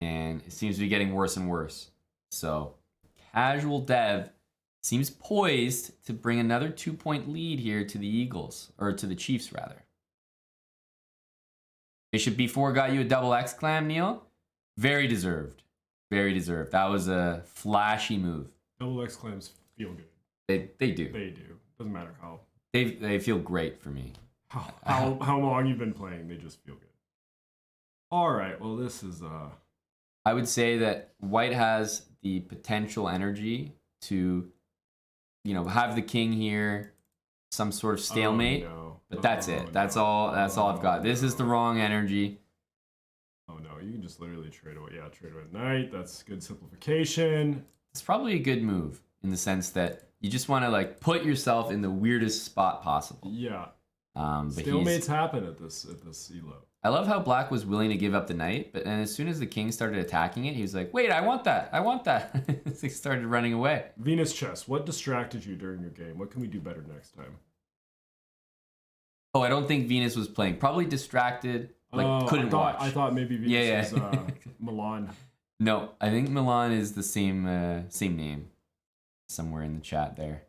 Speaker 1: And it seems to be getting worse and worse. So casual dev seems poised to bring another 2-point lead here to the Eagles, or to the Chiefs rather. Bishop b4 got you a double X clam, Neil. Very deserved. Very deserved. That was a flashy move.
Speaker 3: Double X clams feel good.
Speaker 1: They do.
Speaker 3: They do. Doesn't matter how
Speaker 1: They feel great for me.
Speaker 3: how long you've been playing, they just feel good. All right, well this is
Speaker 1: I would say that white has the potential energy to, you know, have the king here, some sort of stalemate.
Speaker 3: Oh, no.
Speaker 1: But that's
Speaker 3: Oh,
Speaker 1: it. That's
Speaker 3: no.
Speaker 1: all. That's all I've got. This is the wrong energy.
Speaker 3: Oh no, you can just literally trade away. Yeah, trade away knight. That's good simplification.
Speaker 1: It's probably a good move in the sense that you just want to like put yourself in the weirdest spot possible.
Speaker 3: Yeah.
Speaker 1: But
Speaker 3: Stalemates happen at this elo.
Speaker 1: I love how Black was willing to give up the knight, but then as soon as the king started attacking it, he was like, "Wait, I want that! I want that!" He started running away.
Speaker 3: Venus chess. What distracted you during your game? What can we do better next time?
Speaker 1: Oh, I don't think Venus was playing. Probably distracted, like couldn't watch.
Speaker 3: I thought maybe Venus was Milan.
Speaker 1: No, I think Milan is the same name. Somewhere in the chat there.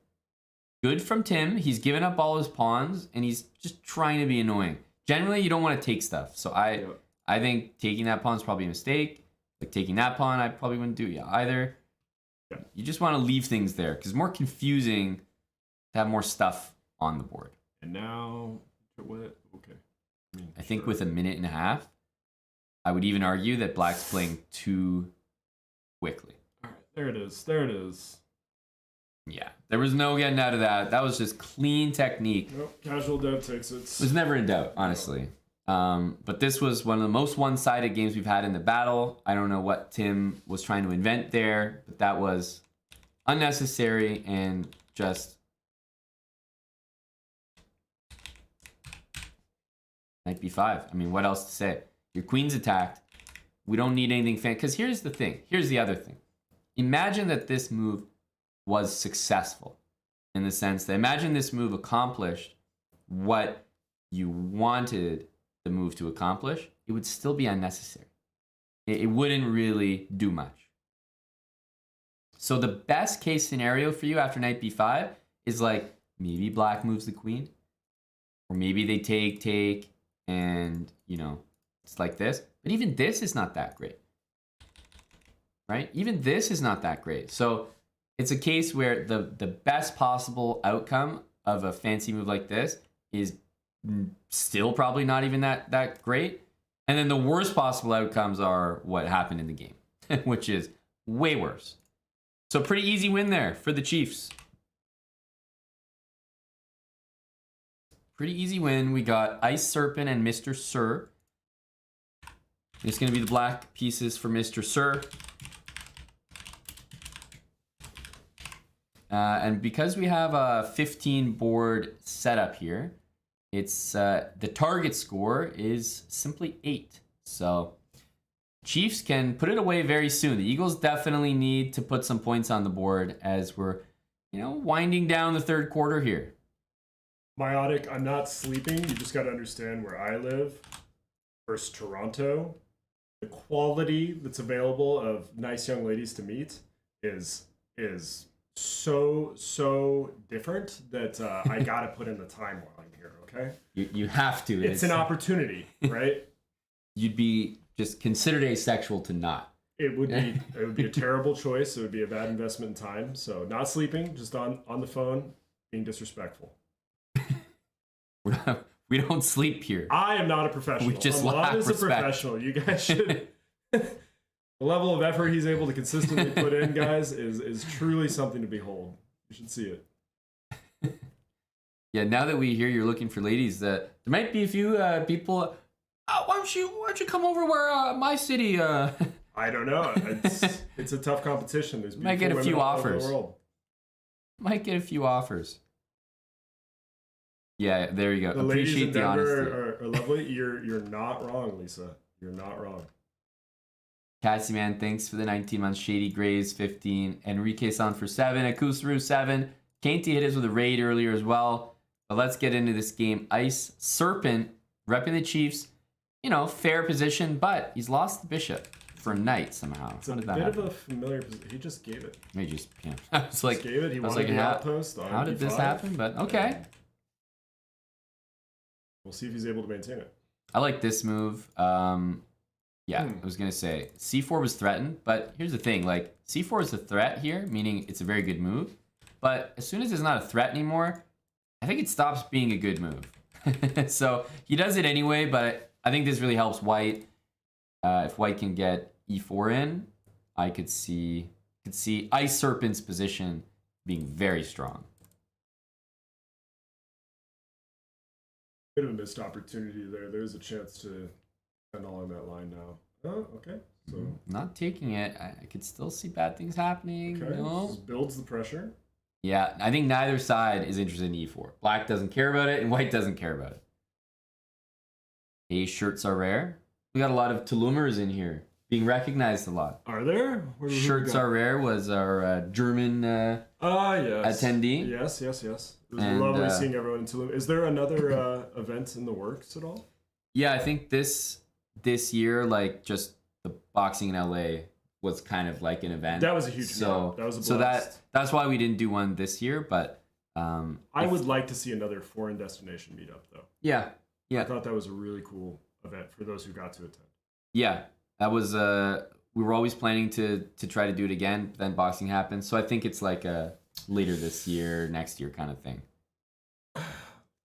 Speaker 1: Good from Tim. He's given up all his pawns and he's just trying to be annoying. Generally, you don't want to take stuff. So I think taking that pawn is probably a mistake. Like taking that pawn, I probably wouldn't do either.
Speaker 3: Yeah.
Speaker 1: You just want to leave things there because it's more confusing to have more stuff on the board.
Speaker 3: And now, what? Okay.
Speaker 1: I think with a minute and a half, I would even argue that Black's playing too quickly.
Speaker 3: All right, there it is. There it is.
Speaker 1: Yeah, there was no getting out of that. That was just clean technique.
Speaker 3: Nope, casual dev takes it.
Speaker 1: It was never in doubt, honestly. But this was one of the most one-sided games we've had in the battle. I don't know what Tim was trying to invent there, but that was unnecessary and just... Knight b5. I mean, what else to say? Your queen's attacked. We don't need anything fancy. Because here's the thing. Here's the other thing. Imagine that this move was successful in the sense that imagine this move accomplished what you wanted the move to accomplish. It would still be unnecessary. It wouldn't really do much. So the best case scenario for you after knight b5 is like maybe Black moves the queen, or maybe they take, and you know, it's like this. But even this is not that great, right? Even this is not that great. So it's a case where the best possible outcome of a fancy move like this is still probably not even that great. And then the worst possible outcomes are what happened in the game, which is way worse. So pretty easy win there for the Chiefs. Pretty easy win. We got Ice Serpent and Mr. Sir. It's going to be the black pieces for Mr. Sir. And because we have a 15 board setup here, it's the target score is simply 8. So Chiefs can put it away very soon. The Eagles definitely need to put some points on the board as we're, you know, winding down the third quarter here.
Speaker 3: Myotic, I'm not sleeping. You just got to understand where I live versus Toronto. The quality that's available of nice young ladies to meet is so different that I gotta put in the time while I'm here. Okay,
Speaker 1: you have to.
Speaker 3: It's an opportunity, right?
Speaker 1: You'd be just considered asexual to not.
Speaker 3: It would be a terrible choice. It would be a bad investment in time. So not sleeping, just on the phone, being disrespectful.
Speaker 1: We don't sleep here.
Speaker 3: I am not a professional.
Speaker 1: We just
Speaker 3: Milan
Speaker 1: lack
Speaker 3: is a
Speaker 1: respect.
Speaker 3: professional. You guys should. The level of effort he's able to consistently put in, guys, is truly something to behold. You should see it.
Speaker 1: Yeah, now that we hear you're looking for ladies, there might be a few people. Why don't you come over where my city?
Speaker 3: I don't know. It's a tough competition. There's
Speaker 1: Might get a
Speaker 3: beautiful
Speaker 1: few
Speaker 3: women all over
Speaker 1: offers.
Speaker 3: the world.
Speaker 1: Might get a few offers. Yeah, there you go.
Speaker 3: The ladies in
Speaker 1: Appreciate the honesty.
Speaker 3: Denver are lovely. You're not wrong, Lisa. You're not wrong.
Speaker 1: Cassie, man, thanks for the 19 months. Shady Grays, 15. Enrique-san for 7. Akusaru, 7. Kainty hit us with a raid earlier as well. But let's get into this game. Ice Serpent, repping the Chiefs. You know, fair position, but he's lost the bishop for knight somehow.
Speaker 3: It's
Speaker 1: How
Speaker 3: a
Speaker 1: did that
Speaker 3: bit
Speaker 1: happen?
Speaker 3: of a familiar position. He just gave it.
Speaker 1: He just, yeah. I was like,
Speaker 3: Just gave it. He
Speaker 1: I was
Speaker 3: wanted
Speaker 1: like,
Speaker 3: the
Speaker 1: how,
Speaker 3: outpost on
Speaker 1: how did this
Speaker 3: E5.
Speaker 1: happen? But okay.
Speaker 3: We'll see if he's able to maintain it.
Speaker 1: I like this move. Yeah, I was gonna say c4 was threatened, but here's the thing: like c4 is a threat here, meaning it's a very good move. But as soon as it's not a threat anymore, I think it stops being a good move. So he does it anyway, but I think this really helps White. If White can get e4 in, I could see Ice Serpent's position being very strong.
Speaker 3: Bit of a missed opportunity there. There's a chance to end along that line now. Oh, okay. So
Speaker 1: Not taking it. I could still see bad things happening.
Speaker 3: okay,
Speaker 1: No.
Speaker 3: this builds the pressure.
Speaker 1: Yeah, I think neither side is interested in e4. Black doesn't care about it, and White doesn't care about it. A shirts are rare. We got a lot of Tulumers in here, being recognized a lot.
Speaker 3: Are there? Who we
Speaker 1: Shirts
Speaker 3: got?
Speaker 1: are rare was our German
Speaker 3: Yes.
Speaker 1: attendee.
Speaker 3: Yes. It was
Speaker 1: And,
Speaker 3: lovely seeing everyone in Tulum. Is there another event in the works at all?
Speaker 1: Yeah, I think this year, like just the boxing in LA was kind of like an event.
Speaker 3: That was a huge
Speaker 1: so
Speaker 3: meetup. That was a
Speaker 1: so
Speaker 3: blast.
Speaker 1: that's why we didn't do one this year. But
Speaker 3: I would like to see another foreign destination meetup though.
Speaker 1: yeah.
Speaker 3: I thought that was a really cool event for those who got to attend.
Speaker 1: Yeah, that was we were always planning to try to do it again, but then boxing happened. So I think it's like a later this year, next year kind of thing.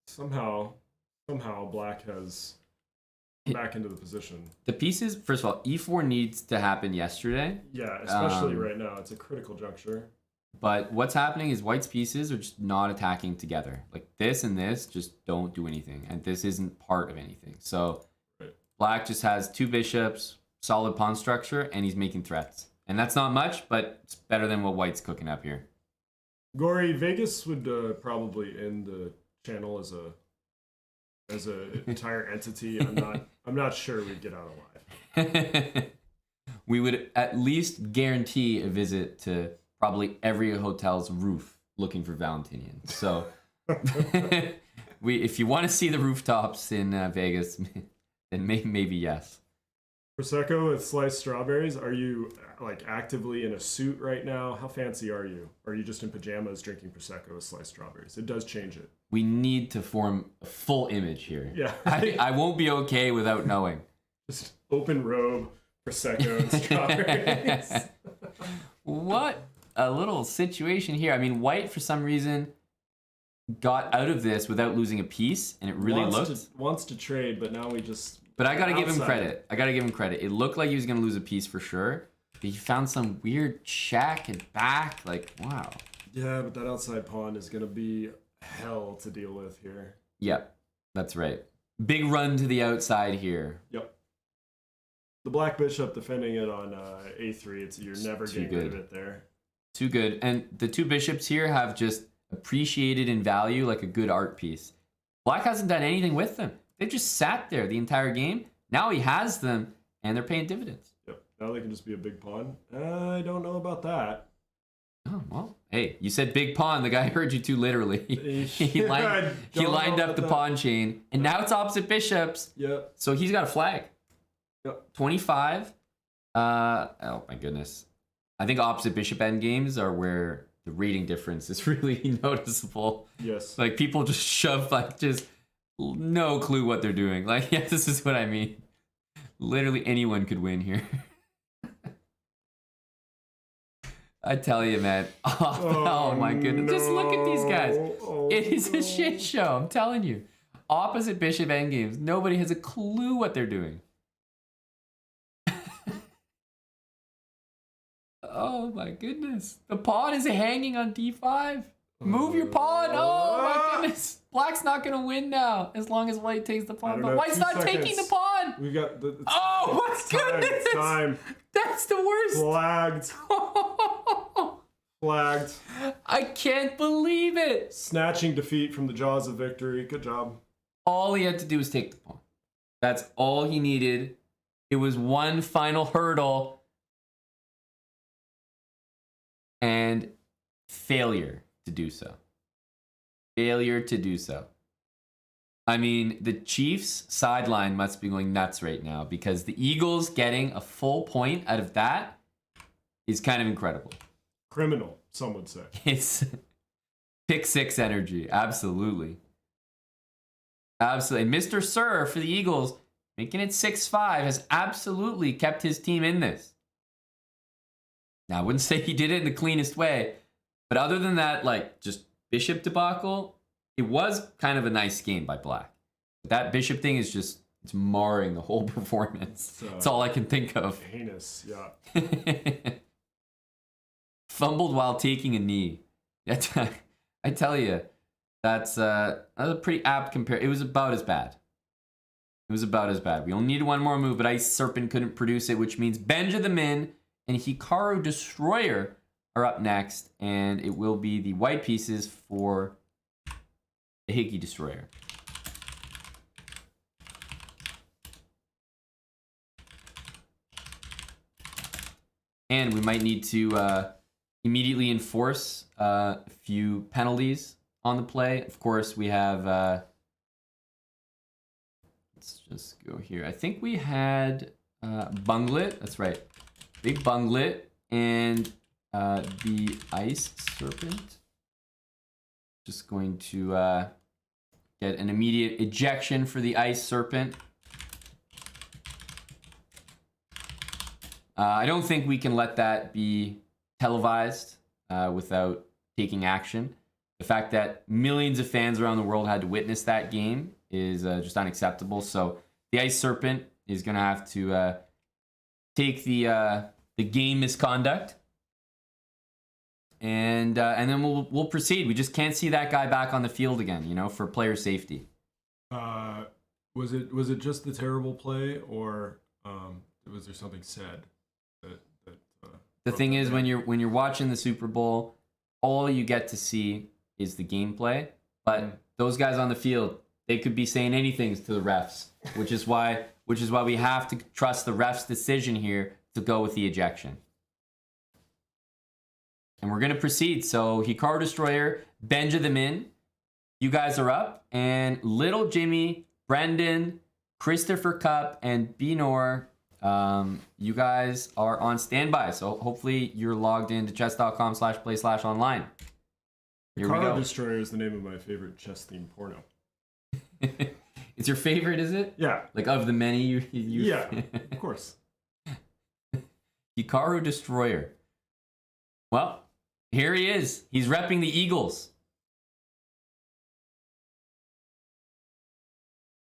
Speaker 3: Somehow Black has back into the position.
Speaker 1: The pieces, first of all, e4 needs to happen yesterday,
Speaker 3: Yeah, especially right now. It's a critical juncture.
Speaker 1: but what's happening is White's pieces are just not attacking together. Like this and this just don't do anything, and this isn't part of anything. So
Speaker 3: Right.
Speaker 1: Black just has 2 bishops, solid pawn structure, and he's making threats. And that's not much, but it's better than what White's cooking up here.
Speaker 3: Gory, Vegas would probably end the channel as a entire entity. I'm not sure we'd get out alive.
Speaker 1: We would at least guarantee a visit to probably every hotel's roof looking for Valentinian. So if you want to see the rooftops in Vegas, then maybe yes.
Speaker 3: Prosecco with sliced strawberries. Are you like actively in a suit right now? How fancy are you? Or are you just in pajamas drinking Prosecco with sliced strawberries? It does change it.
Speaker 1: We need to form a full image here.
Speaker 3: Yeah.
Speaker 1: I won't be okay without knowing.
Speaker 3: Just open robe, Prosecco, and strawberries.
Speaker 1: What a little situation here. I mean, White, for some reason, got out of this without losing a piece, and it really
Speaker 3: wants to trade, but now we just...
Speaker 1: But I gotta give him
Speaker 3: outside.
Speaker 1: credit. It looked like he was gonna lose a piece for sure. But he found some weird check and back. Like, wow.
Speaker 3: Yeah, but that outside pawn is going to be hell to deal with here.
Speaker 1: Yep, that's right. Big run to the outside here.
Speaker 3: Yep. The black bishop defending it on a3. You're never
Speaker 1: too
Speaker 3: getting rid of
Speaker 1: good.
Speaker 3: it there.
Speaker 1: Too good. And the 2 bishops here have just appreciated in value like a good art piece. Black hasn't done anything with them. They just sat there the entire game. Now he has them, and they're paying dividends.
Speaker 3: Yep. Now they can just be a big pawn. I don't know about that.
Speaker 1: Oh, well, hey, you said big pawn. The guy heard you too literally. he lined up the pawn chain, and now it's opposite bishops.
Speaker 3: Yep.
Speaker 1: So he's got a flag.
Speaker 3: Yep.
Speaker 1: 25. Oh, my goodness. I think opposite bishop endgames are where the rating difference is really noticeable.
Speaker 3: Yes.
Speaker 1: Like, people just shove, like, just no clue what they're doing. Like, yeah, this is what I mean. Literally anyone could win here. I tell you, man. Oh my goodness. Just look at these guys. It is a shit show, I'm telling you. Opposite bishop endgames. Nobody has a clue what they're doing. Oh my goodness. The pawn is hanging on d5. Move your pawn. Oh my goodness. Black's not going to win now as long as white takes the pawn. But white's not taking the pawn.
Speaker 3: We got the.
Speaker 1: Oh my goodness.
Speaker 3: Time.
Speaker 1: That's the worst.
Speaker 3: Flagged. Flagged.
Speaker 1: I can't believe it.
Speaker 3: Snatching defeat from the jaws of victory. Good job.
Speaker 1: All he had to do was take the pawn. That's all he needed. It was one final hurdle. And failure to do so. Failure to do so. I mean, the Chiefs sideline must be going nuts right now because the Eagles getting a full point out of that is kind of incredible.
Speaker 3: Criminal, some would say.
Speaker 1: It's pick six energy. Absolutely. Absolutely. Mr. Sir for the Eagles, making it 6-5, has absolutely kept his team in this. Now, I wouldn't say he did it in the cleanest way, but other than that, like, just bishop debacle, it was kind of a nice game by Black. That bishop thing is just, it's marring the whole performance. That's all I can think of.
Speaker 3: Heinous, yeah.
Speaker 1: Fumbled while taking a knee. I tell you, that's a pretty apt compare. It was about as bad. It was about as bad. We only needed one more move, but Ice Serpent couldn't produce it, which means Benja the Min and Hikaru Destroyer are up next, and it will be the white pieces for the Hiki Destroyer. And we might need to immediately enforce a few penalties on the play. Of course, we have... let's just go here. I think we had Banglad. That's right. Big Banglad and the Ice Serpent. Just going to get an immediate ejection for the Ice Serpent. I don't think we can let that be televised without taking action. The fact that millions of fans around the world had to witness that game is just unacceptable. So the Ice Serpent is going to have to take the game misconduct, and then we'll proceed. We just can't see that guy back on the field again, you know, for player safety.
Speaker 3: Was it just the terrible play, or was there something said?
Speaker 1: The thing is, when you're watching the Super Bowl, all you get to see is the gameplay. But those guys on the field, they could be saying anything to the refs, which is why we have to trust the refs' decision here to go with the ejection. And we're gonna proceed. So Hikaru Destroyer, Benja the Min, you guys are up, and Little Jimmy, Brendan, Christopher Cup, and Benor. You guys are on standby, so hopefully you're logged into chess.com/play/online. Here we go.
Speaker 3: Destroyer is the name of my favorite chess-themed porno.
Speaker 1: It's your favorite, is it?
Speaker 3: Yeah.
Speaker 1: Like of the many you
Speaker 3: Yeah, of course.
Speaker 1: Hikaru Destroyer. Well, here he is. He's repping the Eagles.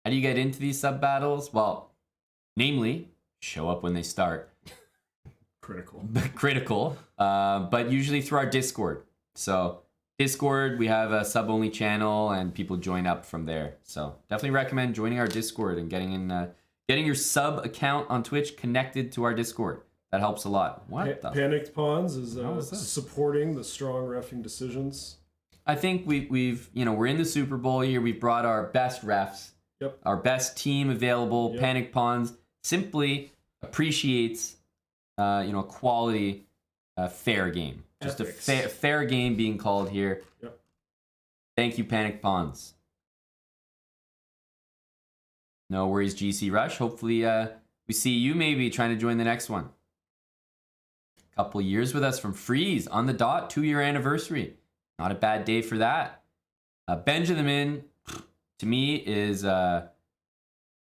Speaker 1: How do you get into these sub battles? Well, namely, show up when they start. Critical. But usually through our Discord. So Discord, we have a sub-only channel, and people join up from there. So definitely recommend joining our Discord and getting your sub account on Twitch connected to our Discord. That helps a lot.
Speaker 3: Panicked Pawns is supporting the strong reffing decisions.
Speaker 1: I think we've we're in the Super Bowl here. We've brought our best refs, our best team available. Yep. Panic Pawns simply appreciates a quality fair game. Just a fair game being called here.
Speaker 3: Yep.
Speaker 1: Thank you, Panic Pawns. No worries, GC Rush. Hopefully we see you maybe trying to join the next one. Couple years with us from Freeze on the dot, 2-year anniversary. Not a bad day for that. Benjamin, to me, is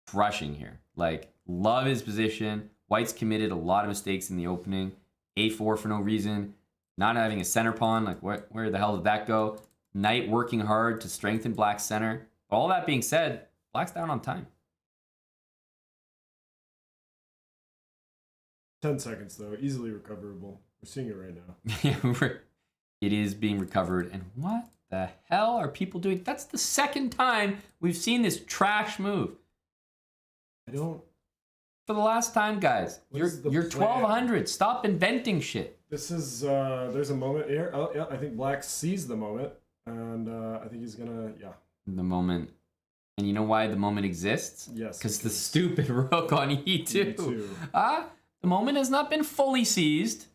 Speaker 1: crushing here. Like, love his position. White's committed a lot of mistakes in the opening. A4 for no reason. Not having a center pawn, like where the hell did that go? Knight working hard to strengthen Black's center. All that being said, Black's down on time.
Speaker 3: 10 seconds, though. Easily recoverable. We're seeing it right now.
Speaker 1: It is being recovered. And what the hell are people doing? That's the second time we've seen this trash move.
Speaker 3: I don't...
Speaker 1: For the last time, guys. You're 1200. Stop inventing shit.
Speaker 3: This is... there's a moment here. Oh, yeah. I think Black sees the moment. And I think he's gonna... Yeah.
Speaker 1: The moment... And you know why the moment exists?
Speaker 3: Yes.
Speaker 1: Because the stupid rook on E2. The moment has not been fully seized.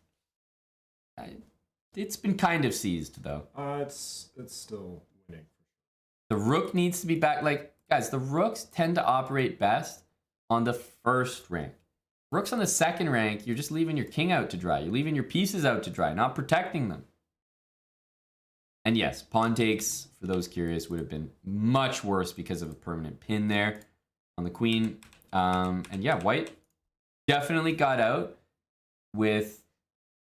Speaker 1: It's been kind of seized, though.
Speaker 3: It's still winning.
Speaker 1: The rook needs to be back. Like, guys, the rooks tend to operate best on the first rank. Rooks on the second rank, you're just leaving your king out to dry. You're leaving your pieces out to dry, not protecting them. And yes, pawn takes, for those curious, would have been much worse because of a permanent pin there on the queen. And yeah, white definitely got out with,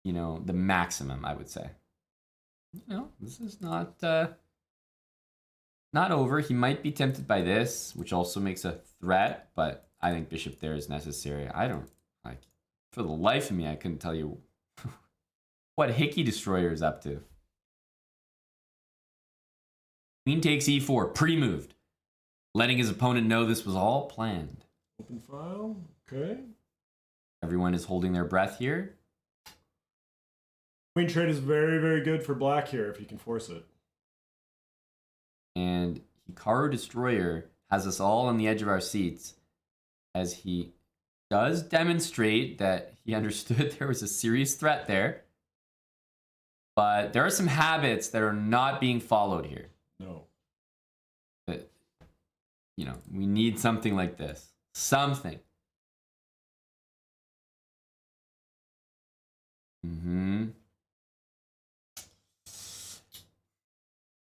Speaker 1: you know, the maximum, I would say. You know, this is not over. He might be tempted by this, which also makes a threat, but I think bishop there is necessary. I don't, like, for the life of me, I couldn't tell you what Hickey Destroyer is up to. Queen takes e4, pre-moved, letting his opponent know this was all planned.
Speaker 3: Open file, okay.
Speaker 1: Everyone is holding their breath here.
Speaker 3: Queen trade is very, very good for Black here if he can force it.
Speaker 1: And Hikaru Destroyer has us all on the edge of our seats as he does demonstrate that he understood there was a serious threat there. But there are some habits that are not being followed here.
Speaker 3: No.
Speaker 1: But, you know, we need something like this. Something. Mm-hmm.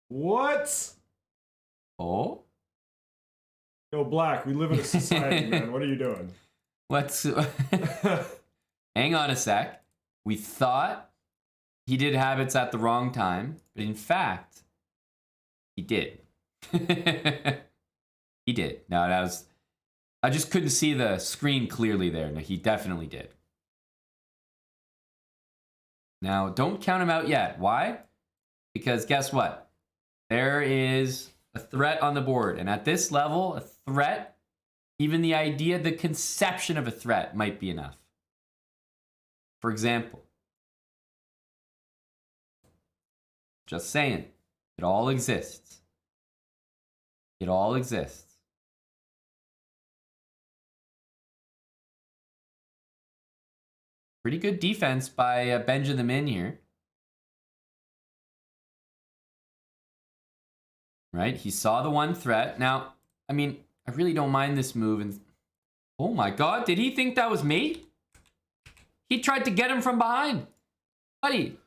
Speaker 3: What?
Speaker 1: Oh?
Speaker 3: Yo, Black, we live in a society, man. What are you doing?
Speaker 1: What's... Hang on a sec. We thought he did habits at the wrong time, but in fact, he did. He did. No, that was... I just couldn't see the screen clearly there. No, he definitely did. Now, don't count him out yet. Why? Because guess what? There is a threat on the board. And at this level, a threat, even the idea, the conception of a threat might be enough. For example, just saying, it all exists. It all exists. Pretty good defense by Benja the Min here. Right? He saw the one threat. Now, I mean, I really don't mind this move. And oh my God, did he think that was mate? He tried to get him from behind. Buddy,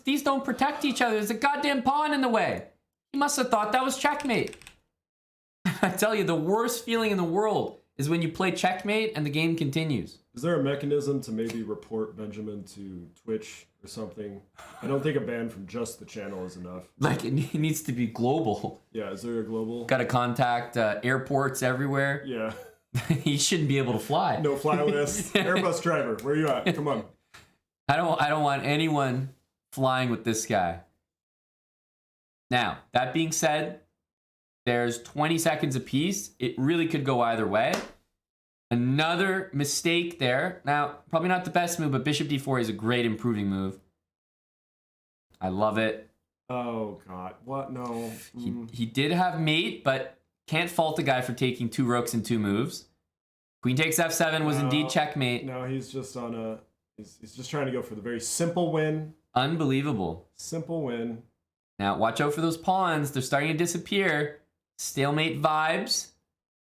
Speaker 1: these don't protect each other. There's a goddamn pawn in the way. He must have thought that was checkmate. I tell you, the worst feeling in the world is when you play checkmate and the game continues.
Speaker 3: Is there a mechanism to maybe report Benjamin to Twitch or something? I don't think a ban from just the channel is enough.
Speaker 1: Like, it needs to be global.
Speaker 3: Yeah, is there a global?
Speaker 1: Got to contact airports everywhere.
Speaker 3: Yeah.
Speaker 1: He shouldn't be able to fly.
Speaker 3: No fly list. Airbus driver, where are you at? Come on.
Speaker 1: I don't want anyone flying with this guy. Now, that being said, there's 20 seconds apiece. It really could go either way. Another mistake there. Now, probably not the best move, but bishop d4 is a great improving move. I love it.
Speaker 3: Oh, God. What? No.
Speaker 1: He did have mate, but can't fault the guy for taking 2 rooks in 2 moves. Queen takes f7 was indeed checkmate.
Speaker 3: No, he's just on a... He's just trying to go for the very simple win.
Speaker 1: Unbelievable.
Speaker 3: Simple win.
Speaker 1: Now, watch out for those pawns. They're starting to disappear. Stalemate vibes.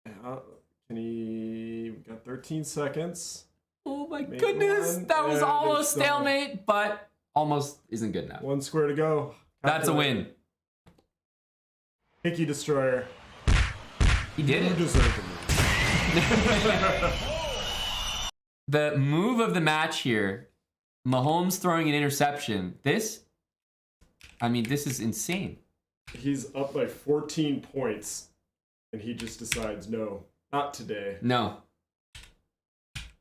Speaker 3: Can he... We got 13 seconds.
Speaker 1: Oh my goodness. That was almost stalemate, but almost isn't good enough.
Speaker 3: 1 square to go.
Speaker 1: That's a win.
Speaker 3: Hickey Destroyer.
Speaker 1: He did it.
Speaker 3: You deserve the move.
Speaker 1: The move of the match here, Mahomes throwing an interception. This I mean, this is insane.
Speaker 3: He's up by 14 points, and he just decides, no, not today.
Speaker 1: No.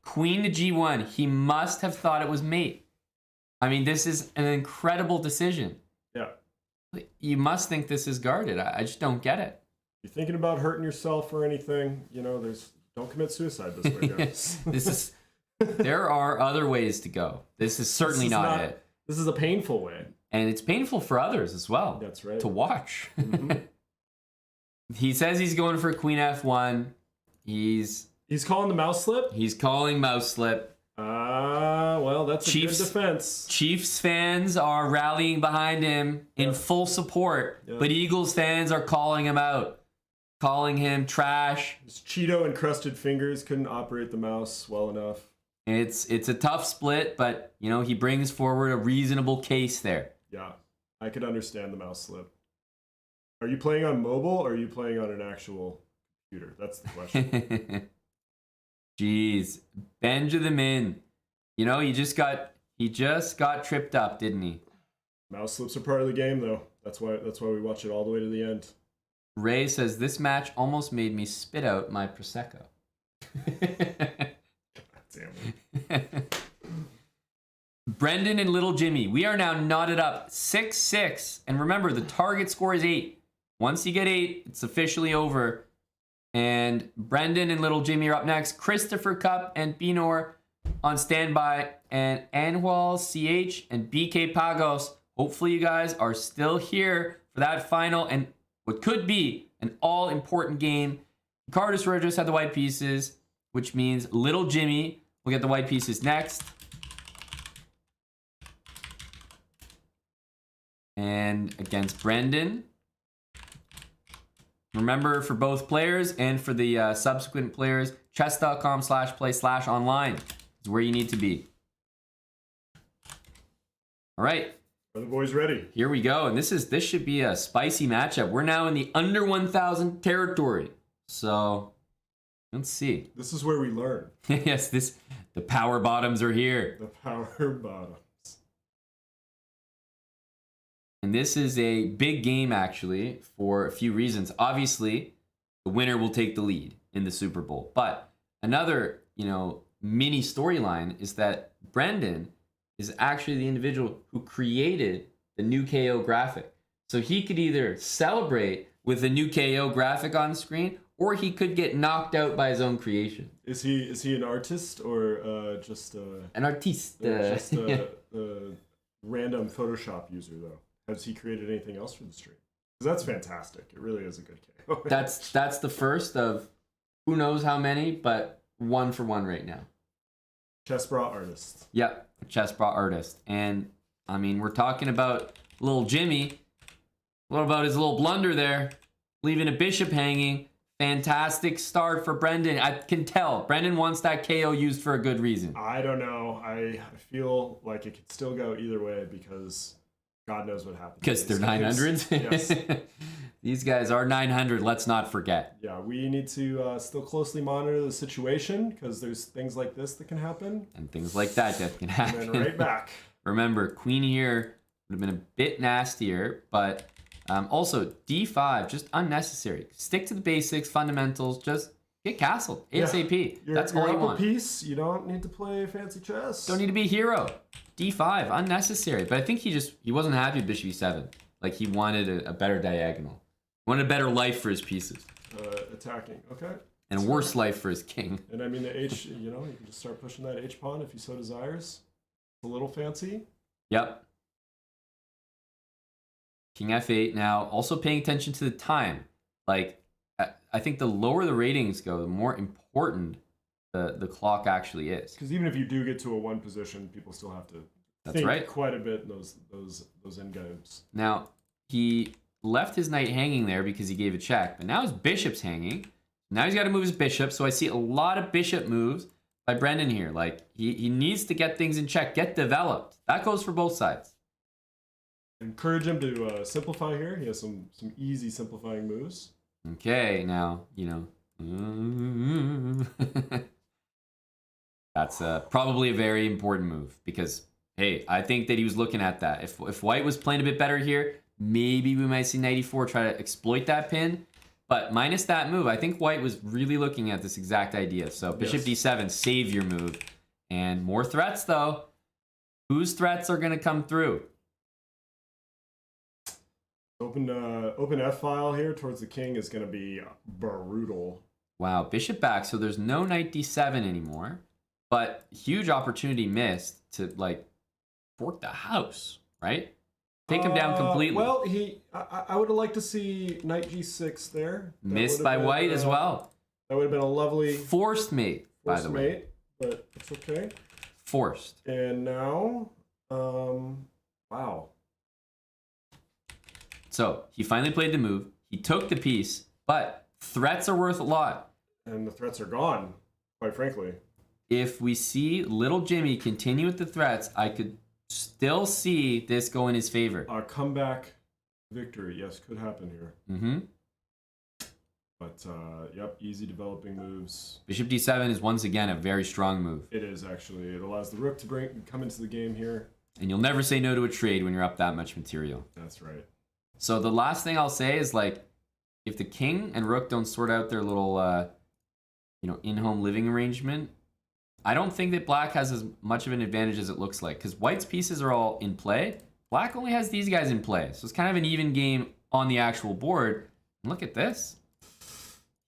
Speaker 1: Queen to G1. He must have thought it was mate. I mean, this is an incredible decision.
Speaker 3: Yeah.
Speaker 1: You must think this is guarded. I just don't get it.
Speaker 3: You're thinking about hurting yourself or anything, don't commit suicide this way, guys.
Speaker 1: There are other ways to go. This is certainly not it.
Speaker 3: This is a painful way.
Speaker 1: And it's painful for others as well.
Speaker 3: That's right.
Speaker 1: To watch.
Speaker 3: Mm-hmm.
Speaker 1: He says he's going for Queen F1. He's
Speaker 3: calling the mouse slip?
Speaker 1: He's calling mouse slip.
Speaker 3: Well, that's a good defense.
Speaker 1: Chiefs fans are rallying behind him in full support, but Eagles fans are calling him out, calling him trash.
Speaker 3: His Cheeto-encrusted fingers couldn't operate the mouse well enough.
Speaker 1: It's a tough split, but, he brings forward a reasonable case there.
Speaker 3: Yeah, I could understand the mouse slip. Are you playing on mobile or are you playing on an actual computer? That's the question.
Speaker 1: Jeez. Benja the Min. He just got tripped up, didn't he?
Speaker 3: Mouse slips are part of the game, though. That's why we watch it all the way to the end.
Speaker 1: Ray says, this match almost made me spit out my Prosecco.
Speaker 3: Damn it.
Speaker 1: Brendan and Little Jimmy, we are now knotted up 6-6. And remember, the target score is 8. Once you get 8, it's officially over. And Brendan and Little Jimmy are up next. Christopher Cup and Benor on standby. And Anwal, CH, and BK Pagos. Hopefully you guys are still here for that final and what could be an all-important game. Hikaru just had the white pieces, which means Little Jimmy will get the white pieces next. And against Brendan. Remember, for both players and for the subsequent players, chess.com/play/online is where you need to be. All right.
Speaker 3: Are the boys ready?
Speaker 1: Here we go. And this should be a spicy matchup. We're now in the under 1,000 territory. So, let's see.
Speaker 3: This is where we learn.
Speaker 1: Yes, the power bottoms are here.
Speaker 3: The power bottoms.
Speaker 1: And this is a big game, actually, for a few reasons. Obviously, the winner will take the lead in the Super Bowl. But another, mini storyline is that Brendan is actually the individual who created the new KO graphic. So he could either celebrate with the new KO graphic on screen, or he could get knocked out by his own creation.
Speaker 3: Is he an artist or just
Speaker 1: an artiste?
Speaker 3: Just a random Photoshop user though? Has he created anything else for the stream? Because that's fantastic. It really is a good KO.
Speaker 1: That's the first of who knows how many, but 1 for 1 right now.
Speaker 3: Chess bra artist.
Speaker 1: Yep, chess bra artist. And I mean, we're talking about little Jimmy. What about his little blunder there? Leaving a bishop hanging. Fantastic start for Brendan. I can tell. Brendan wants that KO used for a good reason.
Speaker 3: I don't know. I feel like it could still go either way because God knows what happens.
Speaker 1: Because they're 900s?
Speaker 3: Yes.
Speaker 1: These guys are 900, let's not forget.
Speaker 3: Yeah, we need to still closely monitor the situation because there's things like this that can happen.
Speaker 1: And things like that can happen.
Speaker 3: And then right back.
Speaker 1: Remember, queen here would have been a bit nastier, but also d5, just unnecessary. Stick to the basics, fundamentals, just get castled ASAP. That's all you want.
Speaker 3: Piece, you don't need to play fancy chess.
Speaker 1: Don't need to be a hero. d5, unnecessary. But I think he wasn't happy with bishop e7. Like he wanted a better diagonal. Wanted a better life for his pieces.
Speaker 3: Attacking, okay.
Speaker 1: And a worse life for his king.
Speaker 3: And I mean the H, you can just start pushing that H pawn if you so desires. It's a little fancy.
Speaker 1: Yep. King f8 now. Also paying attention to the time. Like, I think the lower the ratings go, the more important the clock actually is.
Speaker 3: Because even if you do get to a 1 position, people still have to think quite a bit in those end games.
Speaker 1: Now, he left his knight hanging there because he gave a check, but now his bishop's hanging. Now he's got to move his bishop, so I see a lot of bishop moves by Brendan here. Like, he needs to get things in check, get developed. That goes for both sides.
Speaker 3: Encourage him to simplify here. He has some easy simplifying moves.
Speaker 1: Okay, now, that's probably a very important move because hey, I think that he was looking at that. If white was playing a bit better here, maybe we might see knight e4 try to exploit that pin. But minus that move, I think white was really looking at this exact idea. So bishop d7, save your move. And more threats, though. Whose threats are going to come through?
Speaker 3: Open F file here towards the king is going to be brutal.
Speaker 1: Wow, bishop back, so there's no knight d7 anymore. But huge opportunity missed to, like, fork the house, right? Take him down completely.
Speaker 3: Well, I would have liked to see knight g6 there.
Speaker 1: Missed by white as well.
Speaker 3: That would have been a lovely...
Speaker 1: Forced mate, by the way.
Speaker 3: But it's okay.
Speaker 1: Forced.
Speaker 3: And now, wow.
Speaker 1: So, he finally played the move. He took the piece, but threats are worth a lot.
Speaker 3: And the threats are gone, quite frankly.
Speaker 1: If we see little Jimmy continue with the threats, I could still see this go in his favor.
Speaker 3: A comeback victory, yes, could happen here.
Speaker 1: Mm-hmm.
Speaker 3: But, yep, easy developing moves.
Speaker 1: Bishop d7 is once again a very strong move.
Speaker 3: It is, actually. It allows the rook to come into the game here.
Speaker 1: And you'll never say no to a trade when you're up that much material.
Speaker 3: That's right.
Speaker 1: So the last thing I'll say is, like, if the king and rook don't sort out their little, in-home living arrangement, I don't think that black has as much of an advantage as it looks like. Because white's pieces are all in play. Black only has these guys in play. So it's kind of an even game on the actual board. And look at this.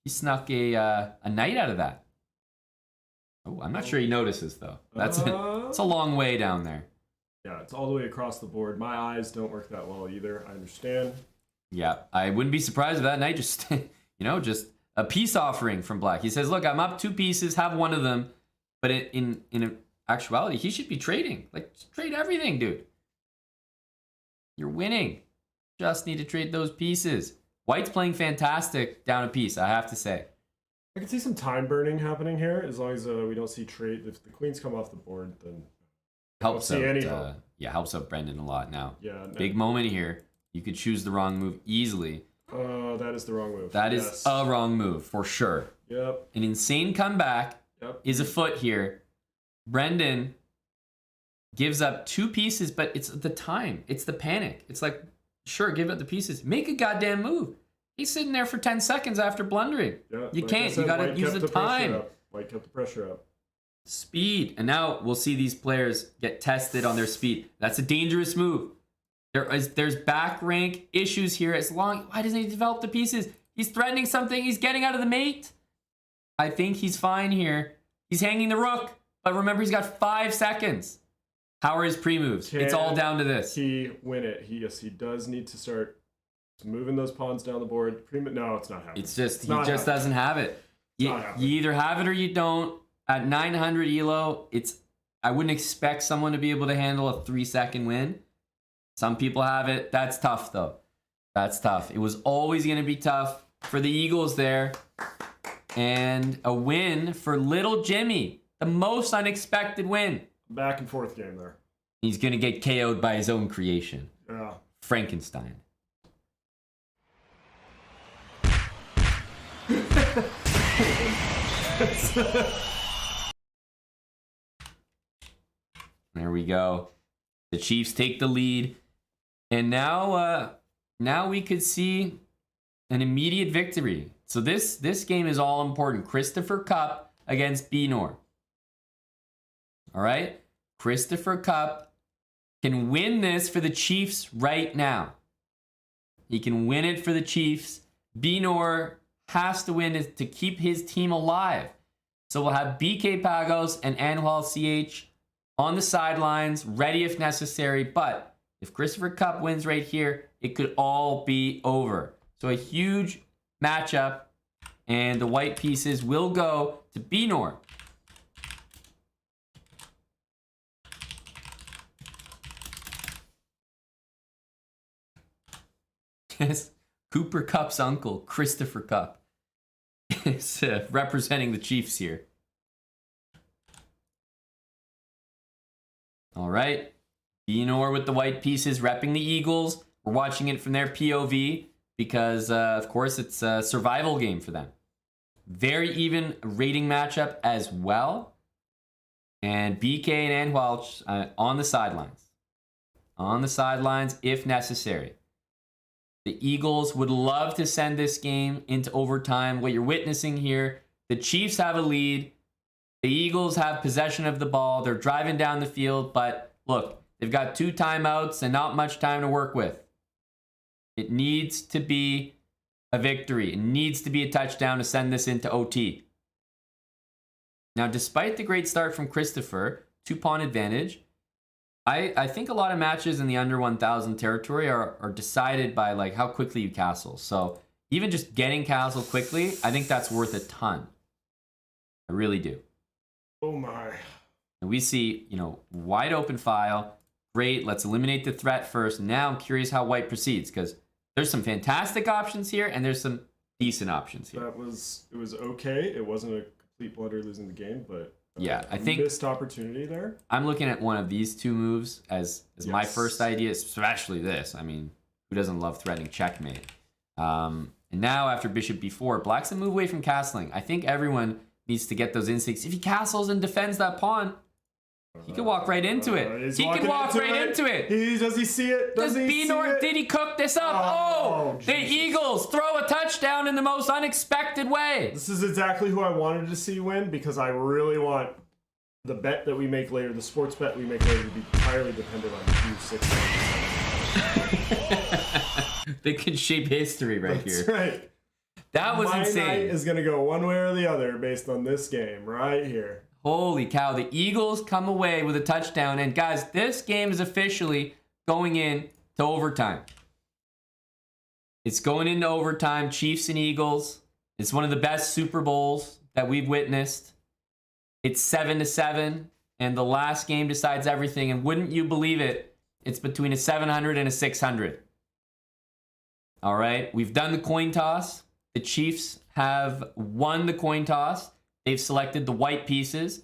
Speaker 1: He snuck a knight out of that. Oh, I'm not sure he notices, though. It's a long way down there.
Speaker 3: Yeah, it's all the way across the board. My eyes don't work that well either. I understand.
Speaker 1: Yeah, I wouldn't be surprised if that knight just, just a peace offering from black. He says, look, I'm up 2 pieces, have one of them. But in actuality, he should be trading. Like, trade everything, dude. You're winning. Just need to trade those pieces. White's playing fantastic down a piece, I have to say.
Speaker 3: I can see some time burning happening here as long as we don't see trade. If the queens come off the board, then
Speaker 1: helps out. Helps out Brendan a lot now.
Speaker 3: Yeah,
Speaker 1: big moment here. You could choose the wrong move easily.
Speaker 3: That is the wrong move.
Speaker 1: That is a wrong move for sure.
Speaker 3: Yep.
Speaker 1: An insane comeback is afoot here. Brendan gives up 2 pieces, but it's the time. It's the panic. It's like, sure, give up the pieces. Make a goddamn move. He's sitting there for 10 seconds after blundering. Yeah, you can't. You got to use the time.
Speaker 3: White kept the pressure up.
Speaker 1: Speed. And now we'll see these players get tested on their speed. That's a dangerous move. There's back rank issues here. Why doesn't he develop the pieces? He's threatening something. He's getting out of the mate. I think he's fine here. He's hanging the rook. But remember, he's got 5 seconds. How are his pre-moves? It's all down to this.
Speaker 3: He win it. He does need to start moving those pawns down the board. No, it's not happening.
Speaker 1: It's just, he just doesn't have it. You either have it or you don't. At 900 elo, I wouldn't expect someone to be able to handle a 3-second win. Some people have it. That's tough, though. That's tough. It was always going to be tough for the Eagles there. And a win for little Jimmy. The most unexpected win.
Speaker 3: Back and forth game there.
Speaker 1: He's going to get KO'd by his own creation.
Speaker 3: Yeah.
Speaker 1: Frankenstein. There we go. The Chiefs take the lead. And now we could see an immediate victory. So this game is all important. Christopher Cup against Benor. All right? Christopher Cup can win this for the Chiefs right now. He can win it for the Chiefs. Benor has to win it to keep his team alive. So we'll have BK Pagos and Anwal CH on the sidelines, ready if necessary. But if Christopher Cup wins right here, it could all be over. So a huge matchup, and the white pieces will go to Benor. Yes, Cooper Cup's uncle, Christopher Cup, is representing the Chiefs here. All right. Benor with the white pieces, repping the Eagles. We're watching it from their POV because, of course, it's a survival game for them. Very even rating matchup as well. And BK and Walsh on the sidelines. On the sidelines if necessary. The Eagles would love to send this game into overtime. What you're witnessing here, the Chiefs have a lead. The Eagles have possession of the ball. They're driving down the field, but look, they've got 2 timeouts and not much time to work with. It needs to be a victory. It needs to be a touchdown to send this into OT. Now, despite the great start from Christopher, 2-pawn advantage, I think a lot of matches in the under 1,000 territory are decided by like how quickly you castle. So even just getting castle quickly, I think that's worth a ton. I really do.
Speaker 3: Oh my.
Speaker 1: And we see, wide open file. Great, let's eliminate the threat first. Now I'm curious how white proceeds because there's some fantastic options here and there's some decent options here.
Speaker 3: It was okay. It wasn't a complete blunder losing the game, but
Speaker 1: yeah, I think
Speaker 3: missed opportunity there.
Speaker 1: I'm looking at one of these 2 moves as
Speaker 3: Yes.
Speaker 1: my first idea, especially this. I mean, who doesn't love threatening checkmate? And now after bishop b4, black's a move away from castling. I think everyone needs to get those instincts. If he castles and defends that pawn, he can walk right into it. He can walk right into it.
Speaker 3: Does he see it?
Speaker 1: Does Benor, did he cook this up? Oh, the
Speaker 3: Jesus.
Speaker 1: Eagles throw a touchdown in the most unexpected way.
Speaker 3: This is exactly who I wanted to see win because I really want the bet that we make later, the sports bet we make later, to be entirely dependent on Q6.
Speaker 1: They can shape history right
Speaker 3: That's
Speaker 1: here.
Speaker 3: right.
Speaker 1: That was
Speaker 3: My
Speaker 1: insane.
Speaker 3: night is going to go one way or the other based on this game right here.
Speaker 1: Holy cow, the Eagles come away with a touchdown. And guys, this game is officially going in to overtime. It's going into overtime, Chiefs and Eagles. It's one of the best Super Bowls that we've witnessed. It's 7-7, and the last game decides everything. And wouldn't you believe it, it's between a 700 and a 600. All right, we've done the coin toss. The Chiefs have won the coin toss. They've selected the white pieces.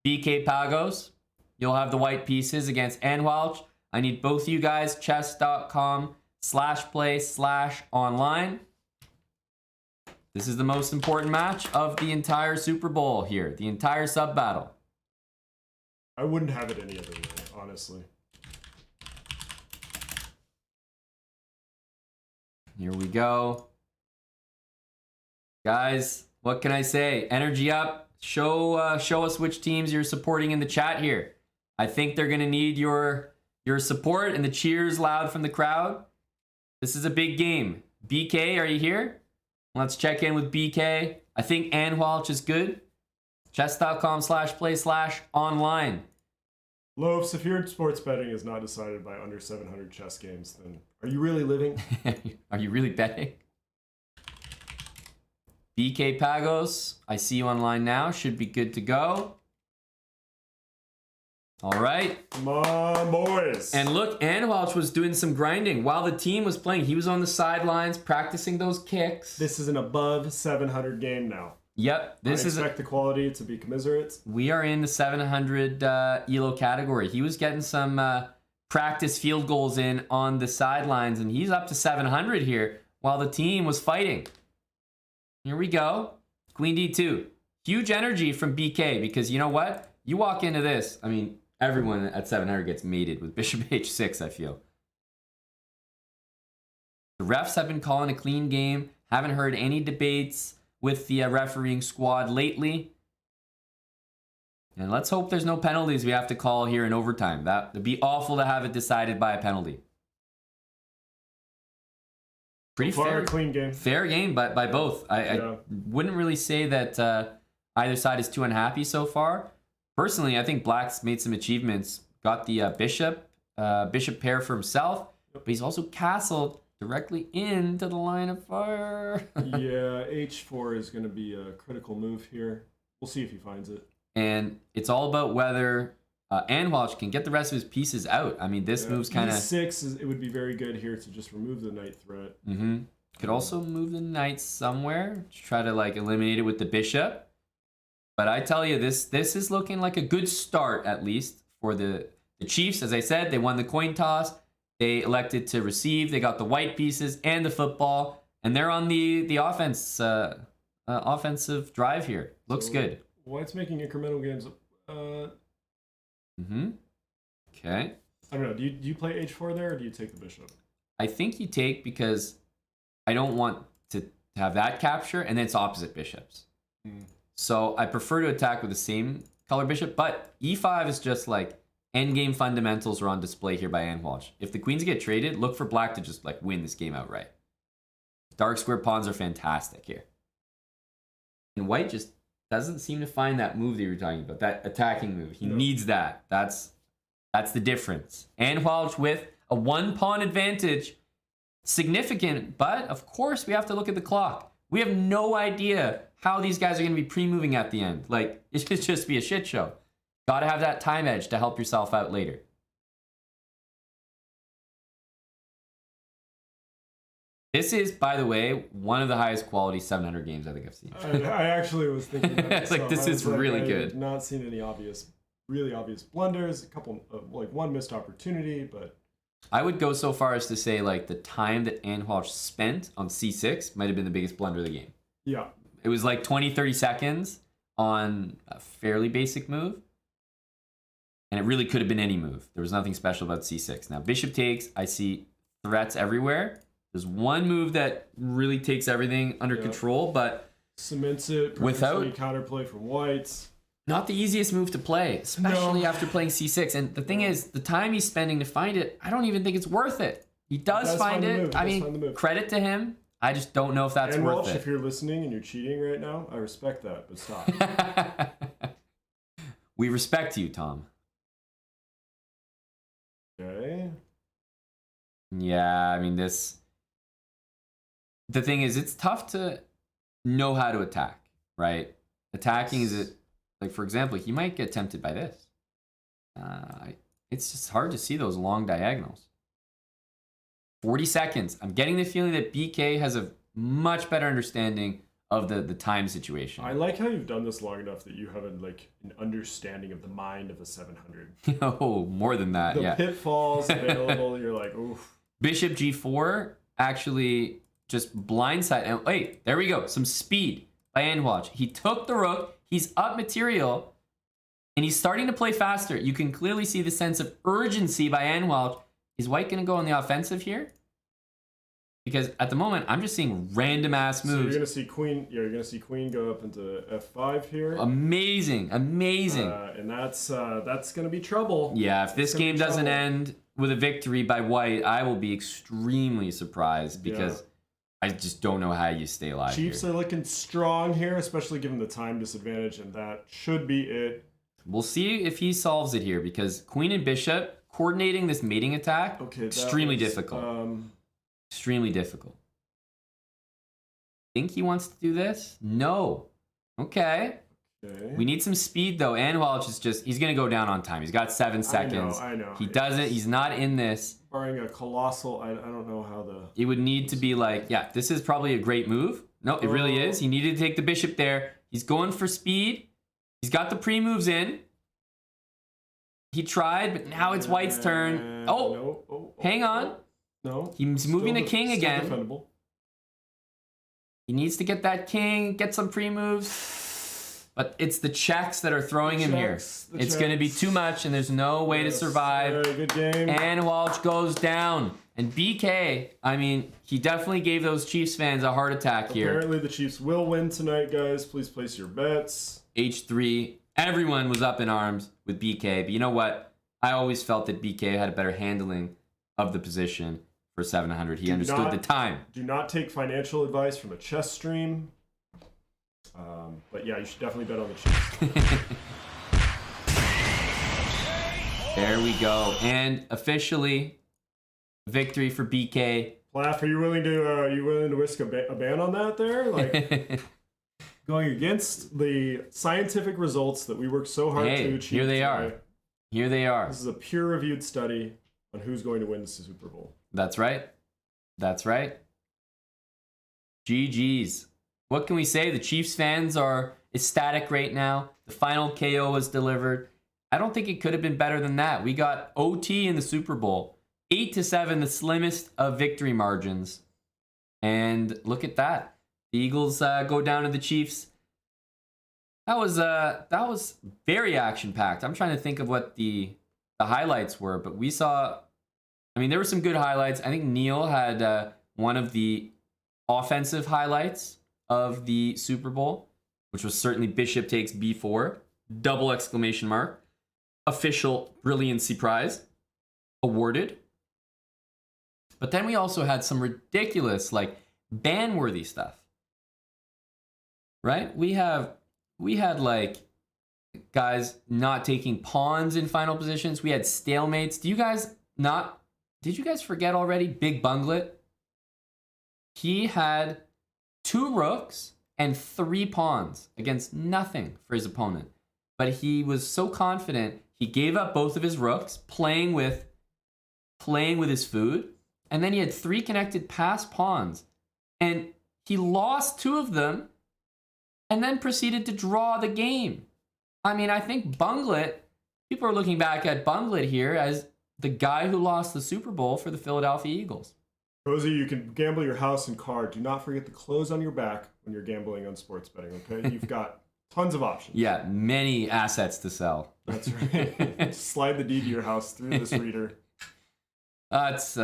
Speaker 1: BK Pagos, you'll have the white pieces against Walsh. I need both of you guys, chess.com/play/online. This is the most important match of the entire Super Bowl here, the entire sub battle.
Speaker 3: I wouldn't have it any other way, honestly.
Speaker 1: Here we go. Guys, what can I say? Energy up. Show us which teams you're supporting in the chat here. I think they're going to need your support and the cheers loud from the crowd. This is a big game. BK, are you here? Let's check in with BK. I think Walsh is good. Chess.com/play/online.
Speaker 3: Loafs, if your sports betting is not decided by under 700 chess games, then are you really living?
Speaker 1: Are you really betting? BK Pagos, I see you online now. Should be good to go. All right.
Speaker 3: Come on, boys.
Speaker 1: And look, Walsh was doing some grinding while the team was playing. He was on the sidelines practicing those kicks.
Speaker 3: This is an above 700 game now.
Speaker 1: Yep.
Speaker 3: I expect the quality to be commiserate.
Speaker 1: We are in the 700 ELO category. He was getting some practice field goals in on the sidelines, and he's up to 700 here while the team was fighting. Here we go. Queen D2. Huge energy from BK because you know what? You walk into this, I mean, everyone at 700 gets mated with Bishop H6, I feel. The refs have been calling a clean game. Haven't heard any debates with the refereeing squad lately. And let's hope there's no penalties we have to call here in overtime. That would be awful to have it decided by a penalty. Pretty fair,
Speaker 3: clean game.
Speaker 1: Fair game, but by both. I wouldn't really say that either side is too unhappy so far. Personally, I think Black's made some achievements. Got the bishop pair for himself, but he's also castled directly into the line of fire.
Speaker 3: Yeah, H4 is going to be a critical move here. We'll see if he finds it.
Speaker 1: And it's all about whether Walsh can get the rest of his pieces out. I mean, this move's kind of...
Speaker 3: E6, it would be very good here to just remove the knight threat.
Speaker 1: Mm-hmm. Could also move the knight somewhere to try to like eliminate it with the bishop. But I tell you, this is looking like a good start, at least, for the Chiefs. As I said, they won the coin toss. They elected to receive. They got the white pieces and the football. And they're on the offensive drive here. Looks good.
Speaker 3: White's making incremental gains.
Speaker 1: Mm-hmm. Okay.
Speaker 3: I don't know. Do you play h4 there, or do you take the bishop?
Speaker 1: I think you take because I don't want to have that capture, and then it's opposite bishops. So I prefer to attack with the same color bishop, but e5 is just like endgame fundamentals are on display here by Walsh. If the queens get traded, look for black to just like win this game outright. Dark square pawns are fantastic here. And white just doesn't seem to find that move that you were talking about, that attacking move. He needs that. That's the difference. Walsh with a 1 pawn advantage. Significant, but of course we have to look at the clock. We have no idea how these guys are going to be pre-moving at the end. Like, it should just be a shit show. Got to have that time edge to help yourself out later. This is, by the way, one of the highest quality 700 games I think I've seen.
Speaker 3: I actually was thinking that.
Speaker 1: It's like, this is really good.
Speaker 3: I've not seen any really obvious blunders. A couple, like one missed opportunity, but
Speaker 1: I would go so far as to say, like, the time that Walsh spent on c6 might have been the biggest blunder of the game.
Speaker 3: Yeah.
Speaker 1: It was like 20, 30 seconds on a fairly basic move. And it really could have been any move. There was nothing special about c6. Now, bishop takes, I see threats everywhere. There's one move that really takes everything under control, but
Speaker 3: cements it
Speaker 1: without
Speaker 3: counterplay from whites.
Speaker 1: Not the easiest move to play, especially after playing c6. And the thing is, the time he's spending to find it, I don't even think it's worth it. He does find it. I mean, credit to him. I just don't know if that's worth
Speaker 3: Walsh,
Speaker 1: it.
Speaker 3: if you're listening and you're cheating right now, I respect that, but stop.
Speaker 1: We respect you, Tom.
Speaker 3: Okay.
Speaker 1: Yeah, I mean, the thing is, it's tough to know how to attack, right? Attacking is, like, for example, he might get tempted by this. It's just hard to see those long diagonals. 40 seconds. I'm getting the feeling that BK has a much better understanding of the time situation.
Speaker 3: I like how you've done this long enough that you have an understanding of the mind of a 700.
Speaker 1: Oh, more than that,
Speaker 3: the pitfalls available, you're like, oof.
Speaker 1: Bishop g4 actually just blindside. And wait, there we go. Some speed by Walsh. He took the rook. He's up material. And he's starting to play faster. You can clearly see the sense of urgency by Walsh. Is white going to go on the offensive here? Because at the moment, I'm just seeing random ass moves.
Speaker 3: So you're gonna see queen. Yeah, you're gonna see queen go up into f5 here.
Speaker 1: Amazing, amazing.
Speaker 3: And that's gonna be trouble.
Speaker 1: Yeah, if this game doesn't end with a victory by white, I will be extremely surprised because I just don't know how you stay alive.
Speaker 3: Chiefs
Speaker 1: here.
Speaker 3: are looking strong here, especially given the time disadvantage, and that should be it.
Speaker 1: We'll see if he solves it here because queen and bishop coordinating this mating attack extremely difficult. Extremely difficult. Think he wants to do this? No. Okay. We need some speed though. Walsh is he's going to go down on time. He's got 7 seconds.
Speaker 3: I know.
Speaker 1: He doesn't, he's not in this.
Speaker 3: Barring a colossal, I don't know how the...
Speaker 1: It would need to be like, yeah, this is probably a great move. No, it really is. He needed to take the bishop there. He's going for speed. He's got the pre-moves in. He tried, but now it's white's turn. Hang on.
Speaker 3: No.
Speaker 1: He's moving the king again.
Speaker 3: Defendable.
Speaker 1: He needs to get that king, get some pre-moves. But it's the checks that are throwing him here. It's going to be too much, and there's no way to survive.
Speaker 3: Very good game.
Speaker 1: And Walsh goes down. And BK, I mean, he definitely gave those Chiefs fans a heart attack here.
Speaker 3: Apparently the Chiefs will win tonight, guys. Please place your bets.
Speaker 1: H3. Everyone was up in arms with BK. But you know what? I always felt that BK had a better handling of the position for 700. He understood the time.
Speaker 3: Do not take financial advice from a chess stream. But yeah, you should definitely bet on the Chiefs.
Speaker 1: There we go. And officially, victory for BK.
Speaker 3: Plath, are you willing to risk a ban on that there? Like going against the scientific results that we worked so hard to achieve.
Speaker 1: Here they are. Here they are.
Speaker 3: This is a peer-reviewed study on who's going to win the Super Bowl.
Speaker 1: That's right. That's right. GG's. What can we say? The Chiefs fans are ecstatic right now. The final KO was delivered. I don't think it could have been better than that. We got OT in the Super Bowl. 8-7, the slimmest of victory margins. And look at that. The Eagles go down to the Chiefs. That was very action packed. I'm trying to think of what the highlights were, but we saw. I mean, there were some good highlights. I think Neil had one of the offensive highlights of the Super Bowl, which was certainly Bishop takes B4, double exclamation mark, official brilliancy prize awarded. But then we also had some ridiculous, like, ban-worthy stuff. Right? We had like guys not taking pawns in final positions. We had stalemates. Did you guys forget already? Big Bunglet. He had 2 rooks and 3 pawns against nothing for his opponent. But he was so confident, he gave up both of his rooks, playing with his food, and then he had 3 connected pass pawns. And he lost 2 of them and then proceeded to draw the game. I mean, I think Bunglet, people are looking back at Bunglet here as the guy who lost the Super Bowl for the Philadelphia Eagles.
Speaker 3: Cozy, you can gamble your house and car. Do not forget the clothes on your back when you're gambling on sports betting, okay? You've got tons of options.
Speaker 1: Yeah, many assets to sell.
Speaker 3: That's right. Slide the deed to your house through this reader.
Speaker 1: That's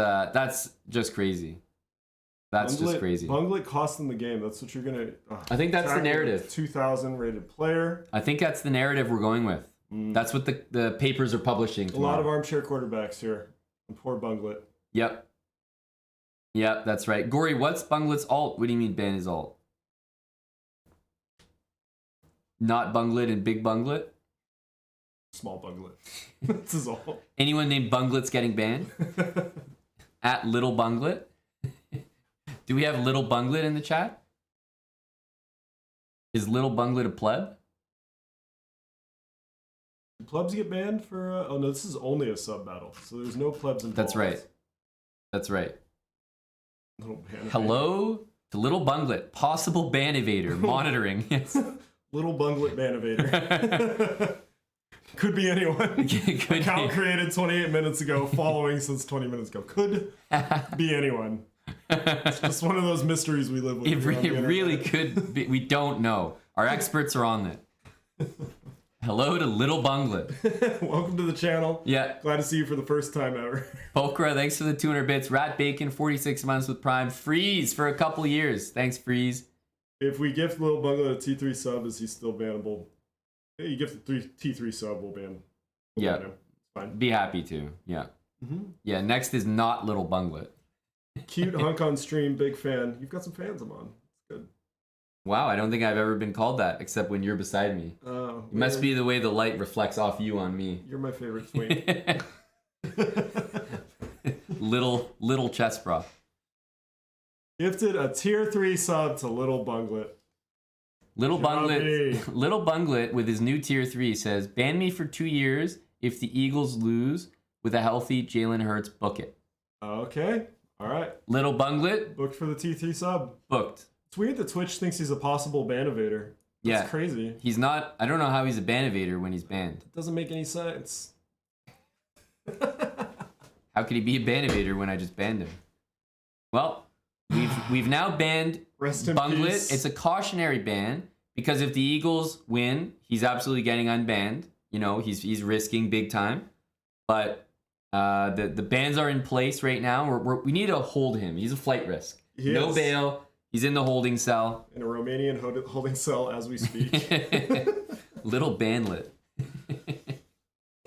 Speaker 1: just crazy. That's just crazy.
Speaker 3: Bunglet cost them the game. That's what you're going to...
Speaker 1: I think that's the narrative.
Speaker 3: 2,000 rated player.
Speaker 1: I think that's the narrative we're going with. That's what the papers are publishing tomorrow.
Speaker 3: A lot of armchair quarterbacks here. And poor Bunglet.
Speaker 1: Yep, that's right. Gory, what's Bunglet's alt? What do you mean ban his alt? Not Bunglet and Big Bunglet?
Speaker 3: Small Bunglet. That's his alt.
Speaker 1: Anyone named Bunglet's getting banned? At Little Bunglet? Do we have Little Bunglet in the chat? Is Little Bunglet a pleb?
Speaker 3: Do plebs get banned for... oh no, this is only a sub battle, so there's no plebs involved.
Speaker 1: That's right.
Speaker 3: Little ban
Speaker 1: Hello to Little Bunglet, possible ban evader, monitoring. Yes.
Speaker 3: Little Bunglet ban evader. Could be anyone. Account created 28 minutes ago, following since 20 minutes ago. Could be anyone. It's just one of those mysteries we live with.
Speaker 1: It really could be. We don't know. Our experts are on it. Hello to Little Bunglet.
Speaker 3: Welcome to the channel.
Speaker 1: Yeah.
Speaker 3: Glad to see you for the first time ever.
Speaker 1: Pokra, thanks for the 200 bits. Rat Bacon, 46 months with Prime. Freeze for a couple years. Thanks, Freeze.
Speaker 3: If we gift Little Bunglet a T3 sub, is he still bannable? Yeah, you gift the T3 sub, we'll ban.
Speaker 1: Yeah.
Speaker 3: Ban him. Fine.
Speaker 1: Be happy to. Yeah. Yeah, next is not Little Bunglet.
Speaker 3: Cute hunk on stream, big fan. You've got some fans, Amon. Good.
Speaker 1: Wow, I don't think I've ever been called that except when you're beside me. It must be the way the light reflects off you on me.
Speaker 3: You're my favorite twink.
Speaker 1: little chest bra.
Speaker 3: Gifted a tier 3 sub to Little Bunglet.
Speaker 1: Little Bunglet with his new tier 3 says, ban me for 2 years if the Eagles lose with a healthy Jalen Hurts, book it.
Speaker 3: Okay. All right.
Speaker 1: Little Bunglet.
Speaker 3: Booked for the T3 sub.
Speaker 1: Booked.
Speaker 3: It's weird that Twitch thinks he's a possible ban evader. That's crazy.
Speaker 1: He's not. I don't know how he's a ban evader when he's banned.
Speaker 3: It doesn't make any sense.
Speaker 1: How could he be a ban evader when I just banned him? Well, we've now banned
Speaker 3: Rest in
Speaker 1: Bunglet.
Speaker 3: peace.
Speaker 1: It's a cautionary ban because if the Eagles win, he's absolutely getting unbanned. You know, he's risking big time. But the bans are in place right now. We need to hold him. He's a flight risk. No bail. He's in the holding cell.
Speaker 3: In a Romanian holding cell as we speak.
Speaker 1: Little Banlet.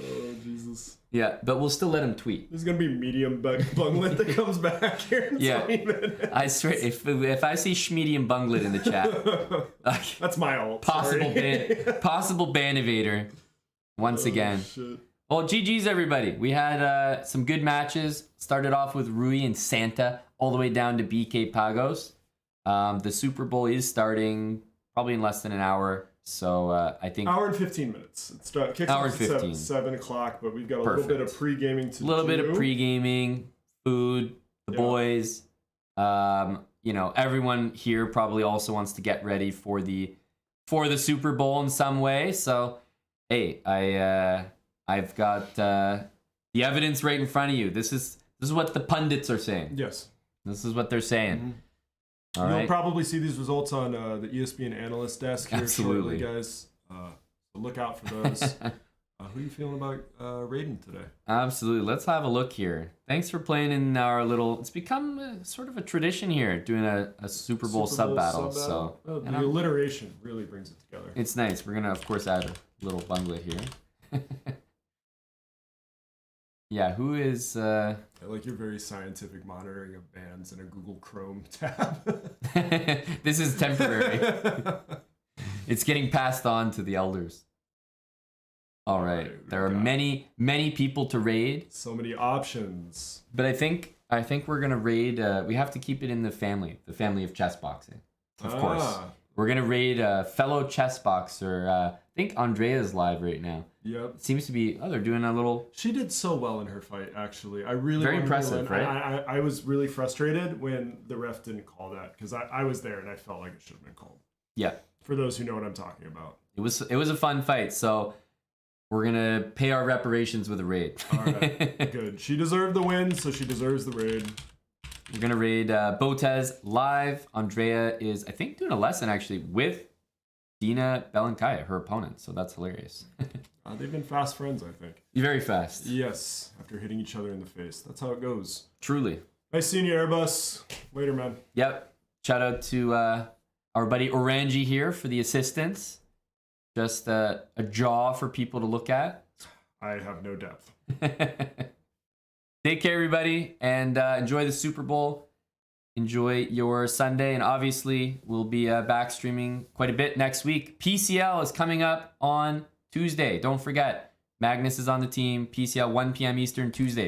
Speaker 3: Oh, Jesus.
Speaker 1: Yeah, but we'll still let him tweet.
Speaker 3: There's going to be medium Bunglet that comes back here in 20 minutes.
Speaker 1: I swear, if I see Schmedium Bunglet in the chat,
Speaker 3: that's my ult.
Speaker 1: Possible ban evader once again.
Speaker 3: Shit.
Speaker 1: Well, GG's everybody. We had some good matches. Started off with Rui and Santa, all the way down to BK Pagos. The Super Bowl is starting probably in less than an hour. So I think...
Speaker 3: Hour and 15 minutes. It kicks off at 7 o'clock, but we've got a little bit of pre-gaming to do.
Speaker 1: A little bit of pre-gaming, food, the boys. You know, everyone here probably also wants to get ready for the Super Bowl in some way. So, hey, I've got the evidence right in front of you. This is what the pundits are saying.
Speaker 3: Yes.
Speaker 1: This is what they're saying.
Speaker 3: Mm-hmm. You'll probably see these results on the ESPN analyst desk here shortly, guys. So look out for those. Who are you feeling about raiding today?
Speaker 1: Absolutely. Let's have a look here. Thanks for playing in our little. It's become sort of a tradition here, doing a Super Bowl sub battle. So
Speaker 3: the alliteration really brings it together.
Speaker 1: It's nice. We're gonna, of course, add a little Banglad here. Yeah, who is?
Speaker 3: I like your very scientific monitoring of bands in a Google Chrome tab.
Speaker 1: This is temporary. It's getting passed on to the elders. All right. There are many people to raid.
Speaker 3: So many options.
Speaker 1: But I think we're gonna raid. We have to keep it in the family of chess boxing, of course. We're gonna raid a fellow chess boxer. I think Andrea's live right now.
Speaker 3: Yep.
Speaker 1: It seems to be. Oh, they're doing a little.
Speaker 3: She did so well in her fight. Actually, I really
Speaker 1: very impressive, right?
Speaker 3: I was really frustrated when the ref didn't call that because I was there and I felt like it should have been called.
Speaker 1: Yeah.
Speaker 3: For those who know what I'm talking about.
Speaker 1: It was a fun fight. So we're gonna pay our reparations with a raid.
Speaker 3: All right. Good. She deserved the win, so she deserves the raid.
Speaker 1: We're gonna raid Botez live. Andrea is, I think, doing a lesson actually with Dina Belankaya, her opponent. So that's hilarious.
Speaker 3: They've been fast friends, I think.
Speaker 1: Very fast.
Speaker 3: Yes, after hitting each other in the face. That's how it goes.
Speaker 1: Truly.
Speaker 3: Nice seeing you, Airbus. Later, man.
Speaker 1: Yep. Shout out to our buddy Orangi here for the assistance. Just a jaw for people to look at.
Speaker 3: I have no depth.
Speaker 1: Take care, everybody, and enjoy the Super Bowl. Enjoy your Sunday, and obviously we'll be back streaming quite a bit next week. PCL is coming up on Tuesday. Don't forget, Magnus is on the team. PCL 1 p.m. Eastern Tuesday.